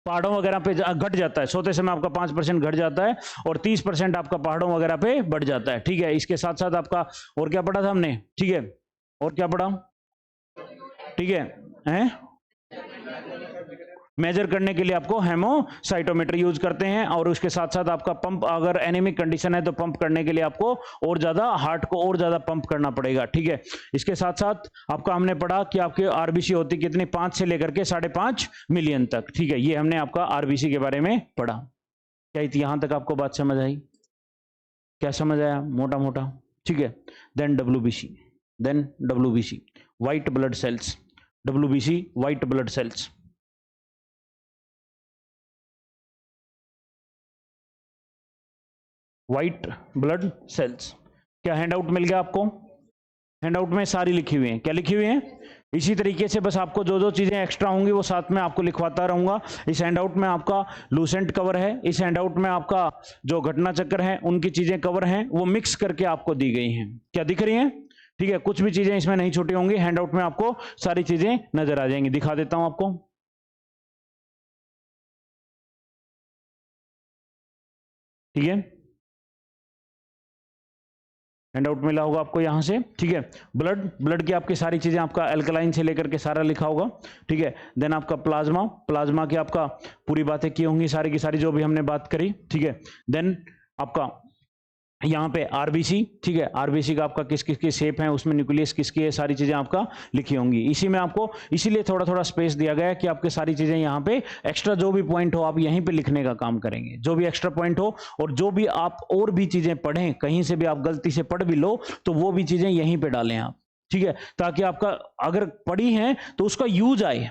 पहाड़ों वगैरह पे घट जाता है, सोते समय आपका 5% घट जाता है, और 30% आपका पहाड़ों वगैरह पे बढ़ जाता है। ठीक है, इसके साथ साथ आपका और क्या पढ़ा था हमने, ठीक है, और क्या पढ़ा, ठीक है, मेजर करने के लिए आपको हेमोसाइटोमीटर यूज करते हैं, और उसके साथ साथ आपका पंप, अगर एनीमिक कंडीशन है तो पंप करने के लिए आपको और ज्यादा हार्ट को और ज्यादा पंप करना पड़ेगा। ठीक है, इसके साथ साथ आपका हमने पढ़ा कि आपके आरबीसी होती कितनी, 5 से लेकर के 5.5 मिलियन तक। ठीक है, ये हमने आपका आरबीसी के बारे में पढ़ा। क्या यहां तक आपको बात समझ आई, क्या समझ आया, मोटा मोटा। ठीक है, then WBC, white blood cells, WBC white blood cells. White blood cells, क्या हैंडआउट मिल गया आपको, हैंडआउट में सारी लिखी हुई हैं, क्या लिखी हुई हैं। इसी तरीके से बस आपको जो जो चीजें एक्स्ट्रा होंगी वो साथ में आपको लिखवाता रहूंगा। इस हैंडआउट में आपका लूसेंट कवर है, इस हैंडआउट में आपका जो घटना चक्र है उनकी चीजें कवर हैं, वो मिक्स करके आपको दी गई हैं। क्या दिख रही हैं, ठीक है, कुछ भी चीजें इसमें नहीं छूटी होंगी, हैंडआउट में आपको सारी चीजें नजर आ जाएंगी। दिखा देता हूं आपको, ठीक है, हैंडआउट मिला होगा आपको यहां से। ठीक है, ब्लड की आपकी सारी चीजें, आपका अल्कलाइन से लेकर के सारा लिखा होगा। ठीक है, देन आपका प्लाज्मा की आपका पूरी बातें की होंगी, सारी की सारी जो भी हमने बात करी। ठीक है, देन आपका यहाँ पे आरबीसी, ठीक है, आरबीसी का आपका किस किस की शेप है, उसमें न्यूक्लियस किसकी है, सारी चीजें आपका लिखी होंगी। इसी में आपको इसीलिए थोड़ा थोड़ा स्पेस दिया गया है कि आपके सारी चीजें यहाँ पे एक्स्ट्रा जो भी पॉइंट हो आप यहीं पे लिखने का काम करेंगे, जो भी एक्स्ट्रा पॉइंट हो, और जो भी आप और भी चीजें पढ़ें, कहीं से भी आप गलती से पढ़ भी लो तो वो भी चीजें यहीं पे डालें आप। ठीक है, ताकि आपका अगर पढ़ी है तो उसका यूज आए,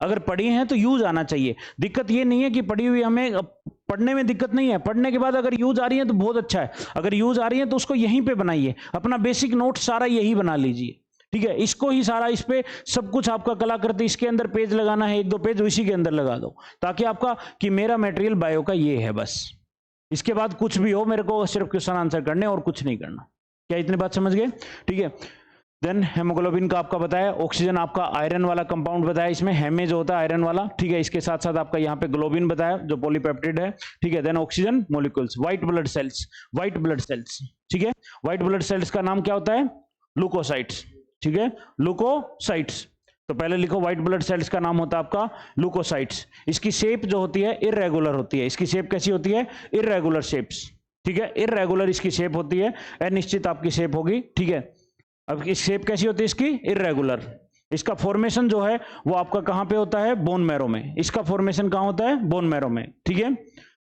अगर पढ़ी हैं तो यूज आना चाहिए। दिक्कत ये नहीं है कि पढ़ी हुई हमें पढ़ने में दिक्कत नहीं है, पढ़ने के बाद अगर यूज आ रही है तो बहुत अच्छा है, अगर यूज आ रही है तो उसको यहीं पे बनाइए, अपना बेसिक नोट सारा यही बना लीजिए। ठीक है, इसको ही सारा, इस पे सब कुछ आपका कलाकृति, इसके अंदर पेज लगाना है, 1-2 पेज इसी के अंदर लगा दो, ताकि आपका कि मेरा मटेरियल बायो का ये है बस, इसके बाद कुछ भी हो मेरे को सिर्फ क्वेश्चन आंसर करने और कुछ नहीं करना। क्या इतनी बात समझ गए, ठीक है। देन हेमोग्लोबिन का आपका बताया, ऑक्सीजन आपका आयरन वाला कंपाउंड बताया, इसमें हेमे जो होता है आयरन वाला, ठीक है, इसके साथ साथ आपका यहाँ पे ग्लोबिन बताया जो पॉलीपेप्टिड है, ठीक है। Then oxygen molecules, white blood cells, ठीक है, व्हाइट ब्लड सेल्स का नाम क्या होता है, लुकोसाइट्स, ठीक है, लुकोसाइट्स। तो पहले लिखो, व्हाइट ब्लड सेल्स का नाम होता है आपका लुकोसाइट्स। इसकी शेप जो होती है इररेगुलर होती है, इसकी शेप कैसी होती है, इररेगुलर शेप्स, ठीक है, इररेगुलर इसकी शेप होती है, अनिश्चित आपकी शेप होगी, ठीक है। अब इस शेप कैसी होती है इसकी, इररेगुलर। इसका फॉर्मेशन जो है वो आपका कहां पे होता है, बोन मैरो में, इसका फॉर्मेशन कहां होता है, बोन मैरो में, ठीक है,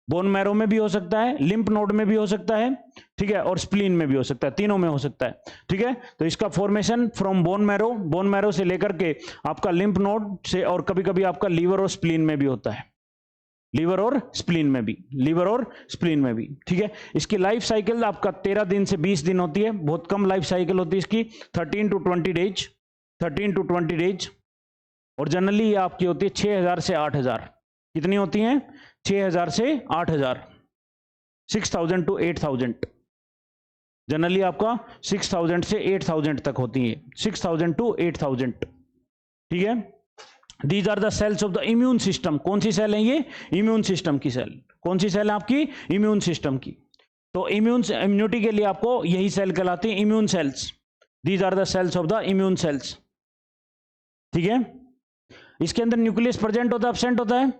बोन मैरो में भी हो सकता है, लिम्फ नोड में भी हो सकता है, ठीक है, और स्प्लीन में भी हो सकता है, तीनों में हो सकता है, ठीक है। तो इसका फॉर्मेशन फ्रॉम बोन मैरो से लेकर के आपका लिम्फ नोड से, और कभी कभी आपका लीवर और स्प्लीन में भी होता है, लीवर और स्प्लीन में भी, ठीक है। इसकी लाइफ साइकिल आपका 13 दिन से 20 दिन होती है, बहुत कम लाइफ साइकिल होती है इसकी, 13 to 20 डेज, और जनरली ये आपकी होती है 6000 से 8000, कितनी होती हैं, 6000 से 8000, 6000 to 8000, जनरली आपका 6000 से 8000 तक होती है, 6000 to 8000, ठीक है। These are the cells of the immune system. कौन सी सेल है ये? इम्यून सिस्टम की सेल। कौन सी सेल है आपकी? इम्यून सिस्टम की। तो इम्यूनिटी के लिए आपको यही सेल कहलाती है immune cells. These are the cells of the immune cells. ठीक है, इसके अंदर न्यूक्लियस प्रेजेंट होता है, एब्सेंट होता है?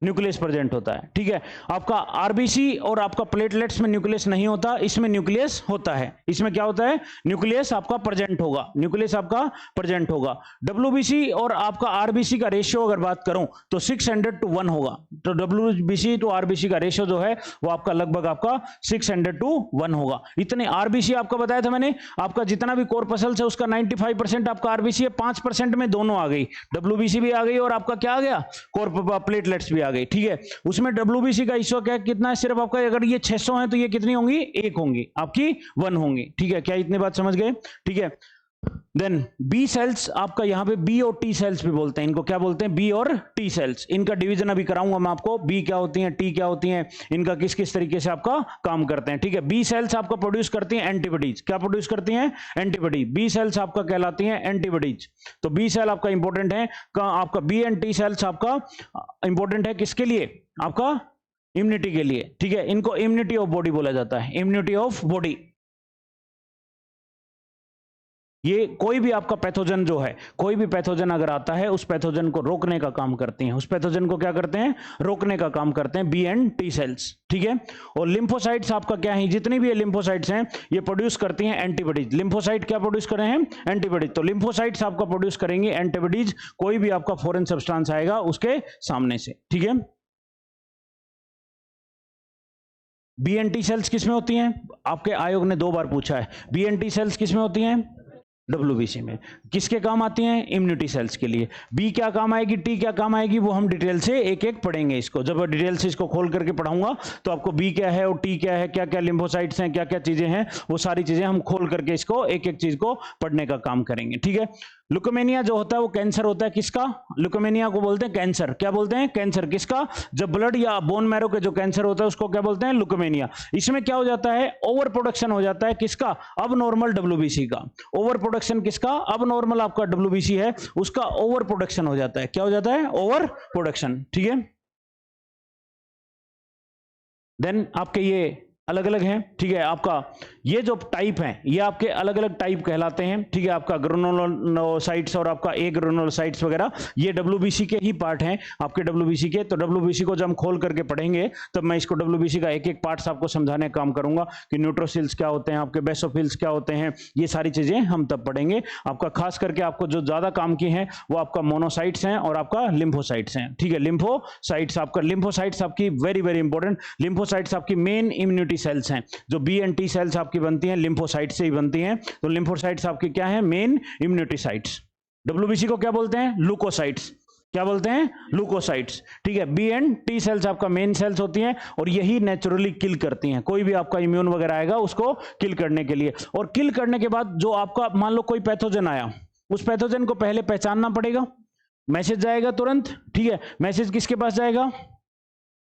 न्यूक्लियस प्रेजेंट होता है। ठीक है, आपका आरबीसी और आपका प्लेटलेट्स में न्यूक्लियस नहीं होता, इसमें न्यूक्लियस होता है। इसमें क्या होता है? न्यूक्लियस आपका प्रेजेंट होगा, न्यूक्लियस आपका प्रेजेंट होगा। डब्ल्यूबीसी और आपका आरबीसी का रेशियो अगर बात करूं तो 600:1 होगा। तो डब्ल्यूबीसी टू आरबीसी का रेशियो जो है वो आपका लगभग आपका 600:1 होगा। इतने आरबीसी आपका बताया था मैंने, आपका जितना भी कॉर्पसल्स है उसका 95% आपका आरबीसी है, 5% में दोनों आ गई, डब्ल्यूबीसी भी आ गई और आपका क्या आ गया? प्लेटलेट्स भी आ गई। ठीक है, उसमें डब्ल्यूबीसी का हिस्सा क्या कितना है? सिर्फ आपका अगर ये 600 है तो ये कितनी होंगी? 1 होंगी, आपकी 1 होंगी। ठीक है, क्या इतनी बात समझ गए? ठीक है, देन बी सेल्स आपका यहां पे बी और टी सेल्स भी बोलते हैं, इनको क्या बोलते हैं? बी और टी सेल्स। इनका डिवीजन अभी कराऊंगा मैं आपको, बी क्या होती हैं, टी क्या होती हैं, इनका किस किस तरीके से आपका काम करते हैं। ठीक है, बी सेल्स आपका प्रोड्यूस करती हैं एंटीबॉडीज। क्या प्रोड्यूस करती हैं? एंटीबॉडी। बी सेल्स आपका कहलाती हैं एंटीबॉडीज। तो बी सेल आपका इंपॉर्टेंट है, आपका बी एंड टी सेल्स आपका इंपॉर्टेंट है किसके लिए? आपका इम्यूनिटी के लिए। ठीक है, इनको इम्यूनिटी ऑफ बॉडी बोला जाता है, इम्यूनिटी ऑफ बॉडी। ये कोई भी आपका पैथोजन जो है, कोई भी पैथोजन अगर आता है उस पैथोजन को रोकने का काम करती हैं, उस पैथोजन को क्या करते हैं? रोकने का काम करते हैं बी एंड टी सेल्स। ठीक है, और लिम्फोसाइट्स आपका क्या है? जितनी भी ये लिम्फोसाइट्स हैं ये प्रोड्यूस करती हैं एंटीबॉडीज। लिम्फोसाइट क्या प्रोड्यूस कर रहे हैं? एंटीबॉडीज। तो लिम्फोसाइट्स आपका प्रोड्यूस करेंगे एंटीबॉडीज, कोई भी आपका फॉरेन सब्सटेंस आएगा उसके सामने से। ठीक है, बी एंड टी सेल्स किसमें होती हैं? आपके आयोग ने 2 बार पूछा है, बी एंड टी सेल्स किसमें होती हैं? डब्ल्यूबीसी में। किसके काम आती हैं? इम्यूनिटी सेल्स के लिए। बी क्या काम आएगी, टी क्या काम आएगी, वो हम डिटेल से एक एक पढ़ेंगे। इसको जब डिटेल से इसको खोल करके पढ़ाऊंगा तो आपको बी क्या है और टी क्या है, क्या क्या लिम्फोसाइट्स हैं, क्या क्या चीजें हैं, वो सारी चीजें हम खोल करके इसको एक एक चीज को पढ़ने का काम करेंगे। ठीक है, ल्यूकेमिया जो होता है वो कैंसर होता है, किसका? ल्यूकेमिया को बोलते हैं कैंसर। क्या बोलते हैं? कैंसर। किसका? जब ब्लड या बोन मैरो के जो कैंसर होता है उसको क्या बोलते हैं? ल्यूकेमिया। इसमें क्या हो जाता है? ओवर प्रोडक्शन हो जाता है, किसका? अब नॉर्मल डब्ल्यूबीसी का। ओवर प्रोडक्शन किसका? अब नॉर्मल आपका डब्ल्यूबीसी है उसका ओवर प्रोडक्शन हो जाता है। क्या हो जाता है? Over production. ठीक है, देन आपके ये अलग अलग हैं। ठीक है, आपका ये जो टाइप हैं ये आपके अलग अलग टाइप कहलाते हैं। ठीक है, आपका ग्रेनुलोसाइट्स और आपका ए ग्रेनुलोसाइट्स वगैरह ये डब्ल्यूबीसी के ही पार्ट हैं आपके डब्ल्यूबीसी के। तो डब्ल्यूबीसी को जब हम खोल करके पढ़ेंगे तब मैं इसको डब्ल्यूबीसी का एक एक पार्ट्स आपको समझाने का काम करूंगा कि न्यूट्रोफिल्स क्या होते हैं, आपके बेसोफिल्स क्या होते हैं, ये सारी चीजें हम तब पढ़ेंगे। आपका खास करके आपको जो ज्यादा काम की है वो आपका मोनोसाइट्स हैं और आपका लिम्फोसाइट्स हैं। ठीक है, लिम्फोसाइट्स आपका, लिम्फोसाइट्स आपकी वेरी वेरी इंपॉर्टेंट। लिम्फोसाइट्स आपकी मेन इम्यूनिटी सेल्स हैं। जो बी एंड टी सेल्स आपकी बनती हैं लिम्फोसाइट से ही बनती हैं। तो लिम्फोसाइट्स आपकी क्या है? Main immunity sites. डब्ल्यूबीसी को क्या बोलते हैं? लुकोसाइट्स। क्या बोलते हैं? लुकोसाइट्स। ठीक है, बी एंड टी सेल्स आपका मेन सेल्स होती हैं और यही नेचुरली किल करती हैं कोई भी आपका इम्यून वगैरह आएगा उसको किल करने के लिए। और किल करने के बाद जो आपका मान लो कोई पैथोजन आया, उस पैथोजन को पहले पहचानना पड़ेगा, मैसेज जाएगा तुरंत। ठीक है, मैसेज किसके पास जाएगा?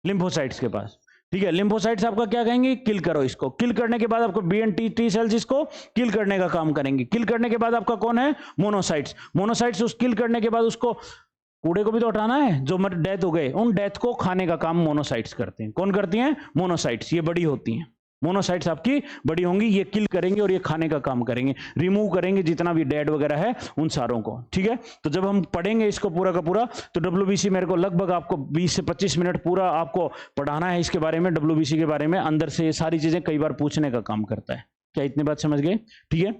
लिम्फोसाइट्स के पास। ठीक है, लिम्फोसाइट्स आपका क्या कहेंगे? किल करो इसको। किल करने के बाद आपको बी एंड टी सेल्स इसको किल करने का काम करेंगे। किल करने के बाद आपका कौन है? मोनोसाइट्स। मोनोसाइट्स उस किल करने के बाद उसको, कूड़े को भी तो हटाना है, जो मर डेथ हो गए उन डेथ को खाने का काम मोनोसाइट्स करते हैं। कौन करती हैं? मोनोसाइट्स। ये बड़ी होती हैं, मोनोसाइट्स आपकी बड़ी होंगी, ये किल करेंगे और ये खाने का काम करेंगे, रिमूव करेंगे जितना भी डेड वगैरह है उन सारों को। ठीक है, तो जब हम पढ़ेंगे इसको पूरा का पूरा तो डब्ल्यूबीसी मेरे को लगभग आपको 20 से 25 मिनट पूरा आपको पढ़ाना है इसके बारे में, डब्ल्यूबीसी के बारे में। अंदर से ये सारी चीजें कई बार पूछने का काम करता है। क्या इतनी बात समझ गए? ठीक है,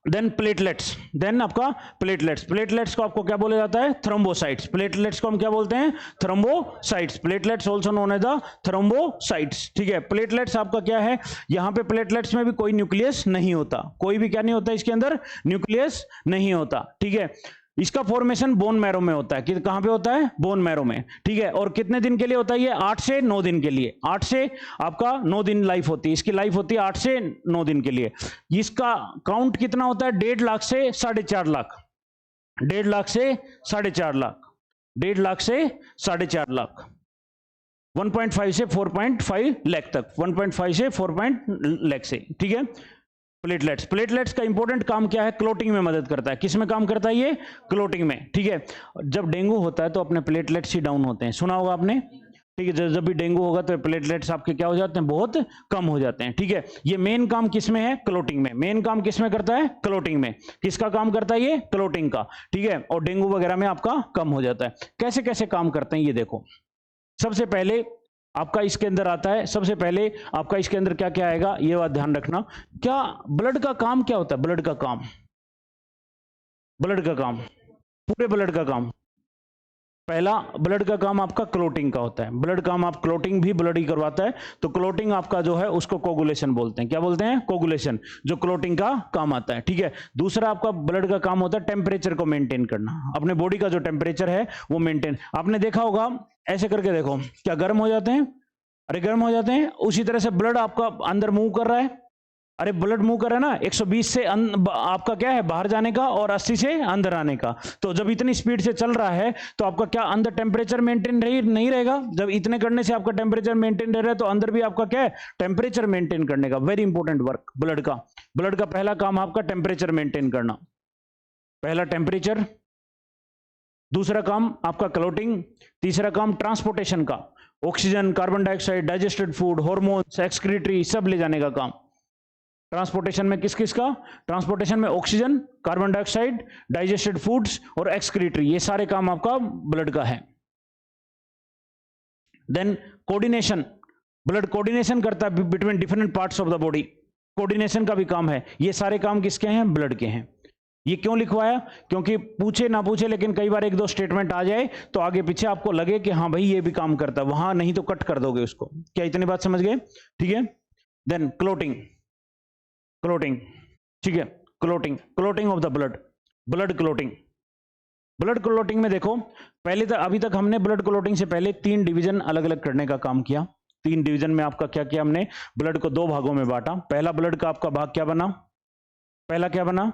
देन प्लेटलेट्स। देन आपका प्लेटलेट्स। प्लेटलेट्स को आपको क्या बोला जाता है? थ्रोम्बोसाइट्स। प्लेटलेट्स को हम क्या बोलते हैं? Thrombocytes. Platelets also known as the thrombocytes. ठीक है, प्लेटलेट्स आपका क्या है? यहां पे प्लेटलेट्स में भी कोई न्यूक्लियस नहीं होता, कोई भी क्या नहीं होता इसके अंदर? न्यूक्लियस नहीं होता। ठीक है, इसका फॉर्मेशन बोन मैरो में होता है। कहां पे होता है? बोन मैरो में। ठीक है, और कितने दिन के लिए होता है ये? 8 से 9 दिन के लिए। 8 से आपका 9 दिन लाइफ होती है इसकी, लाइफ होती है 8 से 9 दिन के लिए। इसका काउंट कितना होता है? 1.5 लाख से 4.5 लाख। 1.5 लाख से 4.5 लाख। 1.5 लाख से 4.5 लाख। 1.5 से 4.5 लाख तक, 1.5 से 4 लाख से। ठीक है, प्लेटलेट्स, प्लेटलेट्स का इंपॉर्टेंट काम क्या है, क्लोटिंग में मदद करता है। किस में काम करता है ये, क्लोटिंग में, ठीक है। जब डेंगू होता है तो अपने प्लेटलेट्स ही डाउन होते हैं, सुना होगा आपने, ठीक है। जब भी डेंगू होगा तो प्लेटलेट्स आपके क्या हो जाते हैं, बहुत कम हो जाते हैं, ठीक है। ये मेन काम किस में है, क्लोटिंग में। मेन काम किस में करता है, क्लोटिंग में। किसका काम करता है ये, क्लोटिंग का, ठीक है। और डेंगू वगैरह में आपका कम हो जाता है। कैसे कैसे काम करते हैं ये देखो। सबसे पहले आपका इसके अंदर आता है, सबसे पहले आपका इसके अंदर क्या क्या आएगा, ये बात ध्यान रखना। क्या ब्लड का काम क्या होता है, ब्लड का काम, ब्लड का काम, पूरे ब्लड का काम, पहला ब्लड का काम आपका क्लोटिंग का होता है। ब्लड काम आप क्लोटिंग भी ब्लड ही करवाता है, तो क्लोटिंग आपका जो है उसको कोगुलेशन बोलते हैं। क्या बोलते हैं, कोगुलेशन, जो क्लोटिंग का काम आता है, ठीक है। दूसरा आपका ब्लड का काम होता है टेम्परेचर को मेंटेन करना, अपने बॉडी का जो टेम्परेचर है वो मेंटेन। आपने देखा होगा, ऐसे करके देखो, क्या गर्म हो जाते हैं, अरे गर्म हो जाते हैं। उसी तरह से ब्लड आपका अंदर मूव कर रहा है, अरे ब्लड मूव कर रहा है ना, 120 से आपका क्या है बाहर जाने का, और 80 से अंदर आने का। तो जब इतनी स्पीड से चल रहा है तो आपका क्या अंदर टेम्परेचर मेंटेन नहीं रहेगा। जब इतने करने से आपका टेम्परेचर मेंटेन रह रहा है तो अंदर भी आपका क्या है, टेम्परेचर मेंटेन करने का। वेरी इंपॉर्टेंट वर्क ब्लड का। ब्लड का पहला काम आपका टेम्परेचर मेंटेन करना, पहला टेम्परेचर। दूसरा काम आपका क्लोटिंग। तीसरा काम ट्रांसपोर्टेशन का, oxygen, carbon dioxide, digested food, hormones, excretory सब ले जाने का काम। ट्रांसपोर्टेशन में किस किस का, ट्रांसपोर्टेशन में oxygen, carbon dioxide, digested foods और एक्सक्रीटरी, ये सारे काम आपका ब्लड का है। देन कोऑर्डिनेशन, ब्लड कोऑर्डिनेशन करता है between different parts of the body, coordination का भी काम है। ये सारे काम किसके हैं, ब्लड के हैं। ये क्यों लिखवाया, क्योंकि पूछे ना पूछे लेकिन कई बार एक दो स्टेटमेंट आ जाए तो आगे पीछे आपको लगे कि हाँ भाई ये भी काम करता है, वहां नहीं तो कट कर दोगे उसको। क्या इतनी बात समझ गए, ठीक है। देन क्लोटिंग, क्लोटिंग, ठीक है। Clotting, clotting of the blood, blood clotting. Blood clotting में देखो, पहले तक अभी तक हमने ब्लड क्लोटिंग से पहले 3 डिवीजन अलग अलग करने का काम किया। 3 डिवीजन में आपका क्या किया, हमने ब्लड को 2 भागों में बांटा। पहला ब्लड का आपका भाग क्या बना, पहला क्या बना,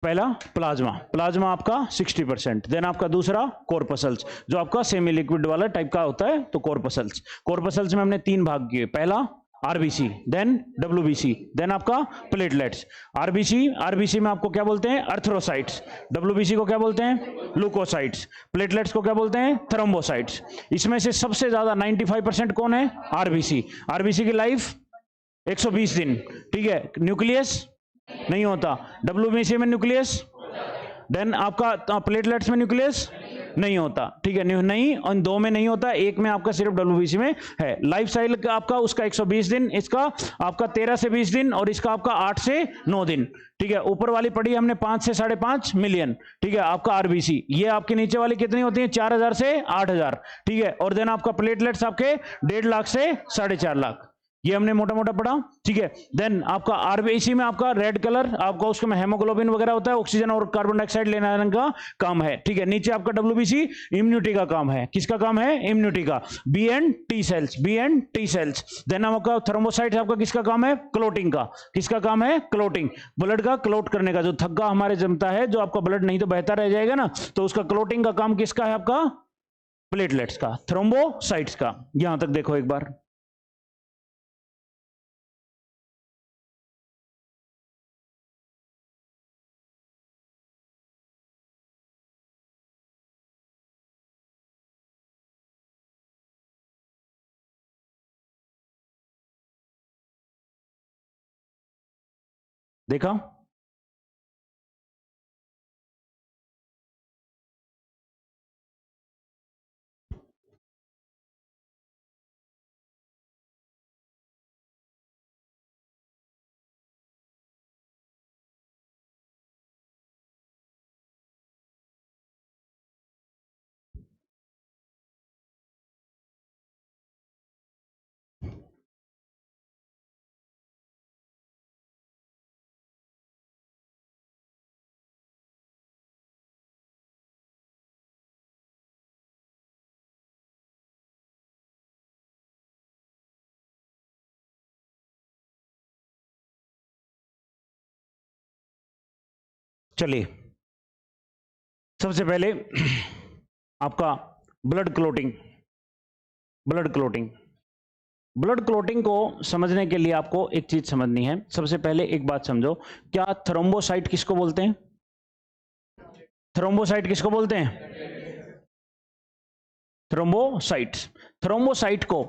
पहला प्लाज्मा, प्लाज्मा आपका 60%। देन आपका दूसरा कॉर्पसल्स, जो आपका सेमी लिक्विड वाला टाइप का होता है, तो कॉर्पसल्स। कॉर्पसल्स में हमने 3 भाग किए, पहला आरबीसी, देन डब्ल्यूबीसी, देन आपका प्लेटलेट्स। आरबीसी, आरबीसी में आपको क्या बोलते हैं, अर्थ्रोसाइट्स। डब्ल्यूबीसी को क्या बोलते हैं, लुकोसाइट्स। प्लेटलेट्स को क्या बोलते हैं, थ्रोम्बोसाइट्स। इसमें से सबसे ज्यादा 95% कौन है, आरबीसी। आरबीसी की लाइफ 120 दिन, ठीक है। न्यूक्लियस नहीं होता, डब्ल्यूबीसी में न्यूक्लियस, देन आपका प्लेटलेट्स में न्यूक्लियस नहीं होता, ठीक है। नहीं, उन 2 में नहीं होता, एक में आपका सिर्फ डब्ल्यूबीसी में है। लाइफ साइकिल का आपका उसका 120 दिन, इसका आपका 13 से 20 दिन, और इसका आपका 8 से 9 दिन, ठीक है। ऊपर वाली पढ़ी हमने 5 से 5.5 मिलियन, ठीक है, आपका आरबीसी। ये आपके नीचे वाली कितनी होती है, 4000 से 8000, ठीक है। और देन आपका प्लेटलेट्स आपके 1.5 लाख से 4.5 लाख, ये हमने मोटा मोटा पढ़ा, ठीक है। देन आपका आरबीसी में आपका रेड कलर, आपका उसमें हेमोग्लोबिन वगैरह होता है, ऑक्सीजन और कार्बन डाइऑक्साइड लेने आने का काम है, ठीक है। नीचे आपका डब्ल्यूबीसी इम्यूनिटी का काम है, किसका काम है, इम्यूनिटी का, B and T cells, B and T cells. Then आपका थर्मोसाइट्स आपका किसका काम है, क्लोटिंग का, किसका काम है, क्लोटिंग, ब्लड का क्लोट करने का। जो थक्का हमारे जमता है, जो आपका ब्लड नहीं तो बहता रह जाएगा ना, तो उसका क्लोटिंग का काम किसका है, आपका प्लेटलेट्स का, थ्रोम्बोसाइट्स का। यहां तक देखो एक बार, देखा। चलिए, सबसे पहले आपका blood clotting, blood clotting, blood clotting को समझने के लिए आपको एक चीज समझनी है। सबसे पहले एक बात समझो, क्या थ्रोम्बोसाइट किसको बोलते हैं? थ्रोम्बोसाइट किसको बोलते हैं? थ्रोम्बोसाइट्स। थ्रोम्बोसाइट को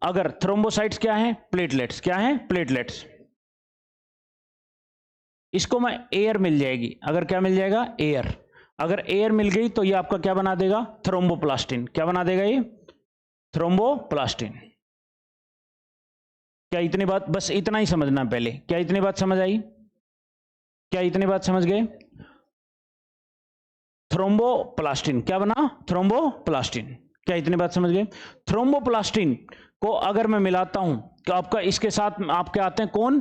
अगर थ्रोम्बोसाइट्स क्या है? प्लेटलेट्स। क्या है? प्लेटलेट्स। इसको मैं एयर मिल जाएगी, अगर क्या मिल जाएगा? एयर। अगर एयर मिल गई तो ये आपका क्या बना देगा? थ्रोम्बोप्लास्टिन। क्या बना देगा ये? थ्रोम्बोप्लास्टिन। क्या इतनी बात, बस इतना ही समझना पहले। क्या इतनी बात समझ आई? क्या इतनी बात समझ गए? थ्रोम्बोप्लास्टिन क्या बना? थ्रोम्बोप्लास्टिन। क्या इतनी बात समझ गए? थ्रोम्बोप्लास्टिन को अगर मैं मिलाता हूं तो आपका इसके साथ आपके आते हैं कौन?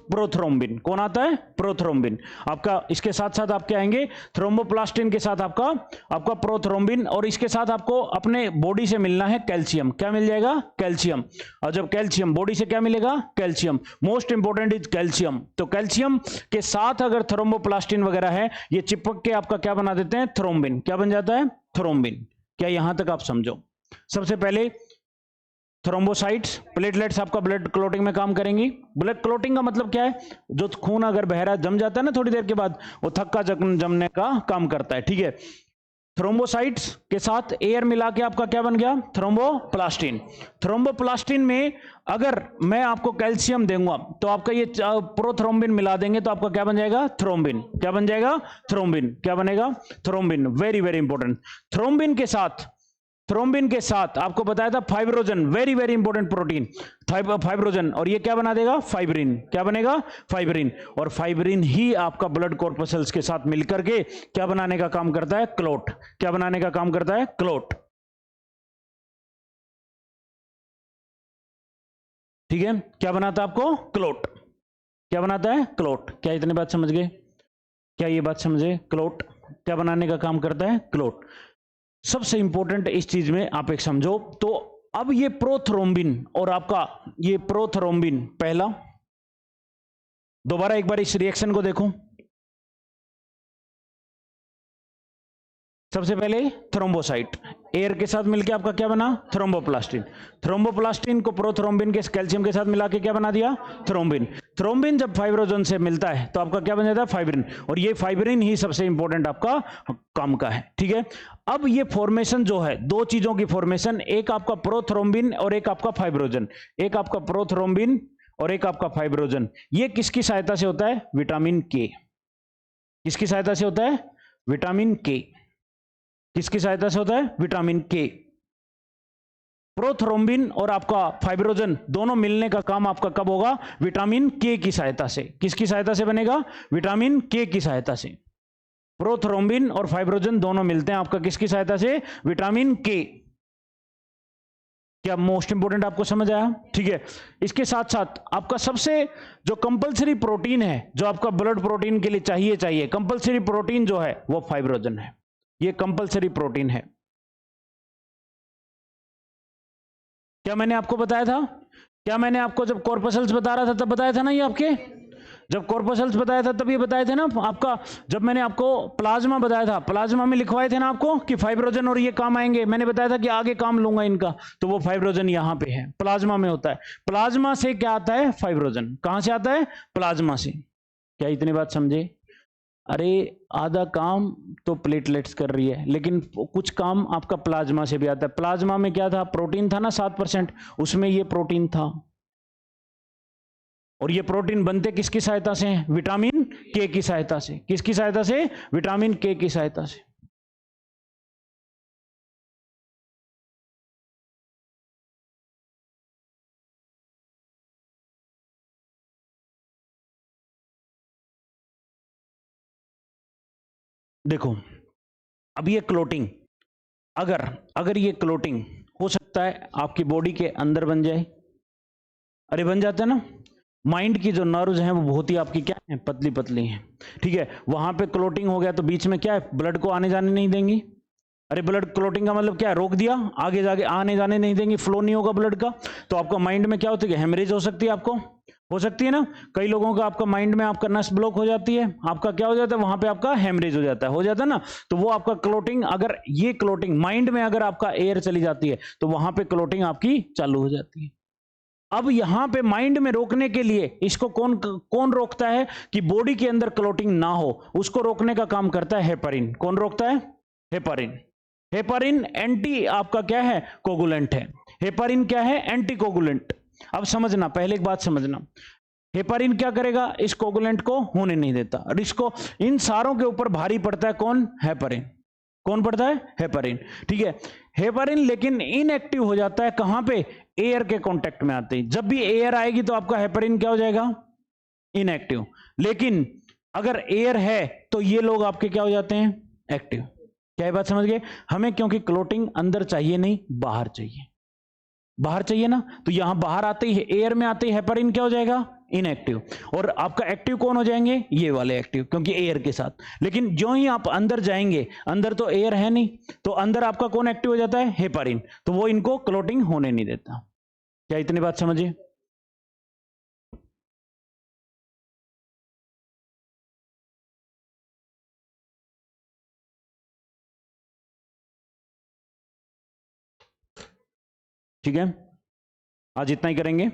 प्रोथ्रोम्बिन। कौन आता है? प्रोथ्रोम्बिन। आपका इसके साथ साथ आपके आएंगे थ्रोम्बोप्लास्टिन के साथ आपका प्रोथ्रोम्बिन, और इसके साथ आपको अपने बॉडी से मिलना है कैल्शियम। क्या मिल जाएगा? कैल्शियम। और जब कैल्शियम बॉडी से क्या मिलेगा? Calcium. Most important is calcium. तो कैल्शियम के साथ अगर थ्रोम्बोप्लास्टिन वगैरह है, ये चिपक के आपका क्या बना देते हैं? थ्रोम्बिन। क्या बन जाता है? थ्रोम्बिन। क्या यहां तक आप समझो? सबसे पहले थ्रोम्बोसाइट्स, प्लेटलेट्स आपका ब्लड क्लॉटिंग में काम करेंगी। ब्लड क्लॉटिंग का मतलब क्या है? जो खून अगर बह रहा है, जम जाता है ना थोड़ी देर के बाद, वो थक्का जमने का काम करता है। ठीक है, थ्रोम्बोसाइट्स के साथ एयर मिला के आपका क्या बन गया? थ्रोम्बोप्लास्टिन। थ्रोम्बोप्लास्टिन में अगर मैं आपको कैल्शियम दूंगा तो आपका ये प्रोथ्रोम्बिन मिला देंगे तो आपका क्या बन जाएगा? थ्रोम्बिन। क्या बन जाएगा? थ्रोम्बिन। क्या बनेगा? Thrombin. Very very important. Thrombin के साथ आपको बताया था fibrinogen, very very important protein, fibrinogen, और ये क्या बना देगा? फाइब्रिन। क्या बनेगा? फाइब्रिन। और फाइब्रिन ही आपका ब्लड कॉर्पसल्स के साथ मिलकर के क्या बनाने का काम करता है? क्लॉट। क्या बनाने का काम करता है? क्लॉट। ठीक है, क्या बनाता है आपको? क्लॉट। क्या बनाता है? क्लॉट। क्या इतनी बात समझ गए? क्या ये बात समझे? क्लॉट क्या बनाने का काम करता है? क्लॉट। सबसे इंपॉर्टेंट इस चीज में आप एक समझो, तो अब ये प्रोथ्रोम्बिन और आपका ये प्रोथ्रोम्बिन, पहला, दोबारा एक बार इस रिएक्शन को देखो। सबसे पहले थ्रोम्बोसाइट एयर के साथ मिलकर आपका क्या बना? थ्रोम्बोप्लास्टिन। थ्रोम्बोप्लास्टिन को प्रोथ्रोम्बिन के कैल्शियम के साथ मिला के क्या बना दिया? थ्रोम्बिन। थ्रोम्बिन जब फाइब्रोजन से मिलता है तो आपका क्या बन जाता है? फाइब्रिन। और ये फाइब्रिन ही सबसे इंपॉर्टेंट आपका काम का है। ठीक है, अब ये फॉर्मेशन जो है, दो चीजों की फॉर्मेशन, एक आपका प्रोथ्रोम्बिन और एक आपका फाइब्रोजन। एक आपका प्रोथ्रोम्बिन और एक आपका फाइब्रोजन। ये किसकी सहायता से होता है? विटामिन के। किसकी सहायता से होता है? विटामिन के। किसकी सहायता से होता है? विटामिन के। प्रोथ्रोम्बिन और आपका फाइब्रोजन दोनों मिलने का काम आपका कब होगा? विटामिन के की सहायता से। किसकी सहायता से बनेगा? विटामिन के की सहायता से। प्रोथ्रोम्बिन और फाइब्रोजन दोनों मिलते हैं आपका किसकी सहायता से? विटामिन के। क्या मोस्ट इंपोर्टेंट आपको समझ आया? ठीक है, इसके साथ साथ आपका सबसे जो कंपलसरी प्रोटीन है, जो आपका ब्लड प्रोटीन के लिए चाहिए कंपलसरी प्रोटीन जो है वो फाइब्रोजन है। ये कंपलसरी प्रोटीन है। क्या मैंने आपको बताया था? क्या मैंने आपको जब कॉर्पसल्स बता रहा था तब बताया था ना? ये आपके जब कॉर्पसल्स बताया था तब ये बताए थे ना आपका। जब मैंने आपको प्लाज्मा बताया था, प्लाज्मा में लिखवाए थे ना आपको कि फाइब्रोजन और ये काम आएंगे। मैंने बताया था कि आगे काम लूंगा इनका, तो वो फाइब्रोजन यहां पे है, प्लाज्मा में होता है। प्लाज्मा से क्या आता है? फाइब्रोजन। कहां से आता है? प्लाज्मा से। क्या इतनी बात समझे? अरे आधा काम तो प्लेटलेट्स कर रही है, लेकिन कुछ काम आपका प्लाज्मा से भी आता है। प्लाज्मा में क्या था? प्रोटीन था ना 7%, उसमें ये प्रोटीन था। और ये प्रोटीन बनते किसकी सहायता से? विटामिन के की सहायता से। किसकी सहायता से? विटामिन के की सहायता से। देखो, अब ये क्लोटिंग, अगर ये क्लोटिंग हो सकता है आपकी बॉडी के अंदर बन जाए। अरे बन जाता है ना। माइंड की जो नर्व्स हैं वो बहुत ही आपकी क्या है? पतली पतली हैं। ठीक है, वहां पे क्लोटिंग हो गया तो बीच में क्या है? ब्लड को आने जाने नहीं देंगी। अरे ब्लड क्लोटिंग का मतलब क्या है? रोक दिया, आगे जाके आने जाने नहीं देंगी, फ्लो नहीं होगा ब्लड का। तो आपका माइंड में क्या होती है? हेमरेज हो सकती है आपको, हो सकती है ना। कई लोगों का आपका माइंड में आपका नस ब्लॉक हो जाती है, आपका क्या हो जाता है? वहां पे आपका हेमरेज हो जाता है ना। तो वो आपका क्लोटिंग, अगर ये क्लोटिंग माइंड में अगर आपका एयर चली जाती है तो वहां पे क्लोटिंग आपकी चालू हो जाती है। अब यहां पे माइंड में रोकने के लिए इसको कौन कौन रोकता है कि बॉडी के अंदर क्लोटिंग ना हो, उसको रोकने का काम करता है हेपारिन। कौन रोकता है? हेपारिन। हेपारिन एंटी आपका क्या है? कोगुलेंट है। हेपारिन क्या है? Anti coagulant. अब समझना, पहले एक बात समझना, हेपारिन क्या करेगा? इस कोगुलेंट को होने नहीं देता, और इसको इन सारों के ऊपर भारी पड़ता है कौन? हेपारिन। कौन पड़ता है? हेपारिन। ठीक है, हेपारिन लेकिन इनएक्टिव हो जाता है कहां पे? एयर के कांटेक्ट में आते ही। जब भी एयर आएगी तो आपका हेपारिन क्या हो जाएगा? इनएक्टिव। लेकिन अगर एयर है तो ये लोग आपके क्या हो जाते हैं? एक्टिव। क्या ये बात समझ गए? हमें क्योंकि क्लोटिंग अंदर चाहिए नहीं, बाहर चाहिए। बाहर चाहिए ना, तो यहां बाहर आते ही एयर में आते ही हेपारिन क्या हो जाएगा? इनएक्टिव। और आपका एक्टिव कौन हो जाएंगे? ये वाले एक्टिव, क्योंकि एयर के साथ। लेकिन जो ही आप अंदर जाएंगे, अंदर तो एयर है नहीं, तो अंदर आपका कौन एक्टिव हो जाता है? हेपारिन। तो वो इनको क्लोटिंग होने नहीं देता। क्या इतनी बात समझिए? ठीक है, आज इतना ही करेंगे।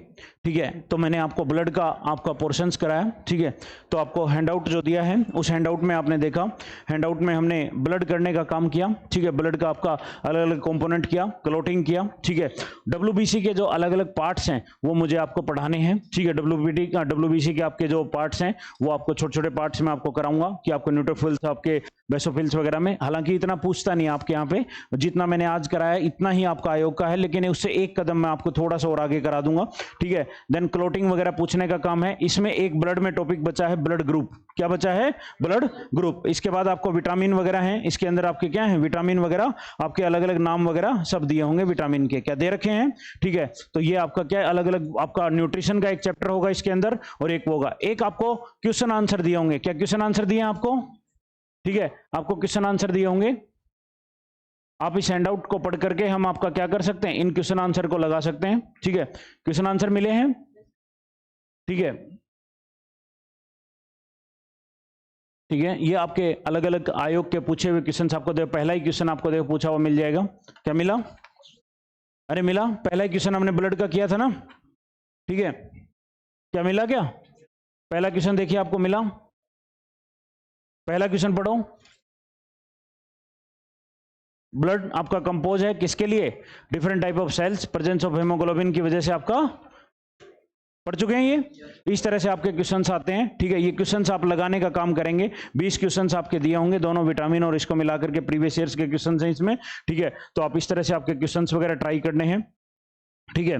ठीक है, तो मैंने आपको ब्लड का आपका पोर्शंस कराया। ठीक है, तो आपको हैंडआउट जो दिया है, उस हैंडआउट में आपने देखा, हैंडआउट में हमने ब्लड करने का काम किया। ठीक है, ब्लड का आपका अलग अलग कंपोनेंट किया, क्लोटिंग किया। ठीक है, डब्ल्यूबीसी के जो अलग अलग पार्ट्स हैं वो मुझे आपको पढ़ाने हैं। ठीक है, डब्ल्यूबीसी के आपके जो पार्ट्स हैं वो आपको छोटे छोटे पार्ट्स में आपको कराऊंगा कि आपको न्यूट्रोफिल्स, आपके बेसोफिल्स वगैरह में, हालांकि इतना पूछता नहीं आपके यहाँ पे, जितना मैंने आज कराया इतना ही आपका आयोग का है, लेकिन उससे एक कदम मैं आपको थोड़ा सा और आगे करा दूंगा। ठीक है, देन क्लोटिंग वगैरह पूछने का काम है। इसमें एक ब्लड में टॉपिक बचा है, ब्लड ग्रुप। क्या बचा है? Blood group. इसके बाद आपको विटामिन वगैरह हैं, इसके अंदर आपके क्या है? विटामिन वगैरह, आपके अलग अलग नाम वगैरह सब दिए होंगे विटामिन के, क्या दे रखे हैं। ठीक है, तो ये आपका क्या है? अलग अलग आपका न्यूट्रिशन का एक चैप्टर होगा इसके अंदर, और एक होगा, एक आपको क्वेश्चन आंसर दिए होंगे। क्या क्वेश्चन आंसर दिए आपको? ठीक है, आपको क्वेश्चन आंसर दिए होंगे। आप इस हैंडआउट को पढ़ करके हम आपका क्या कर सकते हैं? इन क्वेश्चन आंसर को लगा सकते हैं। ठीक है, क्वेश्चन आंसर मिले हैं। ठीक है, ठीक है, ये आपके अलग अलग आयोग के पूछे हुए क्वेश्चन आपको देखो, पहला ही क्वेश्चन आपको देखो पूछा हुआ मिल जाएगा। क्या मिला? अरे मिला, पहला ही क्वेश्चन हमने ब्लड का किया था ना। ठीक है, क्या मिला? क्या पहला क्वेश्चन देखिए आपको मिला? पहला क्वेश्चन पढ़ो। ब्लड आपका कंपोज है किसके लिए? Different type of cells, presence of haemoglobin की वजह से आपका पढ़ चुके हैं ये। इस तरह से आपके क्वेश्चंस आते हैं। ठीक है, ये क्वेश्चंस आप लगाने का काम करेंगे। 20 क्वेश्चंस आपके दिए होंगे, दोनों विटामिन और इसको मिलाकर के प्रीवियस ईयर्स के क्वेश्चंस हैं इसमें। ठीक है, तो आप इस तरह से आपके क्वेश्चंस वगैरह ट्राई करने हैं। ठीक है,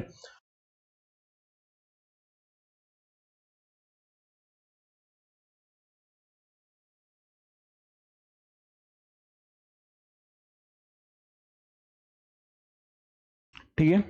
ठीक है,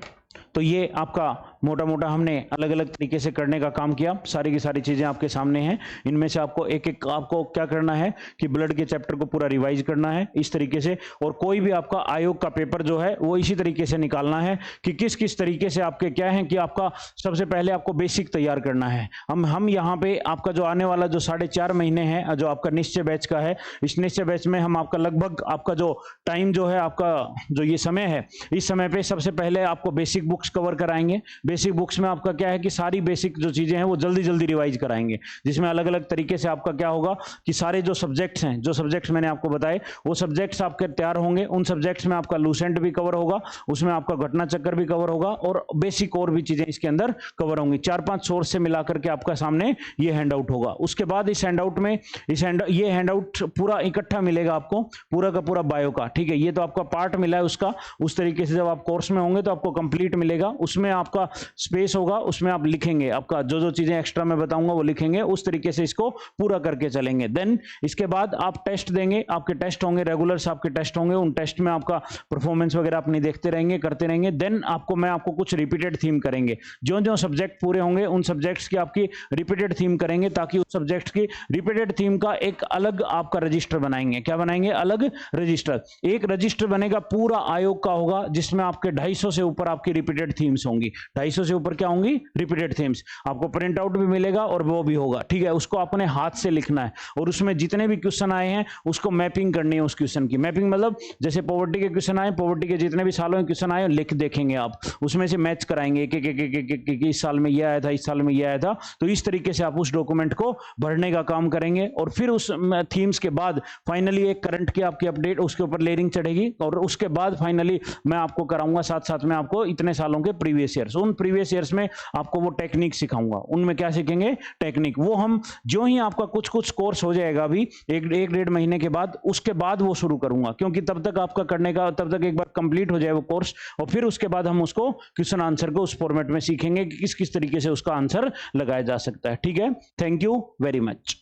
तो ये आपका मोटा मोटा हमने अलग अलग तरीके से करने का काम किया। सारी की सारी चीजें आपके सामने हैं। इनमें से आपको एक एक आपको क्या करना है कि ब्लड के चैप्टर को पूरा रिवाइज करना है इस तरीके से, और कोई भी आपका आयोग का पेपर जो है वो इसी तरीके से निकालना है कि किस किस तरीके से आपके क्या है कि आपका सबसे पहले आपको बेसिक तैयार करना है। हम यहाँ पे आपका जो आने वाला जो 4.5 महीने है जो आपका निश्चय बैच का है, इस निश्चय बैच में हम आपका लगभग आपका जो टाइम जो है आपका जो ये समय है, इस समय पे सबसे पहले आपको बेसिक बुक्स कवर कराएंगे। बेसिक बुक्स में आपका क्या है कि सारी बेसिक जो चीजें हैं वो जल्दी जल्दी रिवाइज कराएंगे, जिसमें अलग अलग तरीके से आपका क्या होगा कि सारे जो सब्जेक्ट्स हैं, जो सब्जेक्ट्स मैंने आपको बताए वो सब्जेक्ट्स आपके तैयार होंगे। उन सब्जेक्ट्स में आपका लूसेंट भी कवर होगा, उसमें आपका घटना चक्कर भी कवर होगा, और बेसिक और भी चीजें इसके अंदर कवर होंगी। 4-5 सोर्स से मिलाकर के आपका सामने ये हैंड आउट होगा। उसके बाद इस हैंडआउट में ये हैंडआउट पूरा इकट्ठा मिलेगा आपको, पूरा का पूरा बायो का। ठीक है, ये तो आपका पार्ट मिला है उसका, उस तरीके से जब आप कोर्स में होंगे तो आपको कंप्लीट मिलेगा। उसमें आपका स्पेस होगा, उसमें आप लिखेंगे, आपका जो जो चीजें एक्स्ट्रा मैं बताऊंगा वो लिखेंगे, उस तरीके से इसको पूरा करके चलेंगे। देन इसके बाद आप टेस्ट देंगे, आपके टेस्ट होंगे, रेगुलर्स आपके टेस्ट होंगे, उन टेस्ट में आपका परफॉर्मेंस वगैरह अपनी देखते रहेंगे, करते रहेंगे। देन मैं आपको कुछ रिपीटेड थीम करेंगे, जो जो सब्जेक्ट पूरे होंगे उन सब्जेक्ट्स की आपकी रिपीटेड थीम करेंगे, ताकि उस सब्जेक्ट की रिपीटेड थीम का एक अलग आपका रजिस्टर बनाएंगे। क्या बनाएंगे? अलग रजिस्टर। एक रजिस्टर बनेगा पूरा आयोग का होगा, जिसमें आपके 250 से ऊपर आपकी रिपीटेड थीम्स होंगी। 250 से ऊपर क्या होंगी, रिपीटेड थीम्स। आपको प्रिंट आउट भी मिलेगा और वो भी होगा, ठीक है। उसको अपने हाथ से लिखना है और उसमें जितने भी क्वेश्चन आए हैं उसको मैपिंग करनी है। उस क्वेश्चन की मैपिंग मतलब जैसे पॉवर्टी के क्वेश्चन आए, पॉवर्टी के जितने भी सालों में क्वेश्चन आए लिख देखेंगे आप, उसमें से मैच कराएंगे एक इस साल में ये आया था, इस साल में ये आया था। तो इस तरीके से आप उस डॉक्यूमेंट को भरने का काम करेंगे और फिर उस थीम्स के बाद फाइनली एक करंट की आपकी अपडेट, उसके ऊपर लेयरिंग चढ़ेगी और उसके बाद फाइनली मैं आपको कराऊंगा साथ साथ में आपको इतने सालों के प्रीवियस ईयर्स। उन प्रीवियस ईयर्स में आपको वो टेक्निक सिखाऊंगा। उनमें क्या सीखेंगे, टेक्निक। वो हम जो ही आपका कुछ कुछ कोर्स हो जाएगा अभी एक डेढ़ महीने के बाद, उसके बाद वो शुरू करूंगा, क्योंकि तब तक आपका करने का, तब तक एक बार कंप्लीट हो जाए वो कोर्स और फिर उसके बाद हम उसको क्वेश्चन आंसर को उस फॉर्मेट में सीखेंगे कि किस किस तरीके से उसका आंसर लगाया जा सकता है। ठीक है, थैंक यू वेरी मच।